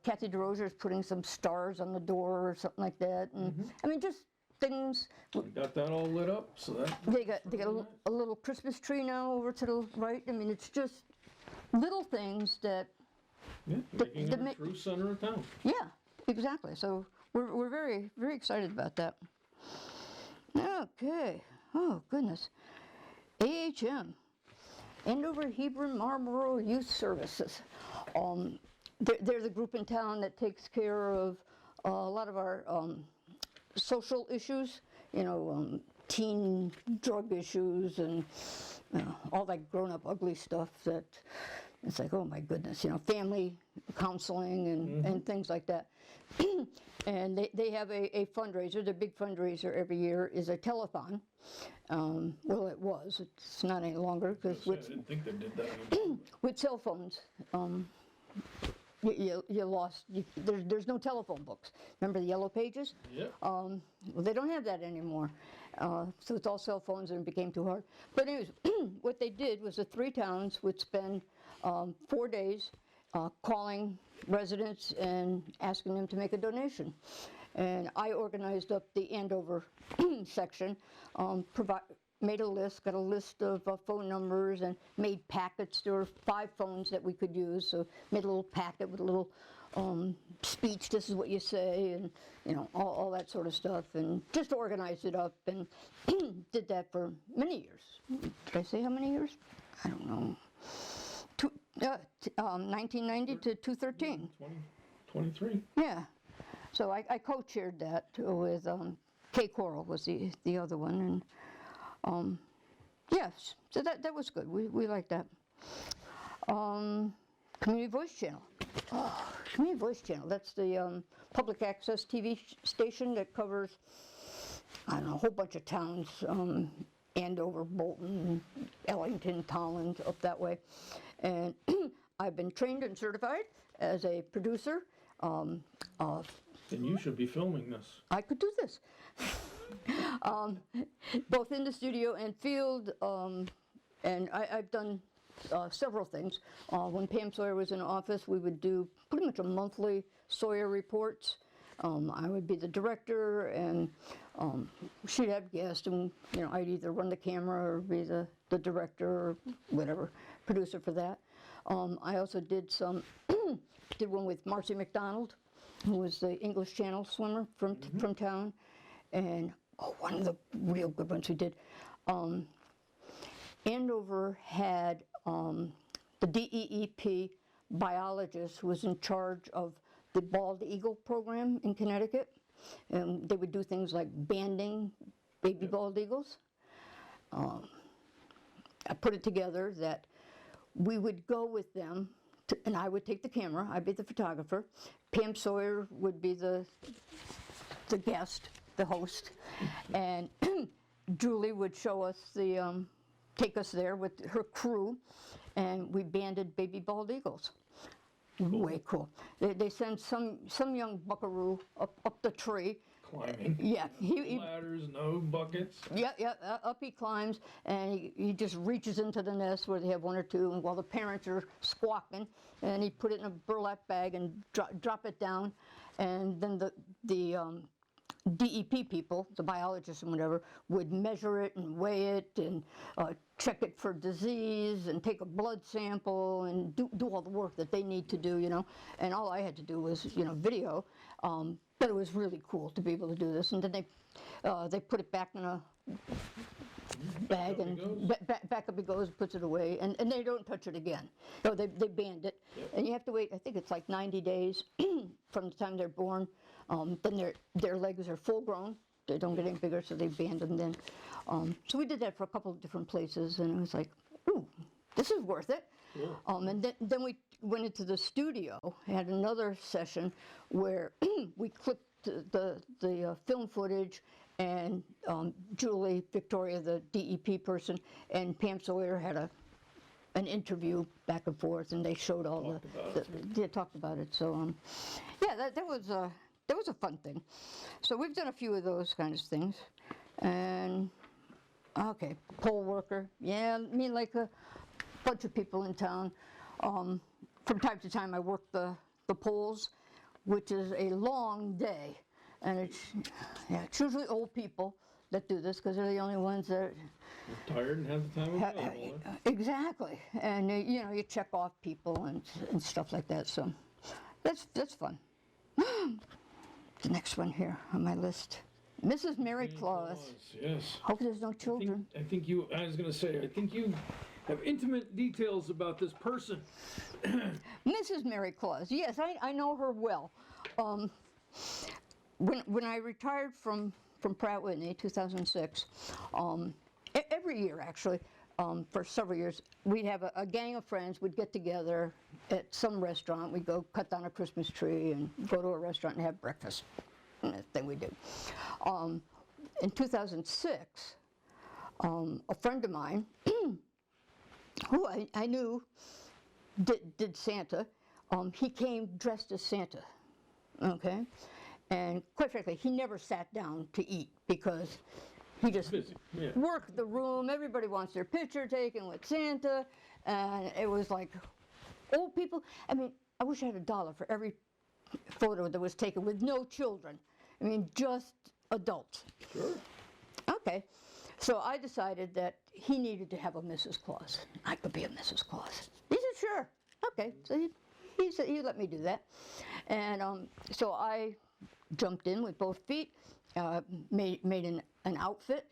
B: Kathy DeRozier is putting some stars on the door or something like that. And I mean, just things.
A: We got that all lit up, so that
B: They got a little Christmas tree now over to the right. I mean, it's just little things that.
A: yeah, making it a true center of town.
B: Yeah, exactly. So we're very excited about that. Okay. Oh goodness. AHM, Andover Hebron Marlboro Youth Services. They're the group in town that takes care of a lot of our social issues. You know, teen drug issues and all that grown-up ugly stuff that it's like, oh my goodness, you know, family counseling and things like that. And they have a fundraiser. Their big fundraiser every year is a telethon. Well, it was. It's not any longer because
A: I didn't think they did that anymore.
B: with cell phones, you lost. There's no telephone books. Remember the yellow pages?
A: Yeah.
B: Well, they don't have that anymore. So it's all cell phones, and it became too hard. But anyways, what they did was the 3 towns would spend 4 days calling residents and asking them to make a donation. And I organized up the Andover section, made a list, got a list of phone numbers, and made packets. There were 5 phones that we could use, so made a little packet with a little speech, this is what you say, and you know, all that sort of stuff, and just organized it up, and did that for many years. Did I say how many years? I don't know. 1990 to 2013.
A: 23.
B: Yeah. So I co-chaired that with Kay Coral was the other one, and yes, so that was good. We liked that. Community Voice Channel. Oh, Community Voice Channel. That's the public access TV station that covers, I don't know, a whole bunch of towns. Andover, Bolton, Ellington, Tolland, up that way. And I've been trained and certified as a producer.
A: Then you should be filming this.
B: I could do this. Both in the studio and field. And I've done several things. When Pam Sawyer was in office, we would do pretty much a monthly Sawyer reports. I would be the director, and she'd have guests, and you know, I'd either run the camera or be the director or whatever, producer for that. I also did did one with Marcy McDonald, who was the English Channel swimmer from town, and one of the real good ones we did. Andover had the DEEP biologist who was in charge of the bald eagle program in Connecticut. And they would do things like banding baby bald eagles. I put it together that we would go with them, and I would take the camera, I'd be the photographer. Pam Sawyer would be the guest, the host, and Julie would show us take us there with her crew, and we banded baby bald eagles. Cool. Way cool. They send some young buckaroo up the tree.
A: Climbing.
B: Yeah.
A: Ladders, no buckets.
B: Yeah, up he climbs, and he just reaches into the nest where they have one or two, and while the parents are squawking, and he'd put it in a burlap bag and drop it down, and then the DEP people, the biologists and whatever, would measure it and weigh it and check it for disease and take a blood sample and do all the work that they need to do, And all I had to do was, video. But it was really cool to be able to do this. And then they put it back in a bag and back up it goes, puts it away, and they don't touch it again. No, they band it. Yep. And you have to wait, I think it's like 90 days from the time they're born. Then their legs are full grown. They don't get any bigger, so they band them then. So we did that for a couple of different places, and it was like, ooh, this is worth it. Yeah. And then we went into the studio, had another session where we clipped the film footage, and Julie, Victoria, the DEP person, and Pam Sawyer had an interview back and forth, and they showed all they talked about it. So yeah, that was a fun thing. So we've done a few of those kinds of things, and okay, poll worker, yeah, I mean like a bunch of people in town. From time to time, I work the polls, which is a long day, and it's usually old people that do this because they're the only ones that are
A: tired and have the time available.
B: Exactly, and you check off people and stuff like that. So that's fun. The next one here on my list, Mrs. Mary Claus.
A: Yes.
B: Hope there's no children.
A: I think you have intimate details about this person.
B: Mrs. Mary Claus, yes, I know her well. When I retired from Pratt Whitney, 2006, every year actually, for several years, we'd have a gang of friends. We'd get together at some restaurant. We'd go cut down a Christmas tree and go to a restaurant and have breakfast. That's the thing we did. In 2006, a friend of mine, who I knew did Santa, he came dressed as Santa, okay? And quite frankly, he never sat down to eat because he just worked the room. Everybody wants their picture taken with Santa, and it was like old people. I mean, I wish I had $1 for every photo that was taken with no children. I mean, just adults.
A: Sure.
B: Okay, so I decided that he needed to have a Mrs. Claus. I could be a Mrs. Claus. He said, sure. Okay, so he said he let me do that, and so I jumped in with both feet, made an outfit,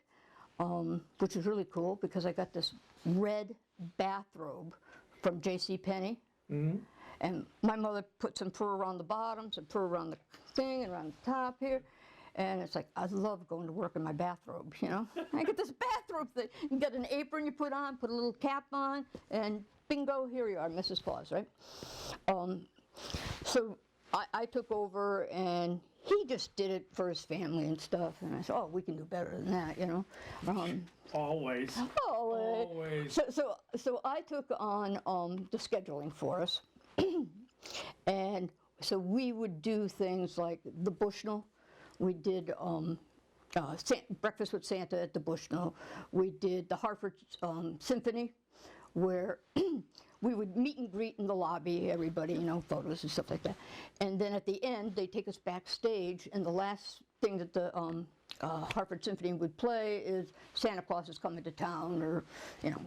B: which was really cool because I got this red bathrobe from JCPenney. Mm-hmm. And my mother put some fur around the bottom, some fur around the thing, and around the top here. And it's like, I love going to work in my bathrobe, I get this bathrobe that you get an apron you put on, put a little cap on, and bingo, here you are, Mrs. Claus, right? So I took over, and he just did it for his family and stuff. And I said, oh, we can do better than that,
A: Always.
B: Always. So I took on the scheduling for us. And so we would do things like the Bushnell. We did Breakfast with Santa at the Bushnell. We did the Hartford Symphony, where we would meet and greet in the lobby, everybody, photos and stuff like that. And then at the end, they take us backstage, and the last thing that the Hartford Symphony would play is Santa Claus is coming to town, or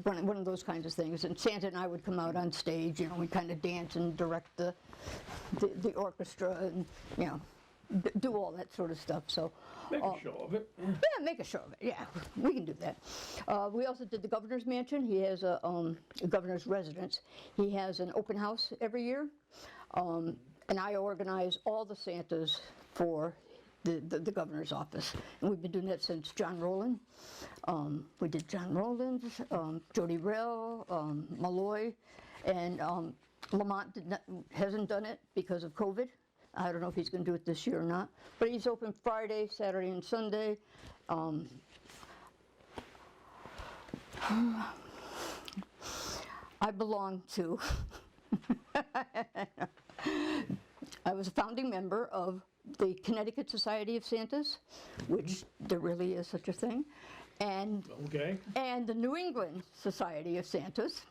B: one of those kinds of things. And Santa and I would come out on stage, we kind of dance and direct the orchestra, and do all that sort of stuff. So
A: Make a show of it.
B: yeah, make a show of it. Yeah, we can do that. We also did the governor's mansion. He has a governor's residence. He has an open house every year, and I organize all the Santas for the governor's office. And we've been doing that since John Rowland. We did John Rowland's, Jody Rell, Malloy, and Lamont hasn't done it because of COVID. I don't know if he's going to do it this year or not, but he's open Friday, Saturday, and Sunday. I belong to, I was a founding member of the Connecticut Society of Santas, which there really is such a thing, and the New England Society of Santas,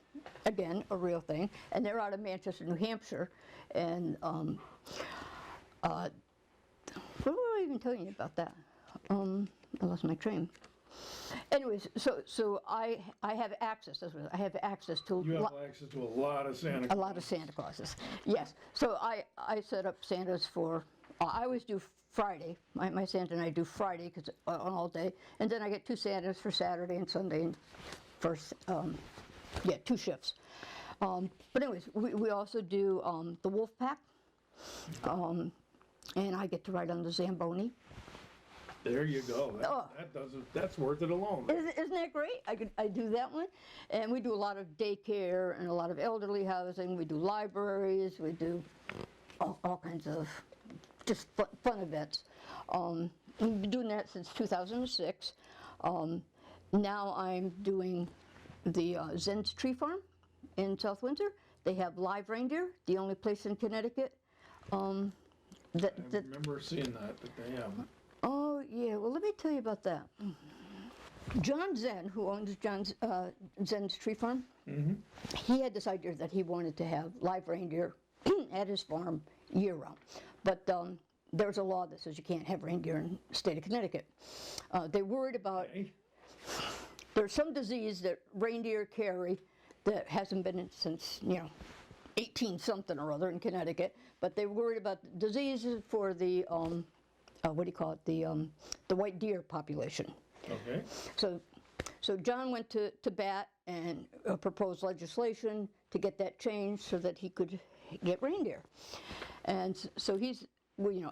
B: again, a real thing, and they're out of Manchester, New Hampshire, and what were I even telling you about that? I lost my train. Anyways, so I have access. I have access to.
A: You have access to a lot of Santa Clauses.
B: A lot of Santa Clauses. Yes. So I set up Santas for. I always do Friday. My Santa and I do Friday because on all day, and then I get 2 Santas for Saturday and Sunday, and first 2 shifts. But anyways, we also do the Wolf Pack. And I get to ride on the Zamboni.
A: There you go. That's worth it alone.
B: Isn't that great? I do that one. And we do a lot of daycare and a lot of elderly housing. We do libraries. We do all kinds of just fun events. We've been doing that since 2006. Now I'm doing the Zen's Tree Farm in South Windsor. They have live reindeer, the only place in Connecticut.
A: I remember seeing that they have.
B: Oh, yeah. Well, let me tell you about that. John Zen, who owns Zen's Tree Farm, he had this idea that he wanted to have live reindeer at his farm year-round. But there's a law that says you can't have reindeer in the state of Connecticut. They're worried about... There's some disease that reindeer carry that hasn't been since, 18-something or other in Connecticut, but they were worried about diseases for the, the white deer population.
A: Okay.
B: So John went to bat and proposed legislation to get that changed so that he could get reindeer. And so he's,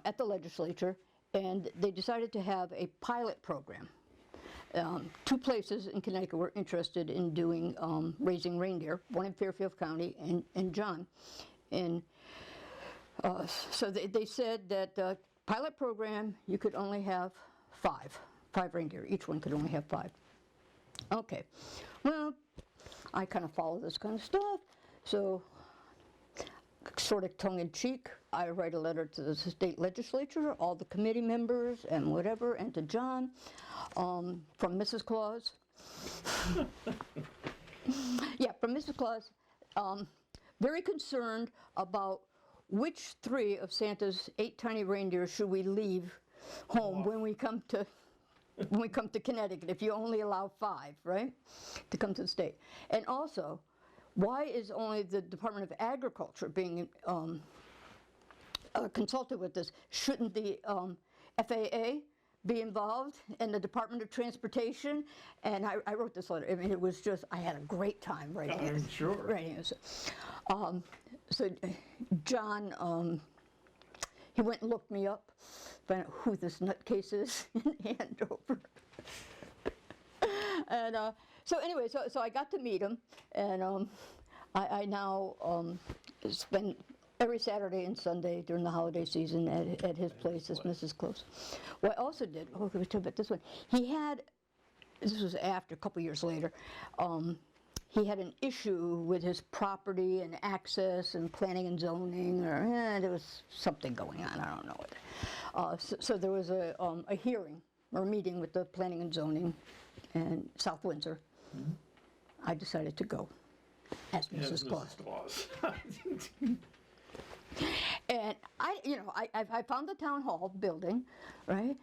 B: at the legislature, and they decided to have a pilot program. 2 places in Connecticut were interested in doing raising reindeer, one in Fairfield County and John. And so they said that pilot program, you could only have 5 reindeer. Each one could only have 5. Okay, well, I kind of follow this kind of stuff, so sort of tongue-in-cheek, I write a letter to the state legislature, all the committee members and whatever, and to John, from Mrs. Claus. Yeah, from Mrs. Claus, very concerned about which 3 of Santa's 8 tiny reindeer should we leave home when we come to Connecticut, if you only allow 5, right, to come to the state. And also, why is only the Department of Agriculture being consulted with this? Shouldn't the FAA be involved, and the Department of Transportation? And I wrote this letter. I mean, it was just, I had a great time writing it.
A: I'm sure.
B: Writing it. So John, he went and looked me up, found out who this nutcase is in Andover. And so anyway, so I got to meet him, and I now spend every Saturday and Sunday during the holiday season at his place as Mrs. Close. What I also did, let me tell you about this one. He had, this was after, a couple years later, he had an issue with his property and access and planning and zoning, or there was something going on, I don't know what. So there was a hearing or a meeting with the planning and zoning in South Windsor. Mm-hmm. I decided to go as Mrs. Claus. And I found the town hall building, right?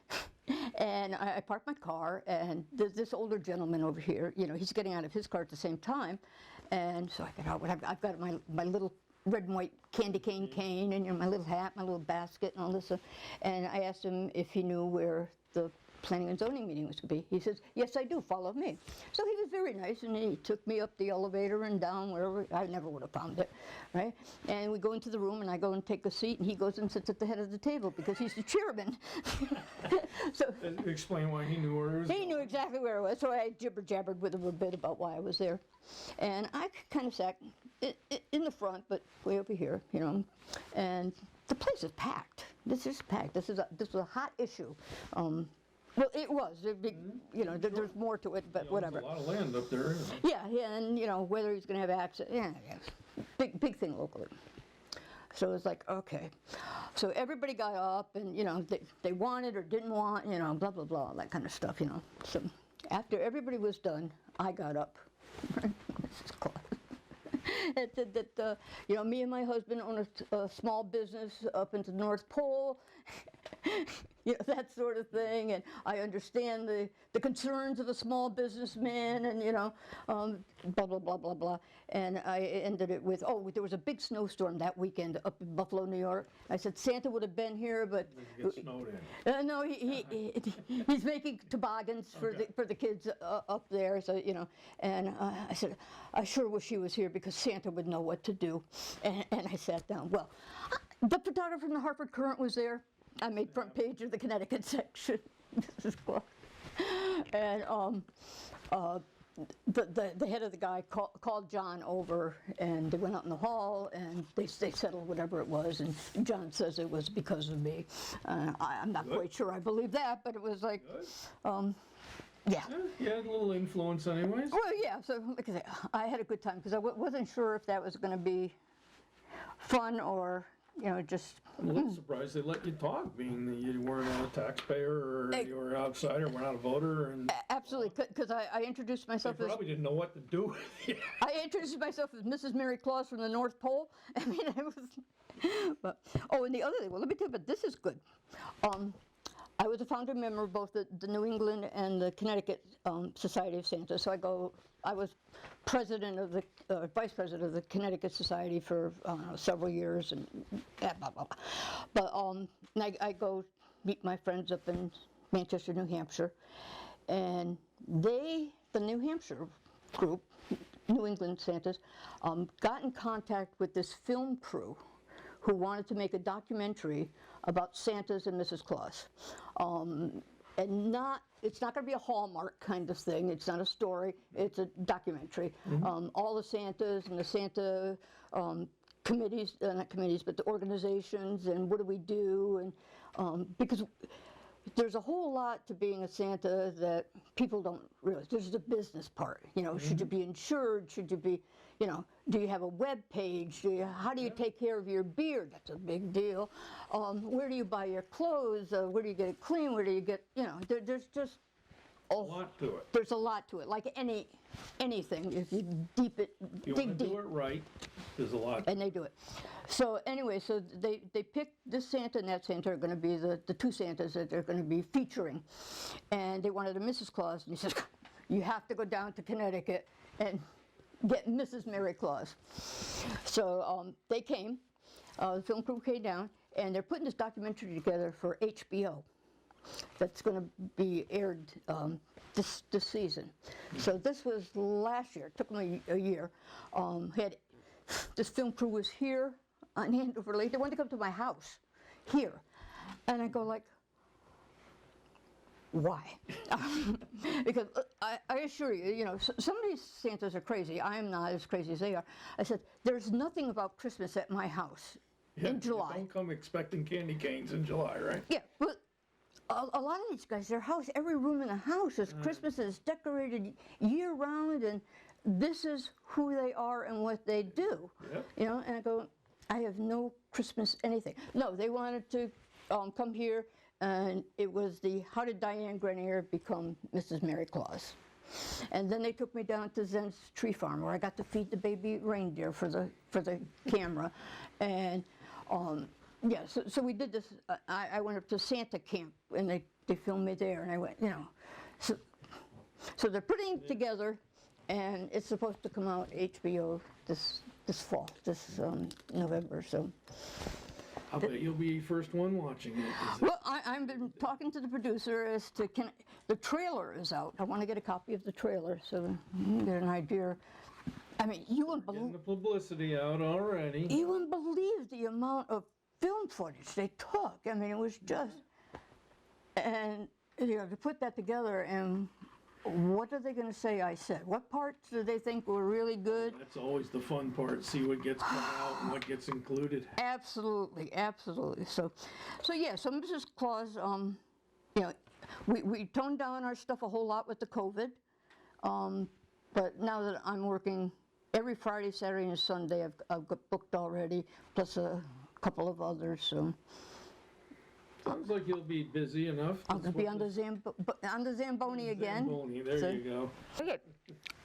B: And I parked my car, and there's this older gentleman over here, he's getting out of his car at the same time. And so I thought, I've got my little red and white candy cane and my little hat, my little basket and all this stuff. And I asked him if he knew where the planning and zoning meeting was going to be. He says, yes, I do, follow me. So he was very nice, and he took me up the elevator and down wherever. I never would have found it, right? And we go into the room, and I go and take a seat, and he goes and sits at the head of the table because he's the chairman. So
A: And explain why he knew where it was.
B: he knew exactly where it was, so I jibber-jabbered with him a bit about why I was there. And I kind of sat in the front, but way over here, and the place is packed. This is packed. This was a hot issue. Well, it was. There's more to it, but whatever.
A: A lot of land up there.
B: Yeah, and whether he's going to have access. Yeah, big thing locally. So it's like, okay. So everybody got up, and they wanted or didn't want, blah blah blah, that kind of stuff, So after everybody was done, I got up. This is close. It said that me and my husband own a small business up into the North Pole. That sort of thing, and I understand the concerns of a small businessman, and blah blah blah blah blah. And I ended it with, there was a big snowstorm that weekend up in Buffalo, New York. I said Santa would have been here, but
A: Get snowed in.
B: no, he's making toboggans for the kids up there. So and I said I sure wish he was here because Santa would know what to do. And I sat down. Well, the photographer from the Hartford Courant was there. I made front page of the Connecticut section. This is cool. And the head of the guy called John over, and they went out in the hall, and they settled whatever it was. And John says it was because of me. I'm not quite sure I believe that, but it was like, yeah.
A: You had a little influence, anyways.
B: Well, yeah. So like I say, I had a good time because I wasn't sure if that was going to be fun or just.
A: I'm a little surprised they let you talk, being that you weren't a taxpayer or you were an outsider, were not a voter, and
B: Absolutely, because I introduced
A: they
B: myself as
A: probably didn't know what to do with you.
B: I introduced myself as Mrs. Mary Claus from the North Pole. I mean, I was. But and the other thing. Well, let me tell you. But this is good. I was a founder member of both the New England and the Connecticut Society of Santa. So I was president of the vice president of the Connecticut Society for several years, and blah blah blah. But and I go meet my friends up in Manchester, New Hampshire, and the New Hampshire group, New England Santas, got in contact with this film crew who wanted to make a documentary about Santas and Mrs. Claus. And it's not going to be a Hallmark kind of thing. It's not a story. It's a documentary. All the Santas and the Santa committees, not committees, but the organizations, and what do we do, and because there's a whole lot to being a Santa that people don't realize. There's the business part. Should you be insured? Should you be, do you have a web page? How do you take care of your beard? That's a big deal. Where do you buy your clothes? Where do you get it clean? Where do you get, there's just
A: A lot to it.
B: There's a lot to it, like anything. If you dig
A: You
B: deep.
A: want to do it right, there's a lot.
B: And they do it. So anyway, so they picked this Santa and that Santa are going to be the two Santas that they're going to be featuring. And they wanted a Mrs. Claus, and he says, you have to go down to Connecticut and get Mrs. Mary Claus. So they came, the film crew came down, and they're putting this documentary together for HBO that's going to be aired this season. So this was last year. It took them a year. This film crew was here on Andover Lake. They wanted to come to my house here. And I go like, why? Because I assure you, some of these Santas are crazy. I am not as crazy as they are. I said, there's nothing about Christmas at my house in July.
A: Don't come expecting candy canes in July, right?
B: Yeah, but a lot of these guys, their house, every room in the house is Christmas is decorated year round, and this is who they are and what they do.
A: Yep.
B: And I go, I have no Christmas anything. No, they wanted to come here, and it was how did Dianne Grenier become Mrs. Mary Claus? And then they took me down to Zen's tree farm where I got to feed the baby reindeer for the camera, and yeah, so we did this. I went up to Santa camp, and they filmed me there, and I went, so they're putting it together, and it's supposed to come out HBO this this fall, this November. So.
A: I'll bet you'll be first one watching it.
B: Well, I've been talking to the producer as to the trailer is out. I want to get a copy of the trailer so you can get an idea. I mean, you wouldn't
A: Getting the publicity out already.
B: you wouldn't believe the amount of film footage they took. I mean, it was just, and to put that together and what are they going to say I said? What parts do they think were really good?
A: That's always the fun part, see what gets cut out and what gets included.
B: Absolutely, absolutely. So yeah, so Mrs. Claus, we toned down our stuff a whole lot with the COVID, but now that I'm working every Friday, Saturday, and Sunday, I've got booked already, plus a couple of others, so.
A: Sounds like you'll be busy enough.
B: I'm going to be on the Zamboni again.
A: Zamboni, there you go.
B: Okay.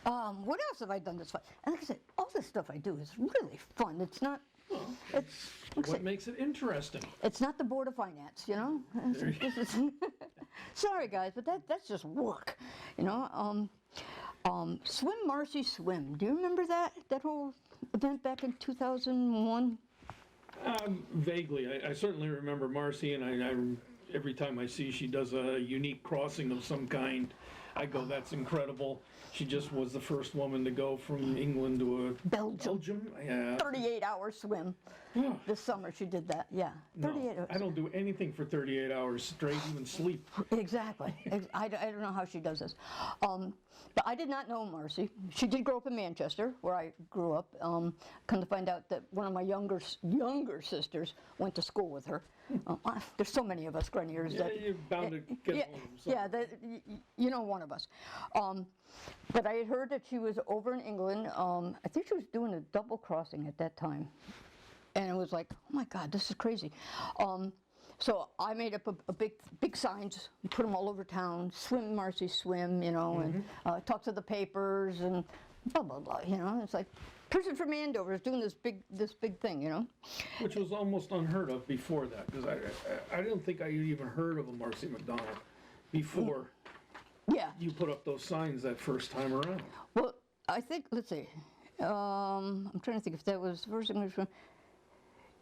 B: What else have I done this fun? And like I said, all this stuff I do is really fun. It's not. It's
A: What makes it interesting?
B: It's not the Board of Finance, you know. Sorry, guys, but that's just work, you know. Swim Marcy Swim. Do you remember that whole event back in 2001?
A: Vaguely. I certainly remember Marcy, and I every time I see she does a unique crossing of some kind, I go, that's incredible. She just was the first woman to go from England to Belgium. Yeah.
B: 38-hour swim. This summer she did that, yeah. 38 hours.
A: I don't do anything for 38 hours straight, even sleep.
B: Exactly. I don't know how she does this. But I did not know Marcy. She did grow up in Manchester, where I grew up. Come to find out that one of my younger sisters went to school with her. There's so many of us Greniers.
A: Yeah, you're bound to get one of them.
B: Yeah, you know one of us. But I had heard that she was over in England. I think she was doing a double crossing at that time. And it was like, oh my God, this is crazy. So I made up a big signs, put them all over town. Swim, Marcy, swim, you know, and talk to the papers and blah blah blah. You know, it's like person from Andover is doing this big thing, you know.
A: Which was almost unheard of before that, because I don't think I even heard of a Marcy McDonald before.
B: Yeah.
A: You put up those signs that first time around.
B: Well, I think, let's see. I'm trying to think if that was first English one.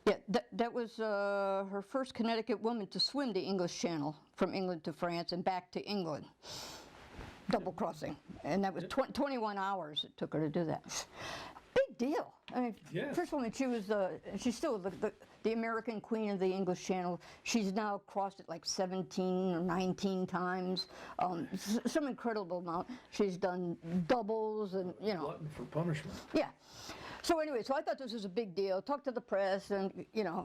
B: Yeah, that was her first Connecticut woman to swim the English Channel from England to France and back to England. Double crossing. And that was 21 hours it took her to do that. Big deal. I mean,
A: Yes.
B: first woman, she's still the American queen of the English Channel. She's now crossed it like 17 or 19 times. Some incredible amount. She's done doubles and, you know.
A: Glutton for punishment.
B: Yeah. So anyway, so I thought this was a big deal. Talked to the press and, you know,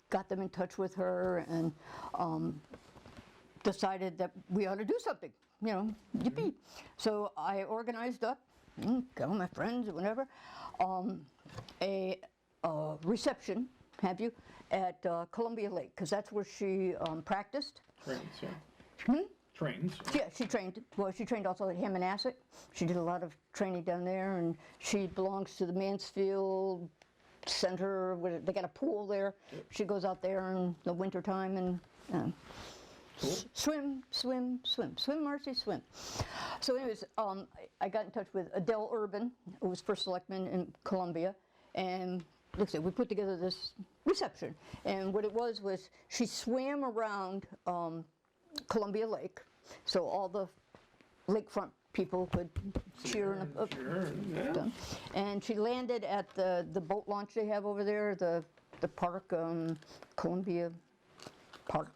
B: got them in touch with her and decided that we ought to do something, you know, yippee. So I organized up, got all my friends or whatever, a reception, have you, at Columbia Lake, because that's where she practiced.
A: Trains, yeah. Trains.
B: Yeah, she trained. Well, she trained also at Hammonasset. She did a lot of training down there, and she belongs to the Mansfield Center. Where they got a pool there. Yep. She goes out there in the wintertime and
A: Cool.
B: swim, Marcy, swim. So anyways, I got in touch with Adele Urban, who was first selectman in Columbia, and like I said, we put together this reception. And what it was she swam around Columbia Lake, so all the lakefront people could cheer and
A: Sure, yeah.
B: and she landed at the boat launch they have over there, the park, Columbia Park.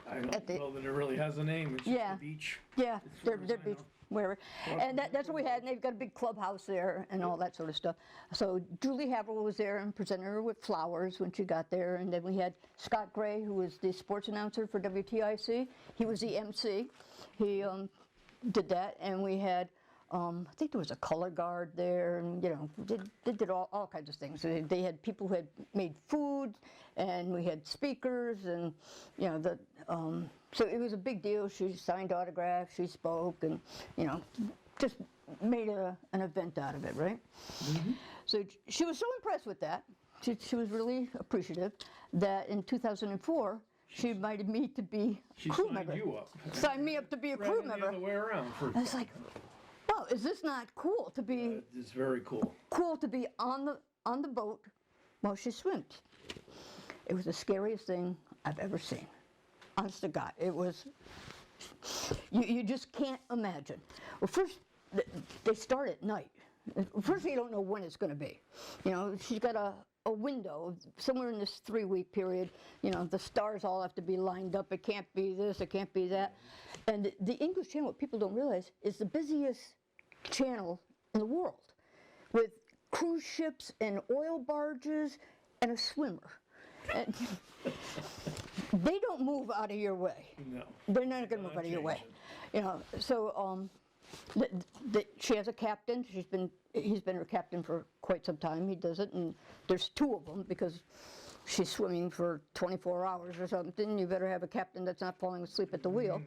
A: I don't know that it really has a name. It's just a beach.
B: Yeah,
A: As far
B: their
A: as I
B: beach,
A: know.
B: wherever. And that's what we had, and they've got a big clubhouse there and all that sort of stuff. So Julie Haverhill was there and presented her with flowers when she got there, and then we had Scott Gray, who was the sports announcer for WTIC. He was the MC. He did that, and we had, I think there was a color guard there, and you know, they did all kinds of things. They had people who had made food, and we had speakers, and you know, so it was a big deal. She signed autographs, she spoke, and you know, just made an event out of it, right? So she was so impressed with that. She was really appreciative that in 2004, she invited me to be a crew member.
A: She signed you up.
B: Signed me up to be a crew member.
A: The other way around.
B: I was like, Wow, is this not cool to be
A: It's very cool.
B: on the boat while she swims? It was the scariest thing I've ever seen. Honest to God, it was. You just can't imagine. Well, first they start at night. First, you don't know when it's going to be. You know, she's got a window somewhere in this 3-week period. You know, the stars all have to be lined up. It can't be this, it can't be that. And the English Channel, what people don't realize, is the busiest channel in the world, with cruise ships and oil barges and a swimmer. And they don't move out of your way.
A: No.
B: They're not going to move out of your way. You know, so she has a captain. He's been her captain for quite some time. He does it, and there's 2 of them because she's swimming for 24 hours or something. You better have a captain that's not falling asleep at the wheel.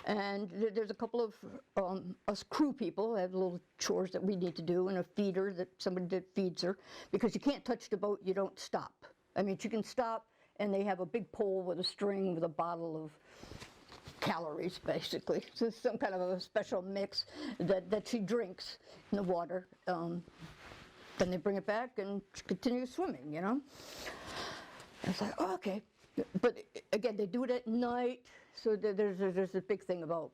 B: And there's a couple of us crew people have little chores that we need to do, and a feeder that somebody that feeds her, because you can't touch the boat. You don't stop. I mean, you can stop, and they have a big pole with a string with a bottle of calories, basically. So it's some kind of a special mix that she drinks in the water. Then they bring it back and she continues swimming, you know? And it's like, oh, okay. But again, they do it at night, so there's a big thing about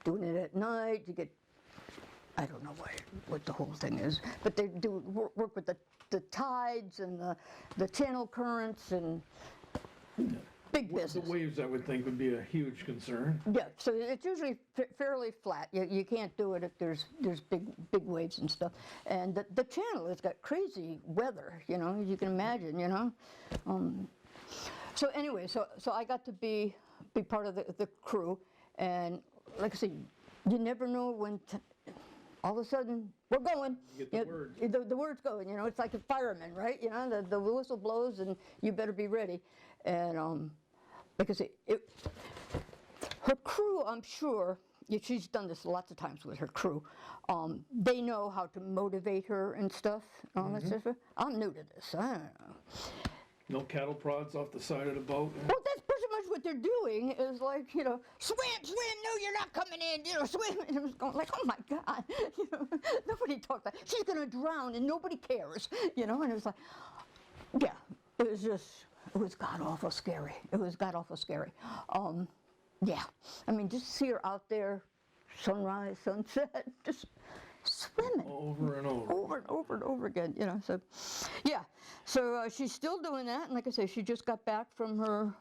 B: doing it at night. You get, I don't know what the whole thing is, but they do work with the tides and the channel currents and big business.
A: The waves, I would think, would be a huge concern.
B: Yeah, so it's usually fairly flat. You can't do it if there's big waves and stuff. And the channel has got crazy weather, you know, you can imagine, you know. So anyway, so I got to be part of the crew, and like I said, you never know when all of a sudden we're going.
A: You get the word.
B: The word's going, you know. It's like a fireman, right? You know, the whistle blows and you better be ready. And like I say, her crew, I'm sure, she's done this lots of times with her crew. They know how to motivate her and stuff. That stuff. I'm new to this. I don't know.
A: No cattle prods off the side of the boat.
B: Well, that's pretty much what they're doing. Is like, you know, swim, no, you're not coming in. You know, swim. And it was going like, oh my God, you know, nobody talks like she's gonna drown and nobody cares. You know, and it was like, yeah, it was god awful scary. It was god awful scary. Yeah, I mean, just see her out there, sunrise, sunset, just swimming
A: over and over
B: again, you know. So yeah, so she's still doing that, and like I say, she just got back from her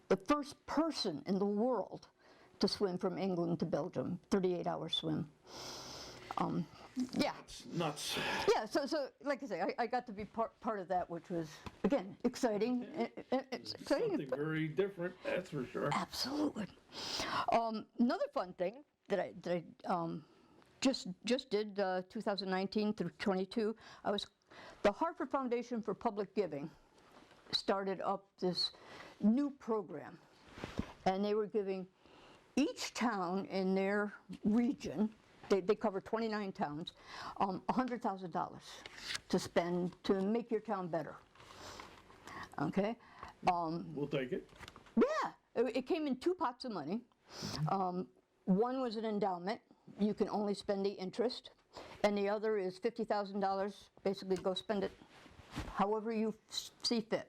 B: the first person in the world to swim from England to Belgium, 38-hour swim. Yeah,
A: it's nuts.
B: yeah, so like I say, I got to be part of that, which was, again, exciting. It's exciting.
A: Something very different, that's for sure.
B: Absolutely. Another fun thing that I just did 2019 through 22, the Hartford Foundation for Public Giving started up this new program, and they were giving each town in their region, they cover 29 towns, $100,000 to spend to make your town better. Okay?
A: We'll take it.
B: Yeah, it came in 2 pots of money. One was an endowment. You can only spend the interest. And the other is $50,000. Basically, go spend it however you see fit.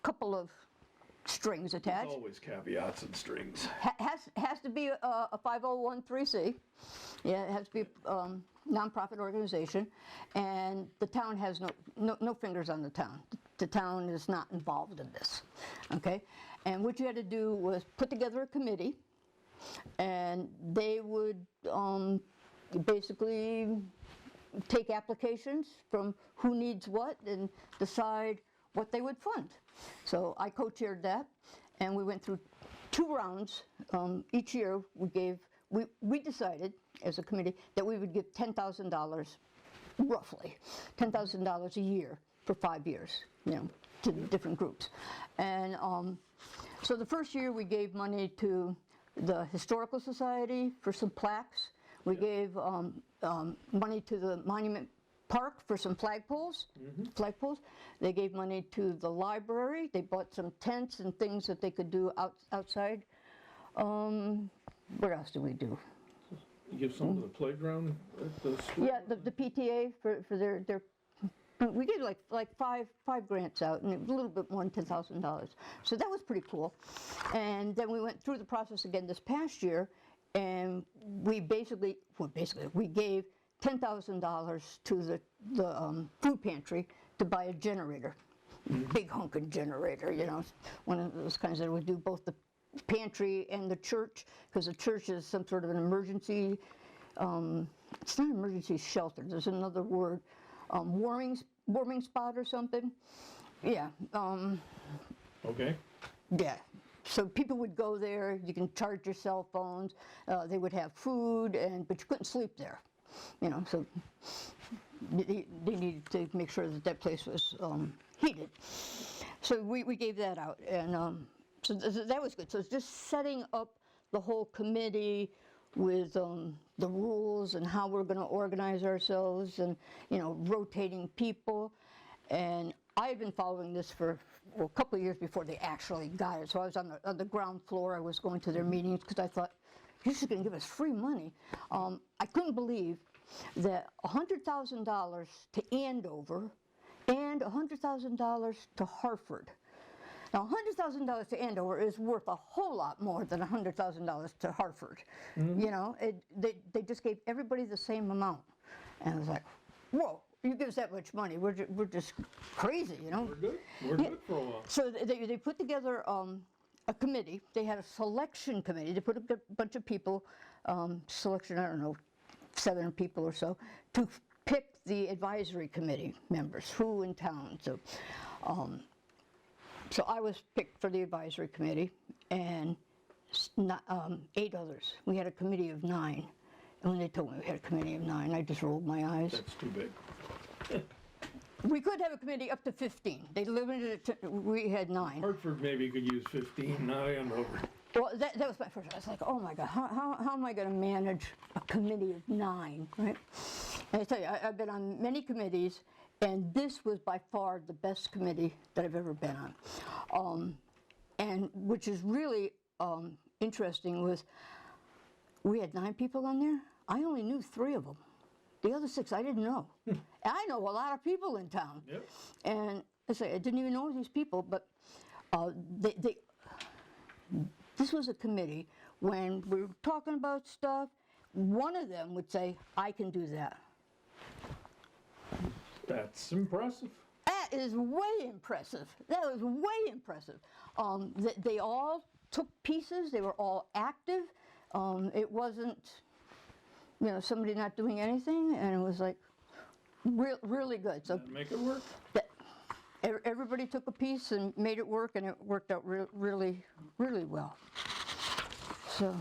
B: Couple of strings attached.
A: There's always caveats and strings.
B: Has to be a 501(c)(3). Yeah, it has to be a nonprofit organization, and the town has no fingers on the town. The town is not involved in this. Okay, and what you had to do was put together a committee, and they would basically take applications from who needs what and decide what they would fund. So I co-chaired that, and we went through 2 rounds. Each year we decided as a committee that we would give $10,000, roughly $10,000 a year for 5 years, you know, to different groups. And so the first year we gave money to the Historical Society for some plaques. We gave money to the Monument Park for some flagpoles. They gave money to the library. They bought some tents and things that they could do outside. What else did we do?
A: You give some to the playground at the school?
B: Yeah, the PTA for their we gave like five grants out, and it was a little bit more than $10,000. So that was pretty cool. And then we went through the process again this past year, and we we gave $10,000 to the food pantry to buy a generator, big honking generator, you know, one of those kinds that would do both the pantry and the church, because the church is some sort of an emergency. It's not an emergency shelter. There's another word. Warming spot or something. Yeah.
A: Okay.
B: Yeah. So people would go there. You can charge your cell phones. They would have food, but you couldn't sleep there. You know, so they needed to make sure that that place was heated. So we gave that out, and so that was good. So it's just setting up the whole committee with the rules and how we're going to organize ourselves, and rotating people. And I had been following this for a couple of years before they actually got it. So I was on the ground floor. I was going to their meetings because I thought, you're just going to give us free money. I couldn't believe that $100,000 to Andover and $100,000 to Hartford. Now, $100,000 to Andover is worth a whole lot more than $100,000 to Hartford. You know, they just gave everybody the same amount. And I was like, whoa, you give us that much money, we're just crazy, you know?
A: We're good for a while.
B: So they put together a committee. They had a selection committee. They put a bunch of people, selection, I don't know, 7 people or so, to pick the advisory committee members, who in town. So I was picked for the advisory committee, and 8 others. We had a committee of 9. And when they told me we had a committee of 9, I just rolled my eyes.
A: That's too big.
B: We could have a committee up to 15. They limited it to, we had 9.
A: Hartford maybe could use 15, not Andover.
B: Well, that was my first. I was like, oh my God, how am I going to manage a committee of 9, right? And I tell you, I've been on many committees, and this was by far the best committee that I've ever been on. And which is really interesting was, we had 9 people on there. I only knew 3 of them. The other 6 I didn't know. And I know a lot of people in town.
A: Yep.
B: And I say, I didn't even know these people, but this was a committee, when we were talking about stuff, one of them would say, I can do that.
A: That's impressive.
B: That is way impressive. That was way impressive. They all took pieces. They were all active. It wasn't, somebody not doing anything, and it was like really good. So
A: Make it work.
B: Everybody took a piece and made it work, and it worked out really well. So,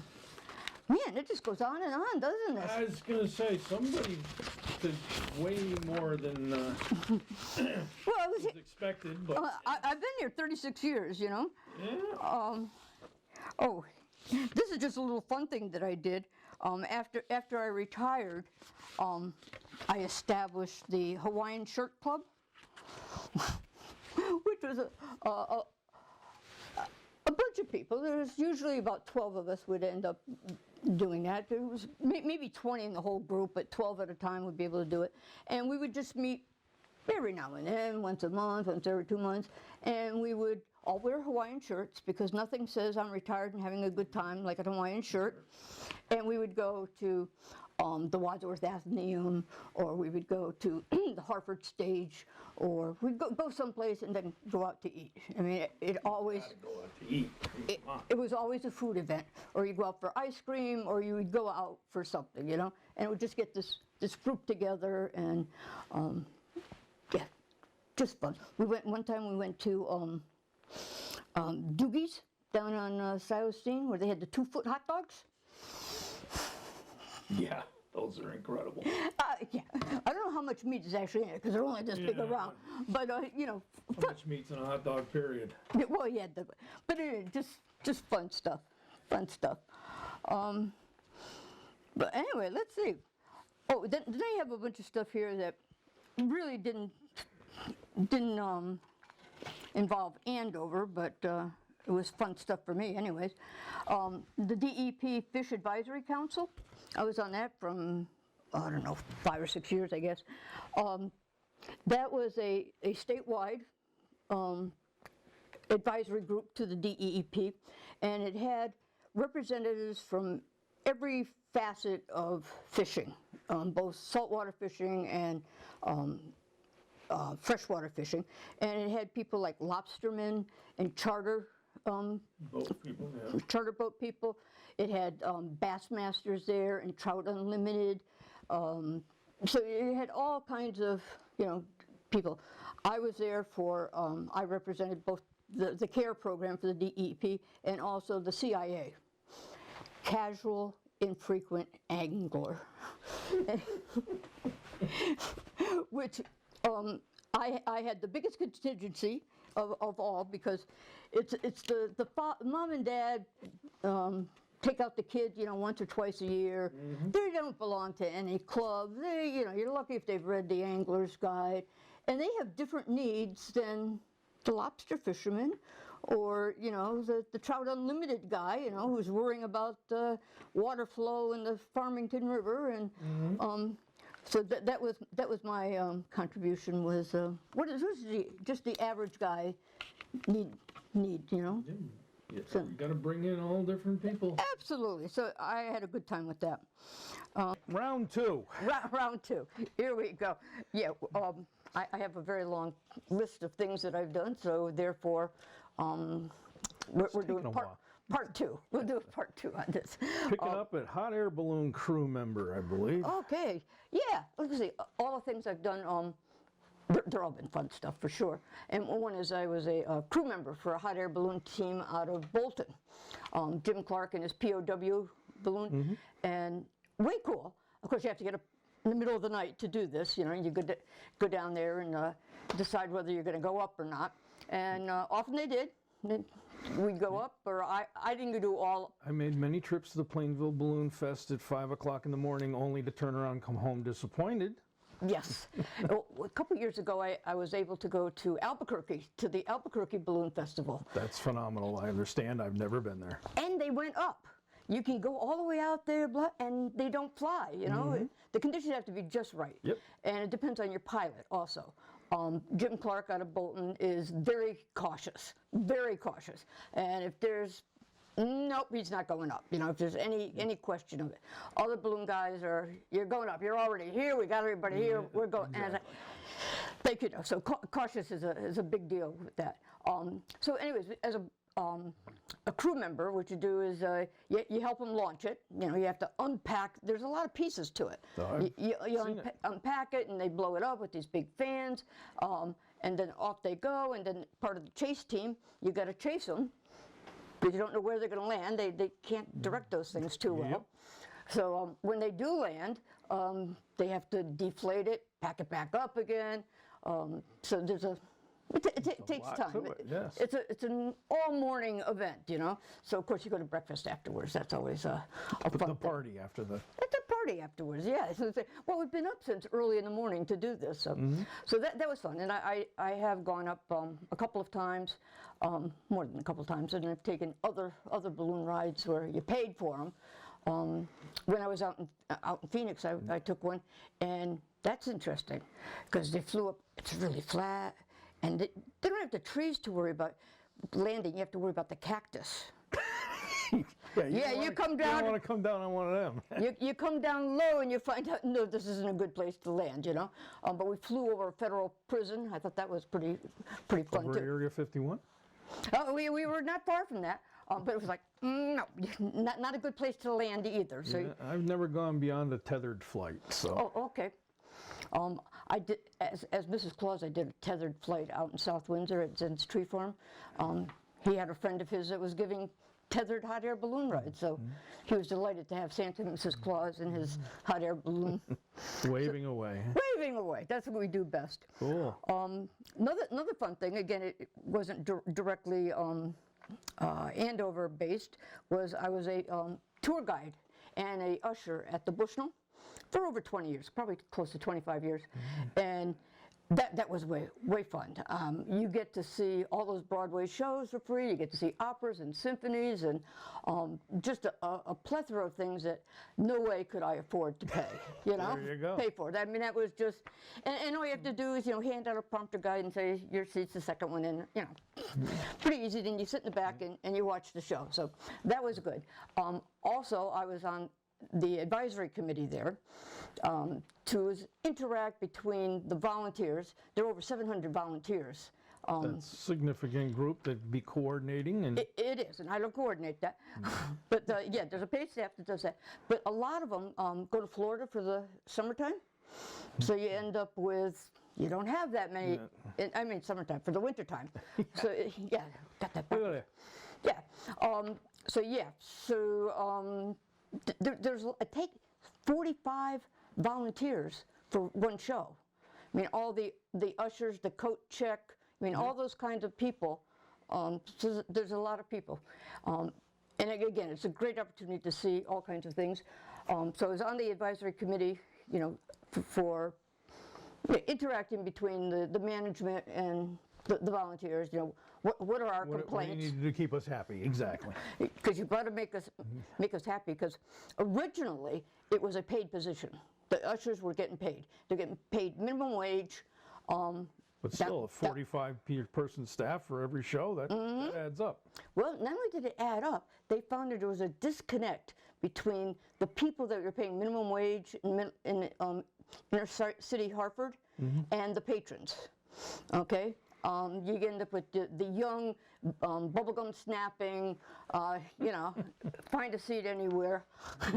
B: man, it just goes on and on, doesn't it?
A: I was going to say, somebody did way more than was expected. But
B: I've been here 36 years, you know.
A: yeah.
B: Oh, this is just a little fun thing that I did. After I retired, I established the Hawaiian Shirt Club, which was a bunch of people. There was usually about 12 of us would end up doing that. There was maybe 20 in the whole group, but 12 at a time would be able to do it. And we would just meet every now and then, once a month, once every 2 months, and we would all wear Hawaiian shirts, because nothing says I'm retired and having a good time like a Hawaiian shirt. And we would go to the Wadsworth Athenaeum, or we would go to the Hartford stage, or we'd go someplace and then go out to eat. I mean, it always,
A: Go out to eat.
B: it was always a food event, or you go out for ice cream, or you would go out for something, and it would just get this group together, and yeah, just fun. One time we went to Doogie's down on Silestein, where they had the 2-foot hot dogs.
A: Yeah, those are incredible.
B: Yeah, I don't know how much meat is actually in it, because they're only this big
A: Yeah.
B: around. But
A: How much meat's in a hot dog, period?
B: well, yeah, but just fun stuff, But anyway, let's see. Oh, then I have a bunch of stuff here that really didn't involve Andover, but It was fun stuff for me anyways. The DEP Fish Advisory Council, I was on that from, I don't know, 5 or 6 years, I guess. That was a statewide advisory group to the DEP, and it had representatives from every facet of fishing, both saltwater fishing and freshwater fishing. And it had people like lobstermen and charter
A: Boat people, yeah.
B: charter boat people. It had bass masters there and Trout Unlimited. So it had all kinds of, people. I was there for, I represented both the CARE program for the DEP and also the CIA, Casual Infrequent Angler, which I had the biggest contingency of all, because it's the mom and dad take out the kid, once or twice a year. Mm-hmm. They don't belong to any club. They, you're lucky if they've read the Angler's Guide, and they have different needs than the lobster fisherman, or the Trout Unlimited guy, who's worrying about the water flow in the Farmington River, and mm-hmm. So that was my contribution. Was what is just the average guy need,
A: Yeah. So you got to bring in all different people.
B: Absolutely. So I had a good time with that.
A: Round two.
B: Round two. Here we go. Yeah. I have a very long list of things that I've done, so therefore, we're doing part two. We'll do a part two on this.
A: Picking up at hot air balloon crew member, I believe.
B: Okay. Yeah. Let's see. All the things I've done, they're all been fun stuff for sure. And one is I was a crew member for a hot air balloon team out of Bolton. Jim Clark and his POW balloon, mm-hmm. and way cool. Of course, you have to get up in the middle of the night to do this. You go down there and decide whether you're going to go up or not. And often they did. We'd go up, or I didn't do all. I
A: made many trips to the Plainville Balloon Fest at 5 o'clock in the morning, only to turn around and come home disappointed.
B: Yes. A couple years ago, I was able to go to Albuquerque, to the Albuquerque Balloon Festival.
A: That's phenomenal. I understand. I've never been there.
B: And they went up. You can go all the way out there, and they don't fly, Mm-hmm. The conditions have to be just right.
A: Yep.
B: And it depends on your pilot also. Jim Clark out of Bolton is very cautious. And if there's, nope, he's not going up. If there's any question of it. Other balloon guys you're going up. You're already here. We got everybody here. We're going. Exactly. And thank you. So cautious is a big deal with that. So anyways, as a crew member, what you do is you help them launch it. You have to unpack. There's a lot of pieces to it. You unpack it, and they blow it up with these big fans, and then off they go. And then part of the chase team, you got to chase them, because you don't know where they're going to land. They can't direct those things too well. Yep. So when they do land, they have to deflate it, pack it back up again. So there's it takes time.
A: Yes.
B: It's an all-morning event, So of course you go to breakfast afterwards. That's always a fun
A: the party after the.
B: It's a party afterwards, yeah. So well, we've been up since early in the morning to do this, so mm-hmm. so that was fun. And I have gone up a couple of times, more than a couple of times, and I've taken other balloon rides where you paid for them. When I was out in Phoenix, I took one, and that's interesting because they flew up. It's really flat. And they don't have the trees to worry about landing. You have to worry about the cactus. You come down.
A: You don't want to come down on one of them.
B: you come down low and you find out, no, this isn't a good place to land, But we flew over a federal prison. I thought that was pretty fun
A: over
B: too.
A: Area 51?
B: We were not far from that. But it was like, no, not a good place to land either. So
A: yeah, I've never gone beyond a tethered flight. So.
B: Oh, okay. I did, as Mrs. Claus, I did a tethered flight out in South Windsor at Zed's Tree Farm. He had a friend of his that was giving tethered hot air balloon rides, so he was delighted to have Santa and Mrs. Claus in his hot air balloon.
A: Waving away.
B: Waving away. That's what we do best.
A: Cool.
B: Another fun thing, again, it wasn't directly Andover based, was I was a tour guide and a usher at the Bushnell for over 20 years, probably close to 25 years. And that was way fun. You get to see all those Broadway shows for free. You get to see operas and symphonies and just a plethora of things that no way could I afford to pay. You know,
A: There you go.
B: pay for it. I mean, that was just, and all you have to do is hand out a prompter guide and say your seat's the second one in. Pretty easy. Then you sit in the back and you watch the show. So that was good. Also, I was on the advisory committee there to interact between the volunteers. There were over 700 volunteers.
A: That's a significant group that'd be coordinating. And
B: It is, and I don't coordinate that. But yeah, there's a paid staff that does that. But a lot of them go to Florida for the summertime. So you end up with, you don't have that many, I mean summertime, for the wintertime. So yeah, got that back.
A: look at
B: Yeah. There's I take 45 volunteers for one show. I mean, all the ushers, the coat check. I mean, all those kinds of people. So there's a lot of people, and again, it's a great opportunity to see all kinds of things. So I was on the advisory committee, for interacting between the management and the volunteers. What are our complaints?
A: What do you need to keep us happy? Exactly.
B: Because you've got to make us happy. Because originally it was a paid position. The ushers were getting paid. They're getting paid minimum wage.
A: But still, a 45-person staff for every show, that adds up.
B: Well, not only did it add up, they found that there was a disconnect between the people that were paying minimum wage in inner city Hartford and the patrons. Okay? You end up with the young, bubblegum snapping, find a seat anywhere.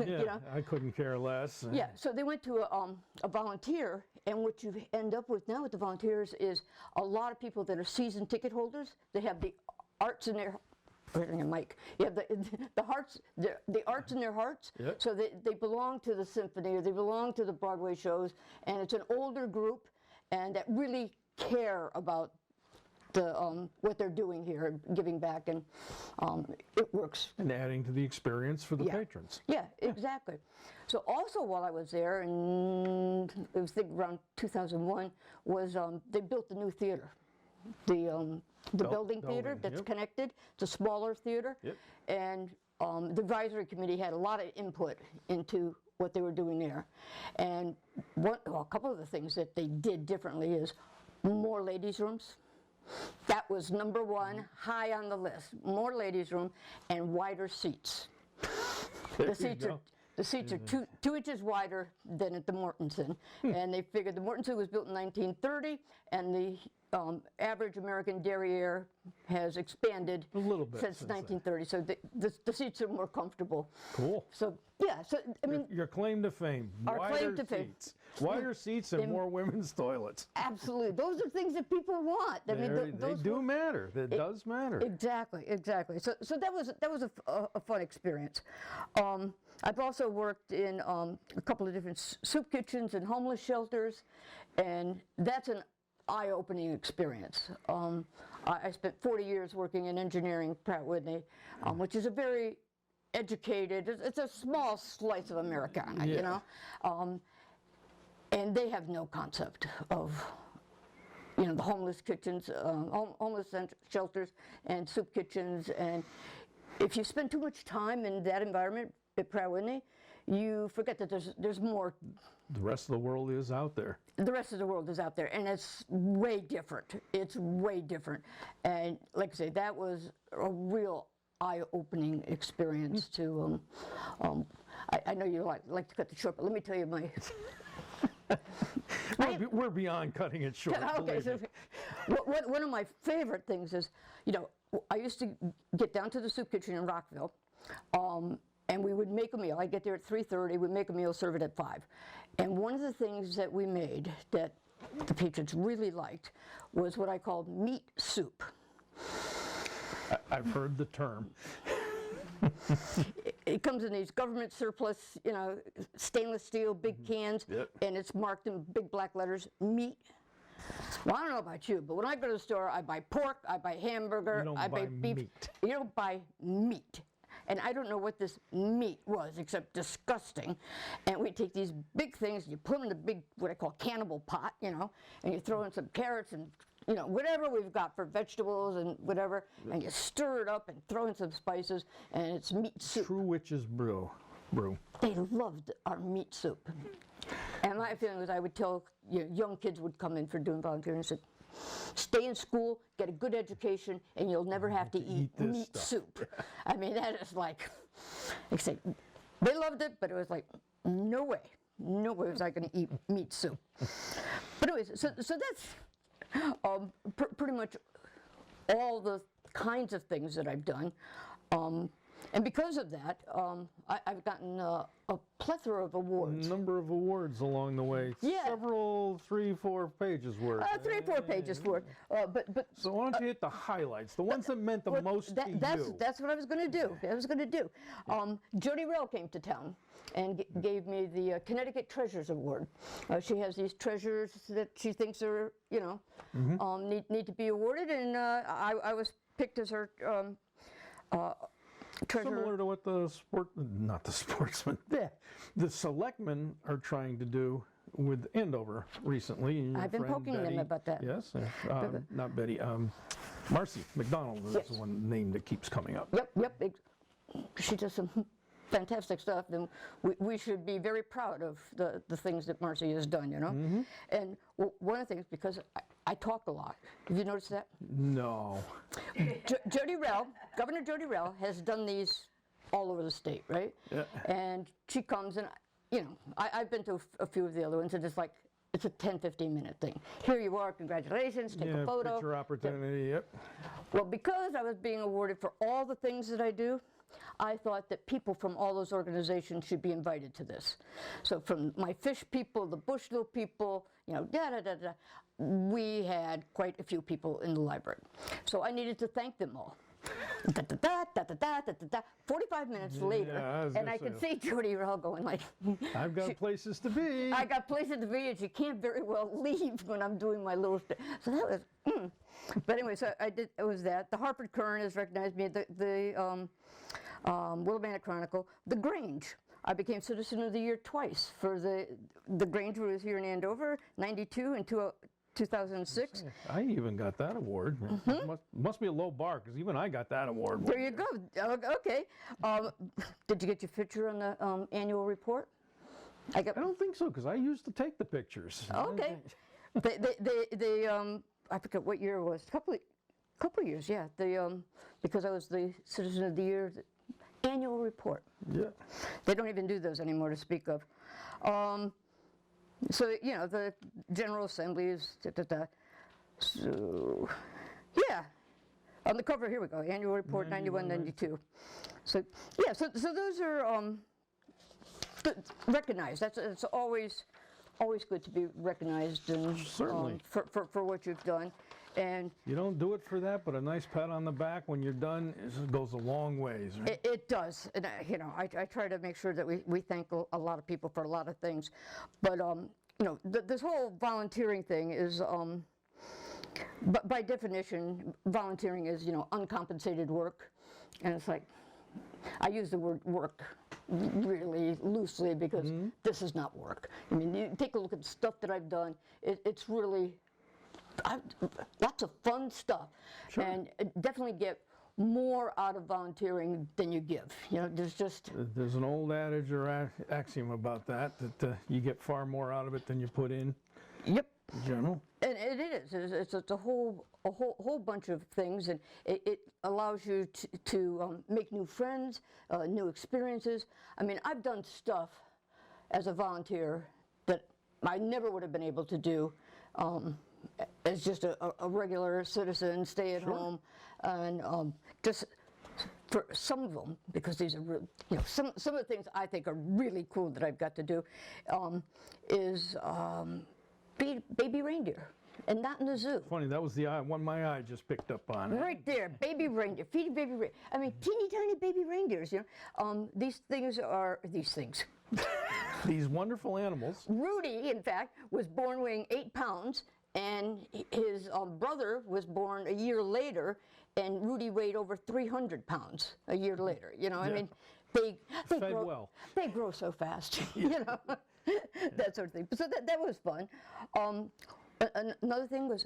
A: Yeah, I couldn't care less.
B: Yeah, so they went to a volunteer, and what you end up with now with the volunteers is a lot of people that are season ticket holders. They have the arts in their, Mike. You have the hearts, the arts in their hearts.
A: Yep.
B: So they belong to the symphony, or they belong to the Broadway shows, and it's an older group, and that really care about what they're doing here, giving back, and it works.
A: And adding to the experience for the patrons.
B: Yeah, exactly. So also while I was there, and it was around 2001, was they built the new theater, the building theater that's connected. It's a smaller theater, and the advisory committee had a lot of input into what they were doing there. And a couple of the things that they did differently is more ladies' rooms. That was number one, high on the list. More ladies' room and wider seats. The seats are 2 inches wider than at the Mortensen, and they figured the Mortensen was built in 1930, and the average American derriere has expanded
A: a little bit
B: since 1930. So the seats are more comfortable.
A: Cool.
B: So yeah, so I mean,
A: your claim to fame.
B: Our claim to fame.
A: Wider seats and more women's toilets.
B: Absolutely, those are things that people want. I mean,
A: they do matter. That does matter.
B: Exactly. So that was a fun experience. I've also worked in a couple of different soup kitchens and homeless shelters, and that's an eye-opening experience. I spent 40 years working in engineering, Pratt Whitney, which is a very educated, it's a small slice of Americana, and they have no concept of the homeless kitchens, homeless shelters and soup kitchens. And if you spend too much time in that environment at Pratt Whitney, you forget that there's more.
A: The rest of the world is out there.
B: The rest of the world is out there, and it's way different. It's way different. And like I say, that was a real eye-opening experience to, I know you like to cut it short, but let me tell you my...
A: We're beyond cutting it short.
B: Okay, so one of my favorite things is, I used to get down to the soup kitchen in Rockville, and we would make a meal. I'd get there at 3:30, we'd make a meal, serve it at 5. And one of the things that we made that the patrons really liked was what I called meat soup.
A: I've heard the term.
B: It comes in these government surplus, stainless steel, big cans, and it's marked in big black letters, meat. Well, I don't know about you, but when I go to the store, I buy pork, I buy hamburger, I buy beef.
A: Meat.
B: You don't buy meat. and I don't know what this meat was except disgusting. And we take these big things, you put them in the big, what I call cannibal pot, you know, and you throw in some carrots and, you know, whatever we've got for vegetables and whatever, and you stir it up and throw in some spices, and it's meat soup.
C: True witch's brew.
B: They loved our meat soup. And my feeling was I would tell, you know, young kids would come in for doing volunteering and said, stay in school, get a good education, and you'll never have to eat
C: this
B: meat
C: stuff.
B: soup. I mean, that is like say, they loved it, but it was like, no way was I going to eat meat soup. But anyways, so that's pretty much all the kinds of things that I've done. And because of that, I've gotten a plethora of awards.
C: Number of awards along the way.
B: Yeah.
C: Several, 3-4 pages worth.
B: 3 or 4 pages for it. But
C: So why don't you hit the highlights, the ones that meant the
B: well,
C: most to you?
B: That's what I was going to do. Jody Rell came to town and gave me the Connecticut Treasures Award. She has these treasures that she thinks are, you know, need to be awarded, and I was picked as her treasurer.
C: Similar to what the selectmen are trying to do with Andover recently. And your
B: I've been
C: friend
B: poking them
C: Betty-
B: about that.
C: Yes, not Betty, Marcy McDonald is
B: Yes.
C: the one name that keeps coming up.
B: Yep. She does some fantastic stuff, and we should be very proud of the things that Marcy has done, you know? And one of the things, because I talk a lot. Have you noticed that?
C: No.
B: Jody Rell, Governor Jody Rell, has done these all over the state, right?
C: Yeah.
B: And she comes and, you know, I've been to a few of the other ones, and it's like, it's a 10-15 minute thing. Here you are, congratulations, take a photo.
C: Picture opportunity, yep.
B: Well, because I was being awarded for all the things that I do, I thought that people from all those organizations should be invited to this. So from my fish people, the Bushville people, you know, we had quite a few people in the library. So I needed to thank them all. 45 minutes later,
C: I was
B: and
C: gonna
B: I could see Jody Rell going like,
C: I've got places to be.
B: I got places to be, and she can't very well leave when I'm doing my little. So that was. But anyway, so I did. It was that. The Hartford Courant has recognized me. The Willamette Chronicle. The Grange. I became Citizen of the Year twice for the Grange was here in Andover, '92 and 2006.
C: I even got that award. Must be a low bar, because even I got that award.
B: There you go. Okay. Did you get your picture on the annual report?
C: I don't think so, because I used to take the pictures.
B: Okay. They I forget what year it was. Couple of years, yeah. Because I was the Citizen of the Year annual report.
C: Yeah.
B: They don't even do those anymore to speak of. So, you know, the General Assembly is So, yeah. On the cover, here we go, annual report 91, 92. So, yeah, so those are recognized. It's always good to be recognized and
C: Certainly.
B: For what you've done. And
C: You don't do it for that, but a nice pat on the back when you're done goes a long ways, right?
B: it does. And I try to make sure that we thank a lot of people for a lot of things. But you know, this whole volunteering thing is but by definition, volunteering is, you know, uncompensated work. And it's like, I use the word work really loosely, because this is not work. I mean, you take a look at the stuff that I've done. It's really lots of fun stuff.
C: Sure.
B: And definitely get more out of volunteering than you give. You know,
C: There's an old adage or axiom about that you get far more out of it than you put in.
B: Yep.
C: In general.
B: And it is. It's a whole bunch of things, and it allows you to make new friends, new experiences. I mean, I've done stuff as a volunteer that I never would have been able to do as just a regular citizen, stay at home, and just for some of them, because these are real, you know, some of the things I think are really cool that I've got to do is feed baby reindeer, and not in the zoo.
C: Funny, that was the one my eye just picked up on.
B: Right there, baby reindeer, feeding baby reindeer. I mean, teeny tiny baby reindeers, you know. These things.
C: These wonderful animals.
B: Rudy, in fact, was born weighing 8 pounds, and his brother was born a year later, and Rudy weighed over 300 pounds a year later. You know, I mean, they
C: Fed
B: grow,
C: well.
B: they grow so fast, you know, that sort of thing. So that was fun. Another thing was,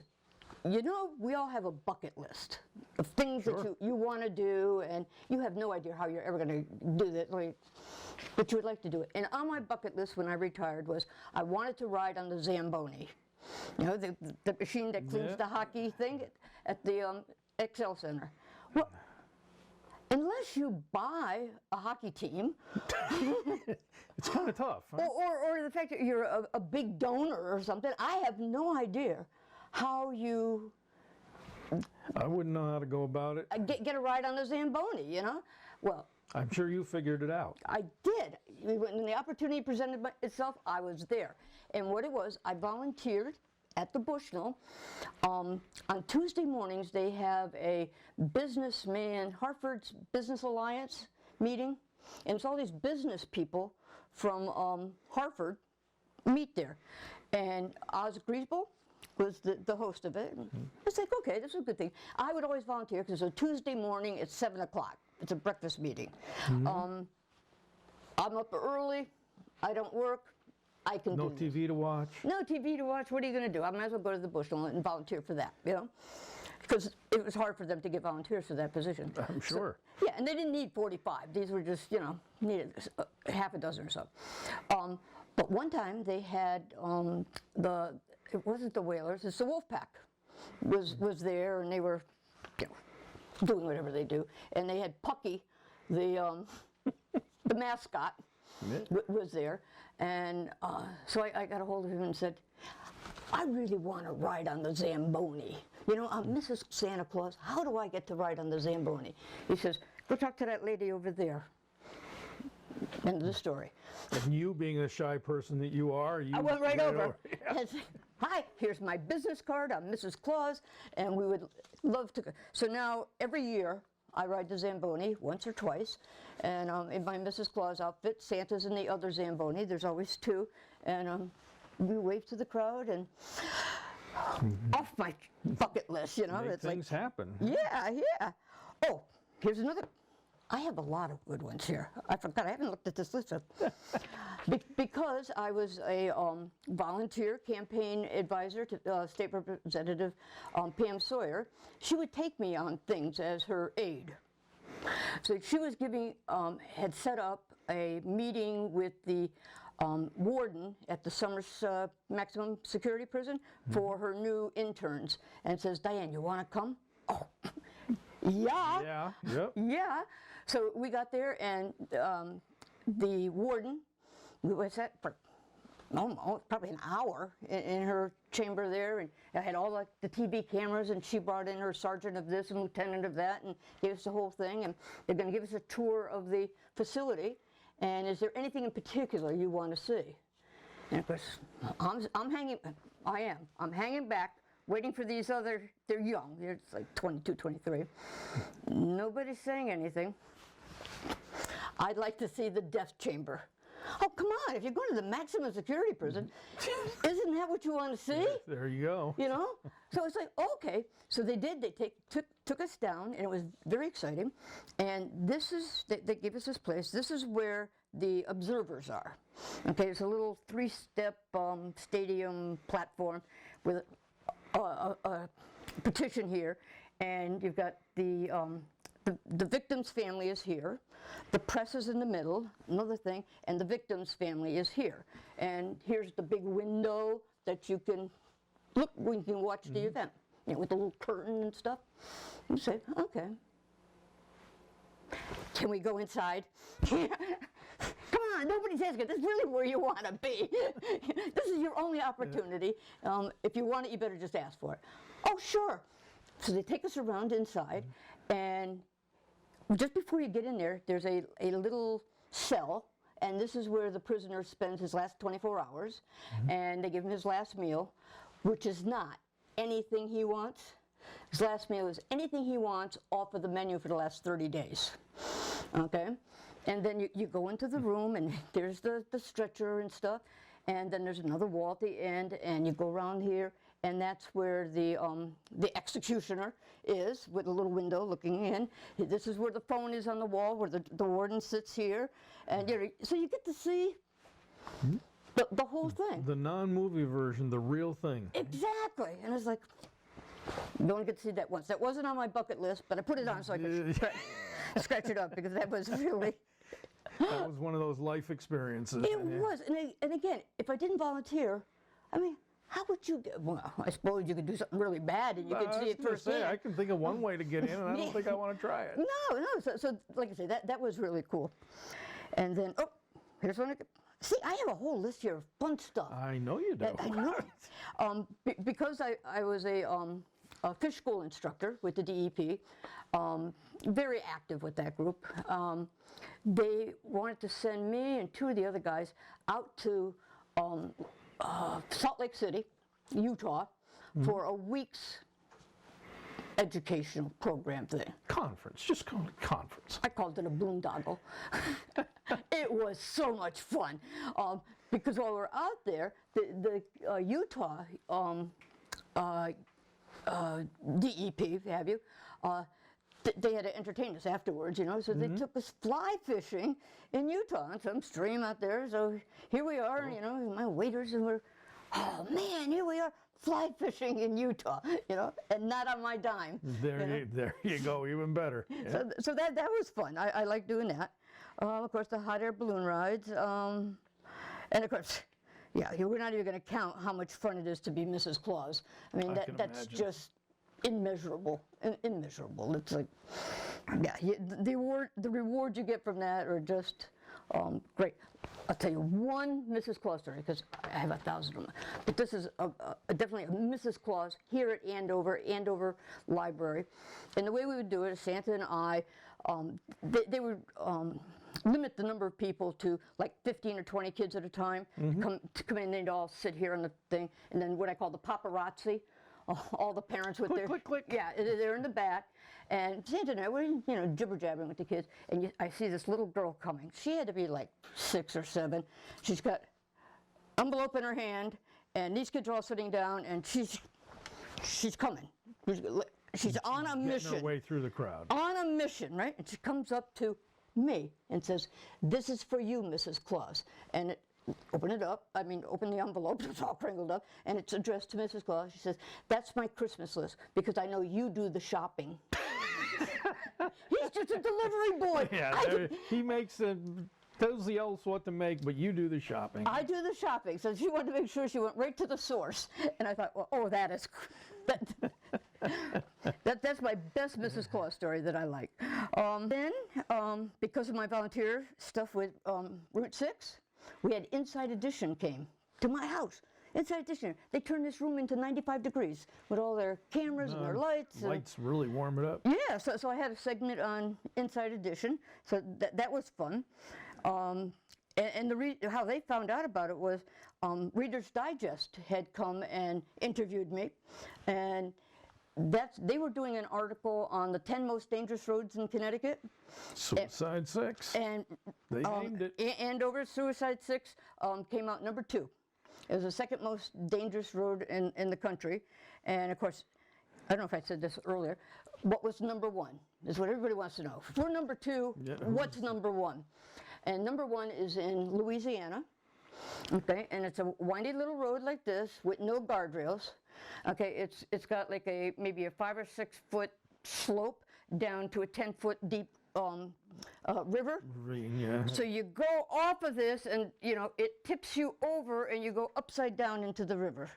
B: you know, we all have a bucket list of things that you want to do, and you have no idea how you're ever going to do that, like, but you would like to do it. And on my bucket list when I retired was I wanted to ride on the Zamboni. You know, the machine that cleans the hockey thing at the Excel Center. Well, unless you buy a hockey team,
C: It's kind of tough. Huh?
B: or the fact that you're a big donor or something, I have no idea how you
C: I wouldn't know how to go about it.
B: get a ride on the Zamboni, you know? Well,
C: I'm sure you figured it out.
B: I did. When the opportunity presented itself, I was there. And what it was, I volunteered at the Bushnell. On Tuesday mornings, they have a businessman, Hartford's Business Alliance meeting, and it's all these business people from Hartford meet there. And Oz Griesbel was the host of it. It's like, okay, this is a good thing. I would always volunteer because it's a Tuesday morning at 7 o'clock. It's a breakfast meeting. I'm up early. I don't work. I can
C: No
B: do this.
C: TV to watch.
B: No TV to watch. What are you going to do? I might as well go to the Bushnell and volunteer for that, you know? Because it was hard for them to get volunteers for that position.
C: I'm sure.
B: So, yeah, and they didn't need 45. These were just, you know, needed half a dozen or so. But one time they had it wasn't the Whalers, it's the Wolfpack was there, and they were, you know, doing whatever they do. And they had Pucky, the mascot, was there. And so I got a hold of him and said, I really want to ride on the Zamboni. You know, I'm Mrs. Santa Claus. How do I get to ride on the Zamboni? He says, go talk to that lady over there. End of the story.
C: And you, being the shy person that you are, you
B: I went right over.
C: Yeah.
B: And said, hi, here's my business card. I'm Mrs. Claus, and we would love to go. So now, every year, I ride the Zamboni once or twice, and in my Mrs. Claus outfit, Santa's in the other Zamboni. There's always two, and we wave to the crowd, and off my bucket list, you know.
C: Make
B: It's
C: things
B: like,
C: happen.
B: yeah. Oh, here's another. I have a lot of good ones here. I forgot, I haven't looked at this list. Because I was a volunteer campaign advisor to State Representative Pam Sawyer, she would take me on things as her aide. So she was had set up a meeting with the warden at the Summers Maximum Security Prison for her new interns, and says, Dianne, you want to come? Oh, yeah.
C: Yeah. Yep.
B: Yeah. So we got there, and the warden, we was at for probably an hour in her chamber there, and I had all the TV cameras, and she brought in her sergeant of this and lieutenant of that, and gave us the whole thing, and they're going to give us a tour of the facility. And is there anything in particular you want to see? And of course, I'm hanging back, waiting for these other, they're young, they're like 22, 23. Nobody's saying anything. I'd like to see the death chamber. Oh, come on, if you're going to the maximum security prison, isn't that what you want to see?
C: There you go.
B: You know? So it's like, okay. So they did, took us down, and it was very exciting. And this is, they gave us this place. This is where the observers are. Okay, it's a little 3-step stadium platform with a petition here, and you've got the victim's family is here, the press is in the middle, another thing, and the victim's family is here. And here's the big window that you can look when you can watch the event, you know, with the little curtain and stuff. You say, okay. Can we go inside? Come on, nobody's asking. This is really where you want to be. This is your only opportunity. If you want it, you better just ask for it. Oh, sure. So they take us around inside, and just before you get in there, there's a little cell, and this is where the prisoner spends his last 24 hours, and they give him his last meal, which is not anything he wants. His last meal is anything he wants off of the menu for the last 30 days, okay? And then you go into the room, and there's the stretcher and stuff, and then there's another wall at the end, and you go around here, and that's where the executioner is, with a little window looking in. This is where the phone is on the wall, where the warden sits here, and so you get to see the whole thing.
C: The non-movie version, the real thing.
B: Exactly, and it's like, you only get to see that once. That wasn't on my bucket list, but I put it on so I could scratch it up, because that was really...
C: That was one of those life experiences.
B: It was, and again, if I didn't volunteer, I mean, how would you get, well, I suppose you could do something really bad and you could see it firsthand.
C: I can think of one way to get in, and I don't think I want to try it.
B: No, so like I say, that was really cool. And then, oh, here's one. See, I have a whole list here of fun stuff.
C: I know you do.
B: I know. Because I was a fish school instructor with the DEP, very active with that group. They wanted to send me and two of the other guys out to Salt Lake City, Utah, for a week's educational program thing.
C: Conference, just call it conference.
B: I called it a boondoggle. It was so much fun, because while we're out there, the Utah DEP, have you, they had to entertain us afterwards, you know, so they took us fly fishing in Utah on some stream out there. So here we are, you know, my waiters, and we're, oh man, here we are fly fishing in Utah, you know, and not on my dime.
C: There you go, even better. Yeah.
B: So that was fun. I like doing that. Of course, the hot air balloon rides, and of course, yeah, we're not even going to count how much fun it is to be Mrs. Claus. I mean, that's just immeasurable, immeasurable. It's like, yeah, the rewards you get from that are just great. I'll tell you one Mrs. Claus story, because I have 1,000 of them. But this is definitely a Mrs. Claus here at Andover Library. And the way we would do it is Santa and I, they would limit the number of people to like 15 or 20 kids at a time to come in. They'd all sit here on the thing, and then what I call the paparazzi. All the parents with their
C: click.
B: Yeah, they're in the back, and Santa and I were, you know, jibber jabbering with the kids, and I see this little girl coming. She had to be like 6 or 7. She's got envelope in her hand, and these kids are all sitting down, and she's coming. She's on a mission.
C: Getting her way through the crowd.
B: On a mission, right? And she comes up to me and says, "This is for you, Mrs. Claus." And open the envelope, it's all crinkled up, and it's addressed to Mrs. Claus. She says, "That's my Christmas list, because I know you do the shopping." He's just a delivery boy.
C: Yeah, he tells the elves what to make, but you do the shopping.
B: I do the shopping. So she wanted to make sure she went right to the source. And I thought, well, that's my best Mrs. Claus story that I like. Then, because of my volunteer stuff with Route 6, we had Inside Edition came to my house. Inside Edition, they turned this room into 95 degrees with all their cameras and their lights.
C: Lights really warm it up.
B: Yeah, so I had a segment on Inside Edition, so that was fun. And how they found out about it was Reader's Digest had come and interviewed me, and they were doing an article on the 10 most dangerous roads in Connecticut.
C: Suicide 6.
B: And
C: they named it.
B: Andover Suicide 6 came out number 2. It was the second most dangerous road in the country. And of course, I don't know if I said this earlier, what was number 1 is what everybody wants to know. For number 2, what's number 1? And number 1 is in Louisiana. Okay, and it's a windy little road like this with no guardrails. Okay, it's got like maybe a 5 or 6 foot slope down to a 10-foot deep river.
C: Yeah.
B: So you go off of this, and you know it tips you over, and you go upside down into the river.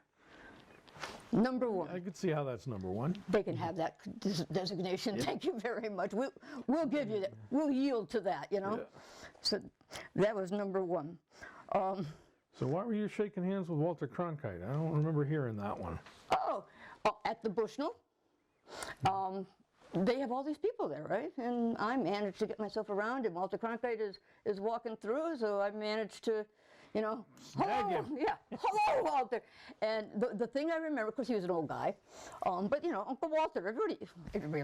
B: Number 1.
C: I could see how that's number 1.
B: They can have that designation. Yep. Thank you very much. We'll give you that. We'll yield to that. You know. Yeah. So that was number 1.
C: So why were you shaking hands with Walter Cronkite? I don't remember hearing that one.
B: Oh, at the Bushnell. They have all these people there, right? And I managed to get myself around, and Walter Cronkite is walking through, so I managed to, you know,
C: Snag
B: hello,
C: him.
B: yeah, hello, Walter. And the thing I remember, of course, he was an old guy, but you know, Uncle Walter, everybody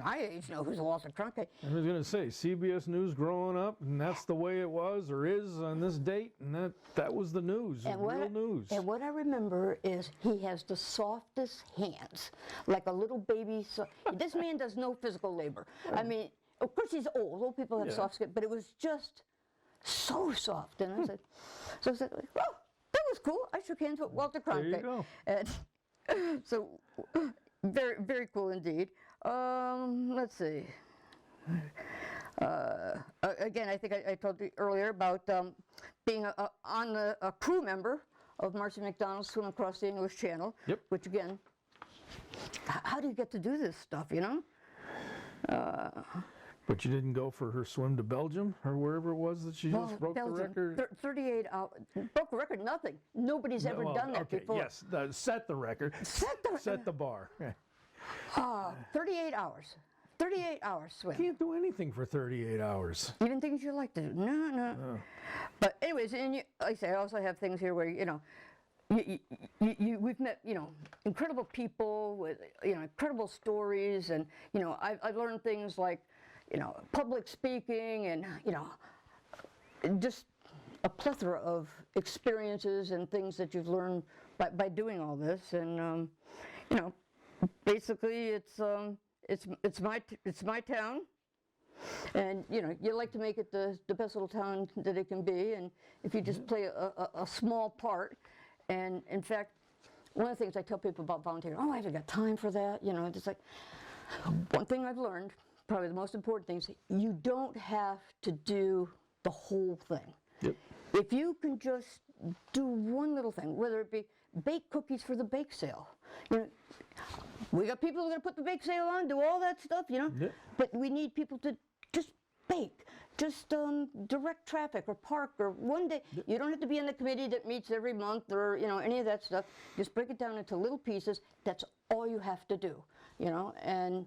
B: my age know who's Walter Cronkite.
C: I was going to say, CBS News growing up, and that's the way it was or is on this date, and that was the news, real news.
B: And what I remember is he has the softest hands, like a little baby. This man does no physical labor. I mean, of course he's old. Old people have soft skin, but it was just so soft. And I said, well, that was cool. I shook hands with Walter Cronkite.
C: There you go.
B: And so, very, very cool indeed. Let's see. Again, I think I told you earlier about being a crew member of Marcy McDonald's Swim Across the English Channel.
C: Yep.
B: Which again, how do you get to do this stuff, you know?
C: But you didn't go for her swim to Belgium or wherever it was that she just broke
B: Belgium,
C: the record?
B: 38 hours. Broke the record, nothing. Nobody's ever done that before.
C: Yes, set the record. Set the bar. Yeah.
B: 38 hours. 38 hours swim.
C: Can't do anything for 38 hours.
B: Even things you like to do. No. But anyways, and like I say, I also have things here where, you know, we've met, you know, incredible people with, you know, incredible stories, and, you know, I've learned things like, you know, public speaking, and, you know, just a plethora of experiences and things that you've learned by doing all this. And, you know, basically it's my town, and you know, you like to make it the best little town that it can be, and if you just play a small part. And in fact, one of the things I tell people about volunteering, I haven't got time for that, you know. It's like, one thing I've learned, probably the most important thing, is you don't have to do the whole thing.
C: Yep.
B: If you can just do one little thing, whether it be bake cookies for the bake sale, you know, we got people who are going to put the bake sale on, do all that stuff, you know.
C: Yep.
B: But we need people to just bake, just direct traffic or park, or one day. Yep. You don't have to be in the committee that meets every month, or, you know, any of that stuff. Just break it down into little pieces. That's all you have to do, you know. And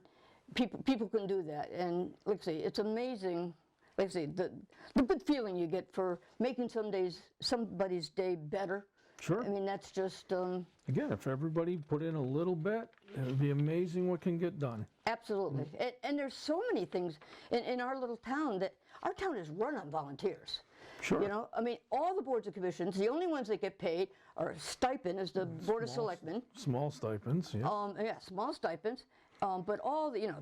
B: people can do that. And like I say, it's amazing. Like I say, the good feeling you get for making somebody's day better.
C: Sure.
B: I mean, that's just
C: Again, if everybody put in a little bit, it would be amazing what can get done.
B: absolutely. And there's so many things in our little town that our town is run on volunteers.
C: Sure.
B: You know, I mean, all the boards and commissions, the only ones that get paid are stipend is the Board of Selectmen.
C: Small stipends, yeah.
B: Yeah, small stipends. But all the, you know,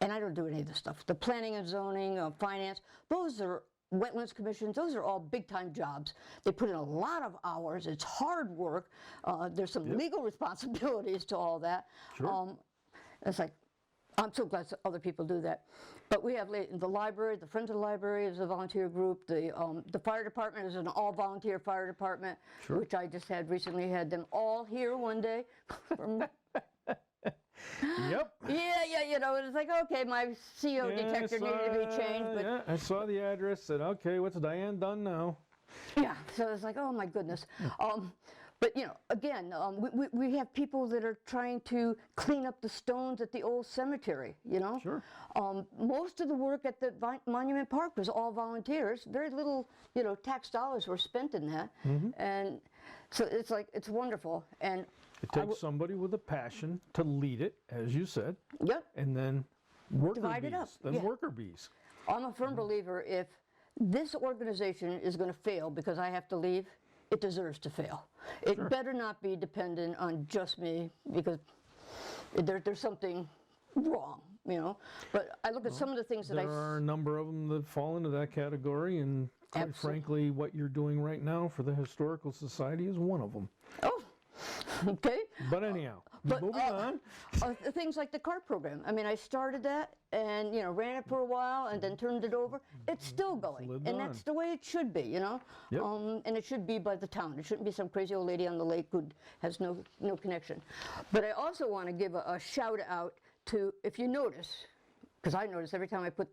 B: and I don't do any of this stuff. The planning and zoning, finance, those are wetlands commissions. Those are all big-time jobs. They put in a lot of hours. It's hard work. There's some legal responsibilities to all that.
C: Sure.
B: It's like, I'm so glad other people do that. But we have the library, the Friends of the Library is a volunteer group. The fire department is an all-volunteer fire department,
C: Sure.
B: which I just really had them all here one day.
C: Yep.
B: Yeah, you know, it's like, okay, my CO detector needed to be changed. But
C: yeah, I saw the address, said, okay, what's Diane done now?
B: yeah, so it's like, oh my goodness. But you know, again, we have people that are trying to clean up the stones at the old cemetery, you know?
C: Sure.
B: Most of the work at the Monument Park was all volunteers. Very little, you know, tax dollars were spent in that. And so it's like, it's wonderful. And
C: It takes somebody with a passion to lead it, as you said,
B: yep,
C: and then worker
B: Divide
C: bees.
B: it up,
C: Then
B: yeah.
C: worker bees.
B: I'm a firm believer if this organization is going to fail because I have to leave, it deserves to fail. It better not be dependent on just me, because there's something wrong, you know. But I look at some of the things that
C: There are a number of them that fall into that category, and quite
B: Absolutely.
C: frankly, what you're doing right now for the Historical Society is one of them.
B: Oh, okay.
C: But anyhow,
B: But,
C: moving on.
B: Things like the CART program. I mean, I started that and, you know, ran it for a while and then turned it over. It's still going.
C: Lived
B: And
C: on.
B: that's the way it should be, you know?
C: Yep.
B: And it should be by the town. It shouldn't be some crazy old lady on the lake who has no connection. But I also want to give a shout out to, if you notice, because I notice every time I put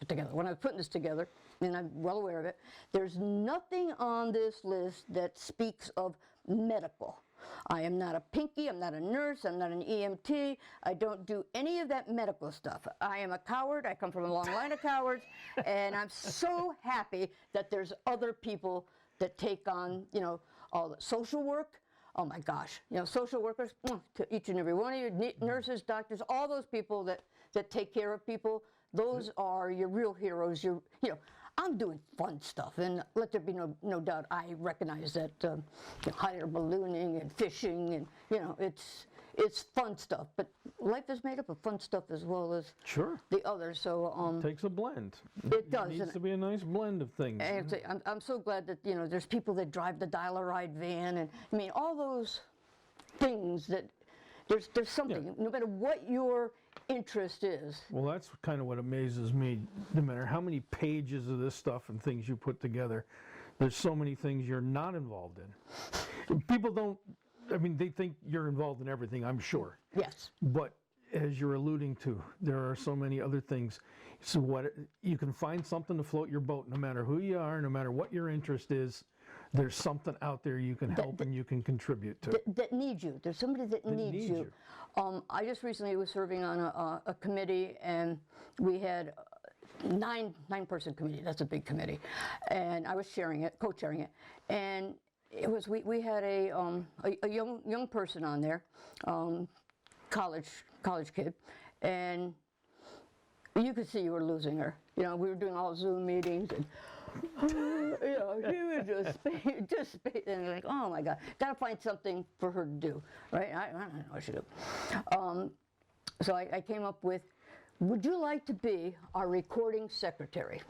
B: together, when I was putting this together, and I'm well aware of it, there's nothing on this list that speaks of medical. I am not a pinky, I'm not a nurse, I'm not an EMT, I don't do any of that medical stuff. I am a coward, I come from a long line of cowards, and I'm so happy that there's other people that take on, you know, all the social work. Oh my gosh, you know, social workers, to each and every one of you, nurses, doctors, all those people that take care of people, those are your real heroes. You know, I'm doing fun stuff, and let there be no doubt, I recognize that hot air ballooning and fishing, and you know, it's fun stuff. But life is made up of fun stuff as well as the others. So
C: it takes a blend.
B: It does.
C: It needs to be a nice blend of things.
B: And I'm so glad that, you know, there's people that drive the dial-a-ride van, and I mean all those things that there's something, no matter what your interest is.
C: Well, that's kind of what amazes me. No matter how many pages of this stuff and things you put together, there's so many things you're not involved in. People don't, I mean, they think you're involved in everything, I'm sure.
B: Yes.
C: But as you're alluding to, there are so many other things. So what you can find something to float your boat, no matter who you are, no matter what your interest is. There's something out there you can help and you can contribute to.
B: That needs you. There's somebody that needs you. I just recently was serving on a committee, and we had nine-person committee. That's a big committee, and I was chairing it, co-chairing it, and it was we had a young person on there, college kid, and you could see you were losing her. You know, we were doing all Zoom meetings, and you know, she was just and like, oh my God, gotta find something for her to do, right? I don't know what she do. So I came up with, would you like to be our recording secretary?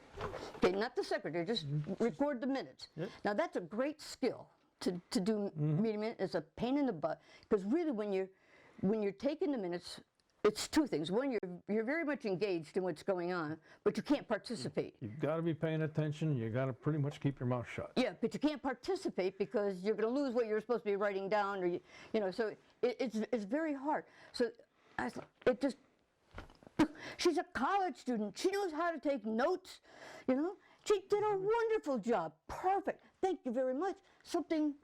B: Okay, not the secretary, just record the minutes.
C: Yep.
B: Now that's a great skill to do meeting minutes. It's a pain in the butt, because really when you're taking the minutes, it's two things. One, you're very much engaged in what's going on, but you can't participate.
C: You've got to be paying attention. You got to pretty much keep your mouth shut.
B: Yeah, but you can't participate because you're going to lose what you're supposed to be writing down, or you know. So it's very hard. So I thought it just. She's a college student. She knows how to take notes. You know, she did a wonderful job. Perfect. Thank you very much. Something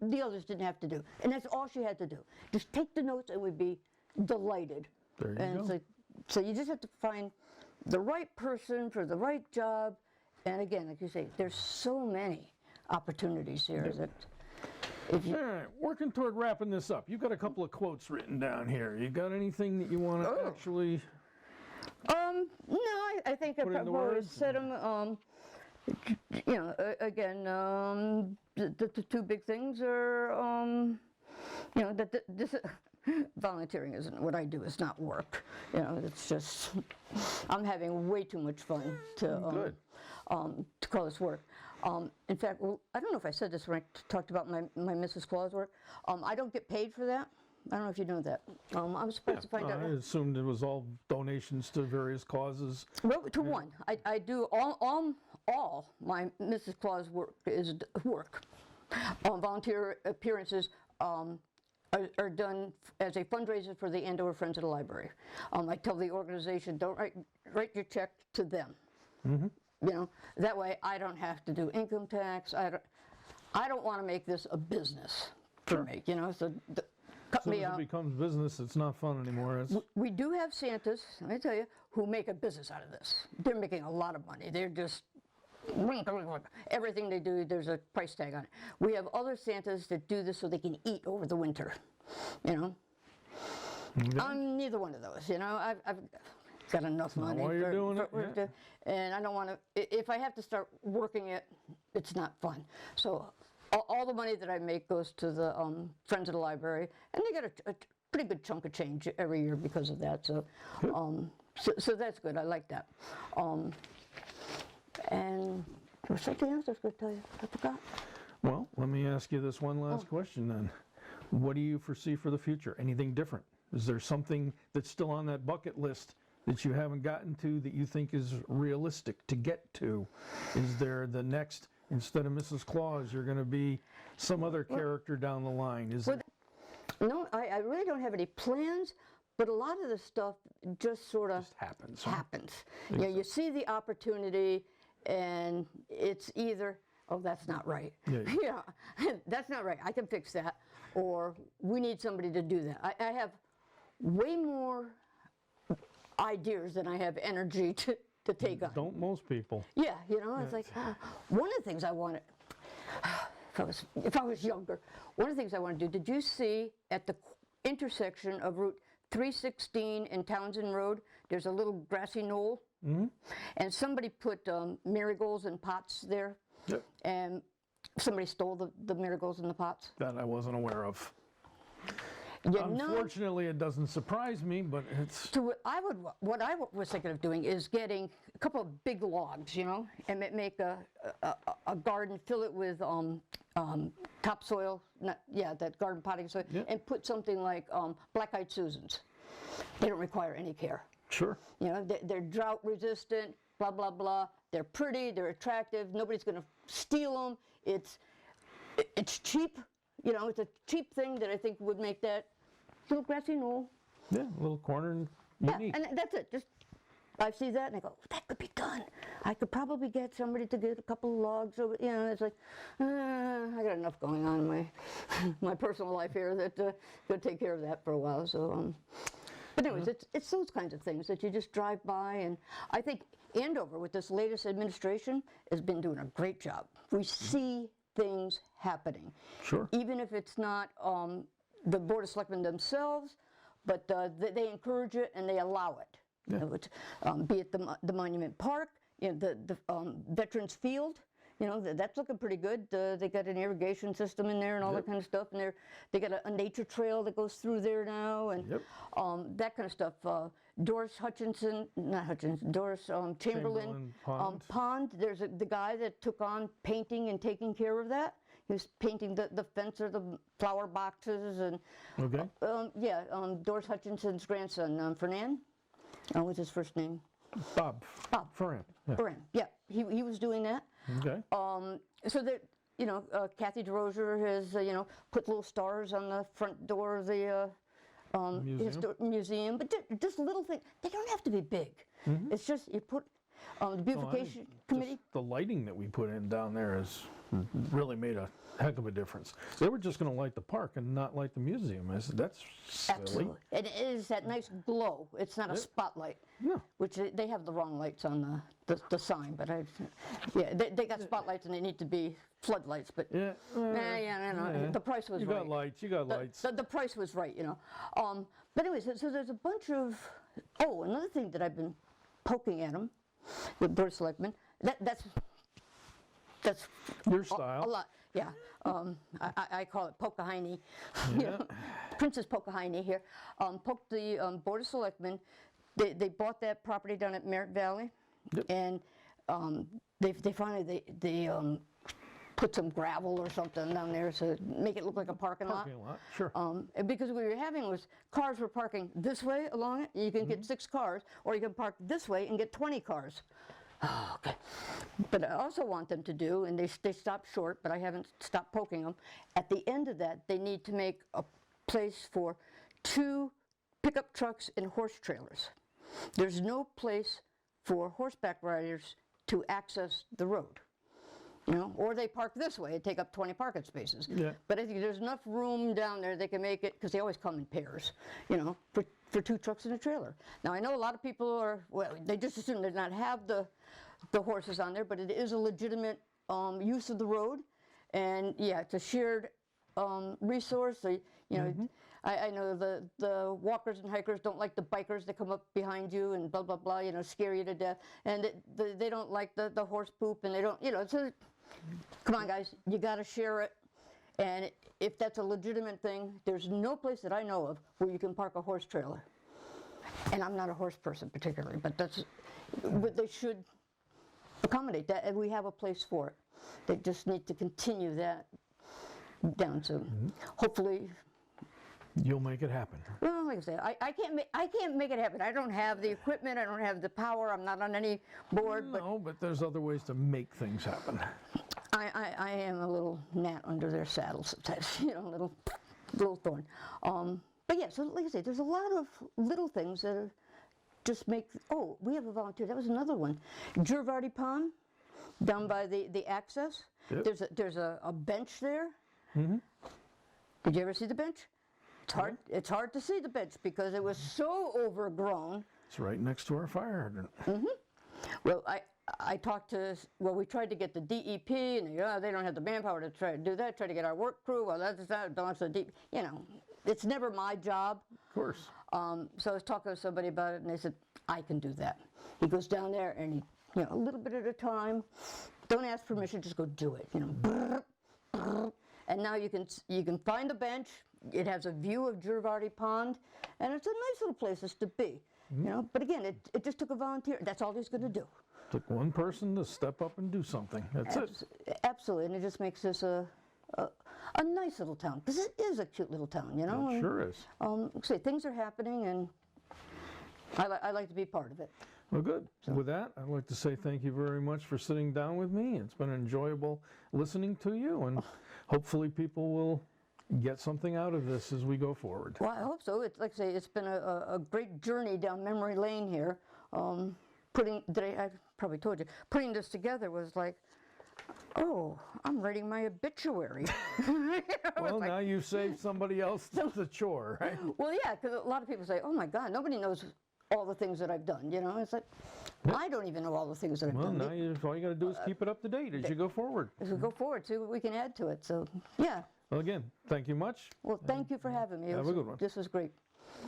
B: the others didn't have to do, and that's all she had to do. Just take the notes, and we'd be delighted.
C: There you go.
B: So you just have to find the right person for the right job. And again, like you say, there's so many opportunities here that if you...
C: All right, working toward wrapping this up. You've got a couple of quotes written down here. You got anything that you want to actually...
B: No, I think I probably said them. You know, again, the two big things are, you know, that this... Volunteering isn't what I do. It's not work. You know, it's just I'm having way too much fun to call this work. In fact, well, I don't know if I said this when I talked about my Mrs. Claus work. I don't get paid for that. I don't know if you know that. I'm supposed to find out.
C: I assumed it was all donations to various causes.
B: Well, to one, I do all my Mrs. Claus work is work. Volunteer appearances. Are done as a fundraiser for the Andover Friends of the Library. I tell the organization, don't write your check to them. You know, that way I don't have to do income tax. I don't want to make this a business for me. You know, so cut me out.
C: As it becomes business, it's not fun anymore.
B: We do have Santas, let me tell you, who make a business out of this. They're making a lot of money. They're just everything they do, there's a price tag on it. We have other Santas that do this so they can eat over the winter, you know. I'm neither one of those, you know. I've got enough money.
C: Why you're doing it,
B: and I don't want to. If I have to start working it, it's not fun. So all the money that I make goes to the Friends of the Library, and they get a pretty good chunk of change every year because of that. So, so that's good. I like that. And there was something else I was going to tell you. I forgot.
C: Well, let me ask you this one last question then. What do you foresee for the future? Anything different? Is there something that's still on that bucket list that you haven't gotten to that you think is realistic to get to? Is there the next, instead of Mrs. Claus, you're going to be some other character down the line?
B: No, I really don't have any plans. But a lot of the stuff just sort of
C: happens.
B: You know, you see the opportunity, and it's either, oh, that's not right. Yeah, that's not right. I can fix that. Or we need somebody to do that. I have way more ideas than I have energy to take on.
C: Don't most people?
B: Yeah, you know, it's like one of the things I wanted. if I was younger. One of the things I want to do, did you see at the intersection of Route 316 and Townsend Road, there's a little grassy knoll? Mm-hmm. And somebody put marigolds in pots there.
C: Yep.
B: And somebody stole the marigolds in the pots.
C: That I wasn't aware of.
B: You know,
C: Unfortunately, it doesn't surprise me, but it's...
B: so what I was thinking of doing is getting a couple of big logs, you know, and make a garden, fill it with topsoil, that garden potting soil, and put something like black-eyed Susans. They don't require any care.
C: Sure.
B: You know, they're drought resistant, blah, blah, blah. They're pretty, they're attractive, nobody's going to steal them. It's cheap, you know, it's a cheap thing that I think would make that little grassy knoll.
C: Yeah, a little corner and unique.
B: Yeah, and that's it. Just I see that and I go, that could be done. I could probably get somebody to get a couple of logs over, you know, it's like, I got enough going on in my personal life here that going to take care of that for a while. So, but anyways, it's those kinds of things that you just drive by, and I think Andover, with this latest administration, has been doing a great job. We see things happening.
C: Sure.
B: Even if it's not the Board of Selectmen themselves, but they encourage it and they allow it.
C: Yeah.
B: You know, be it the Monument Park, you know, the Veterans Field. You know, that's looking pretty good. They got an irrigation system in there and all that kind of stuff. And they got a nature trail that goes through there now, and that kind of stuff. Doris Chamberlain Pond. There's the guy that took on painting and taking care of that. He was painting the fence or the flower boxes and Doris Hutchinson's grandson, Fernan. What's his first name?
C: Bob. Ferran. Yeah.
B: Ferran. Yeah, he was doing that.
C: Okay.
B: So that, you know, Kathy DeRosier has, you know, put little stars on the front door of the museum. But just little things. They don't have to be big. Mm-hmm. It's just you put the beautification committee.
C: Just the lighting that we put in down there has really made a heck of a difference. They were just going to light the park and not light the museum. I said, that's silly.
B: Absolutely. And it is that nice glow. It's not a spotlight. No. Which they have the wrong lights on the sign, but they got spotlights and they need to be floodlights. But the price was right.
C: You got lights.
B: The price was right, you know. But anyways, so there's a bunch of. Oh, another thing that I've been poking at them, the Board of Selectmen. That's
C: your style.
B: A lot. Yeah, I call it Pokahini. You know, Princess Pokahini here. Poked the Board of Selectmen. They bought that property down at Merritt Valley, and they finally put some gravel or something down there to make it look like a parking lot.
C: Sure.
B: Because what we were having was cars were parking this way along it. You can get 6 cars, or you can park this way and get 20 cars. Oh, okay. But I also want them to do, and they stopped short, but I haven't stopped poking them. At the end of that, they need to make a place for 2 pickup trucks and horse trailers. There's no place for horseback riders to access the road. You know, or they park this way and take up 20 parking spaces. Yeah. But I think there's enough room down there they can make it, because they always come in pairs, you know, for 2 trucks and a trailer. Now, I know a lot of people they just assume they not have the horses on there, but it is a legitimate use of the road. And yeah, it's a shared resource. So, you know, I know the walkers and hikers don't like the bikers that come up behind you and blah, blah, blah, you know, scare you to death. And they don't like the horse poop, and they don't, you know, so come on, guys, you got to share it. And if that's a legitimate thing, there's no place that I know of where you can park a horse trailer. And I'm not a horse person particularly, but they should accommodate that, and we have a place for it. They just need to continue that down to hopefully.
C: You'll make it happen.
B: Well, like I said, I can't make it happen. I don't have the equipment. I don't have the power. I'm not on any board.
C: No, but there's other ways to make things happen.
B: I am a little gnat under their saddle sometimes, you know, little thorn. But yeah, so like I say, there's a lot of little things that are just make. Oh, we have a volunteer. That was another one. Gervardi Pond, down by the access. Yep. There's a bench there. Mm-hmm. Did you ever see the bench? It's hard. It's hard to see the bench because it was so overgrown.
C: It's right next to our fire hydrant.
B: Mm-hmm. Well, I talked to, well, we tried to get the DEP, and they don't have the manpower to try to do that, try to get our work crew, well, that belongs to the DEP, it's never my job.
C: Of course.
B: So I was talking to somebody about it, and they said, I can do that. He goes down there, and he, a little bit at a time, don't ask permission, just go do it, And now you can find the bench, it has a view of Girardi Pond, and it's a nice little place to be. But again, it just took a volunteer. That's all he's going to do.
C: Took one person to step up and do something. That's it.
B: Absolutely, and it just makes this a nice little town, because it is a cute little town,
C: It sure is.
B: Say things are happening, and I like to be part of it.
C: Well, good. With that, I'd like to say thank you very much for sitting down with me. It's been enjoyable listening to you, and hopefully people will get something out of this as we go forward.
B: Well, I hope so. Like I say, it's been a great journey down memory lane here. I probably told you, putting this together was like, oh, I'm writing my obituary.
C: Well, now you've saved somebody else the chore, right?
B: Well, yeah, because a lot of people say, oh my God, nobody knows all the things that I've done, It's like, I don't even know all the things that I've done.
C: Well, now all you got to do is keep it up to date as you go forward.
B: As we go forward, see what we can add to it. So, yeah.
C: Well, again, thank you much.
B: Well, thank you for having me.
C: Have a good one.
B: This was great.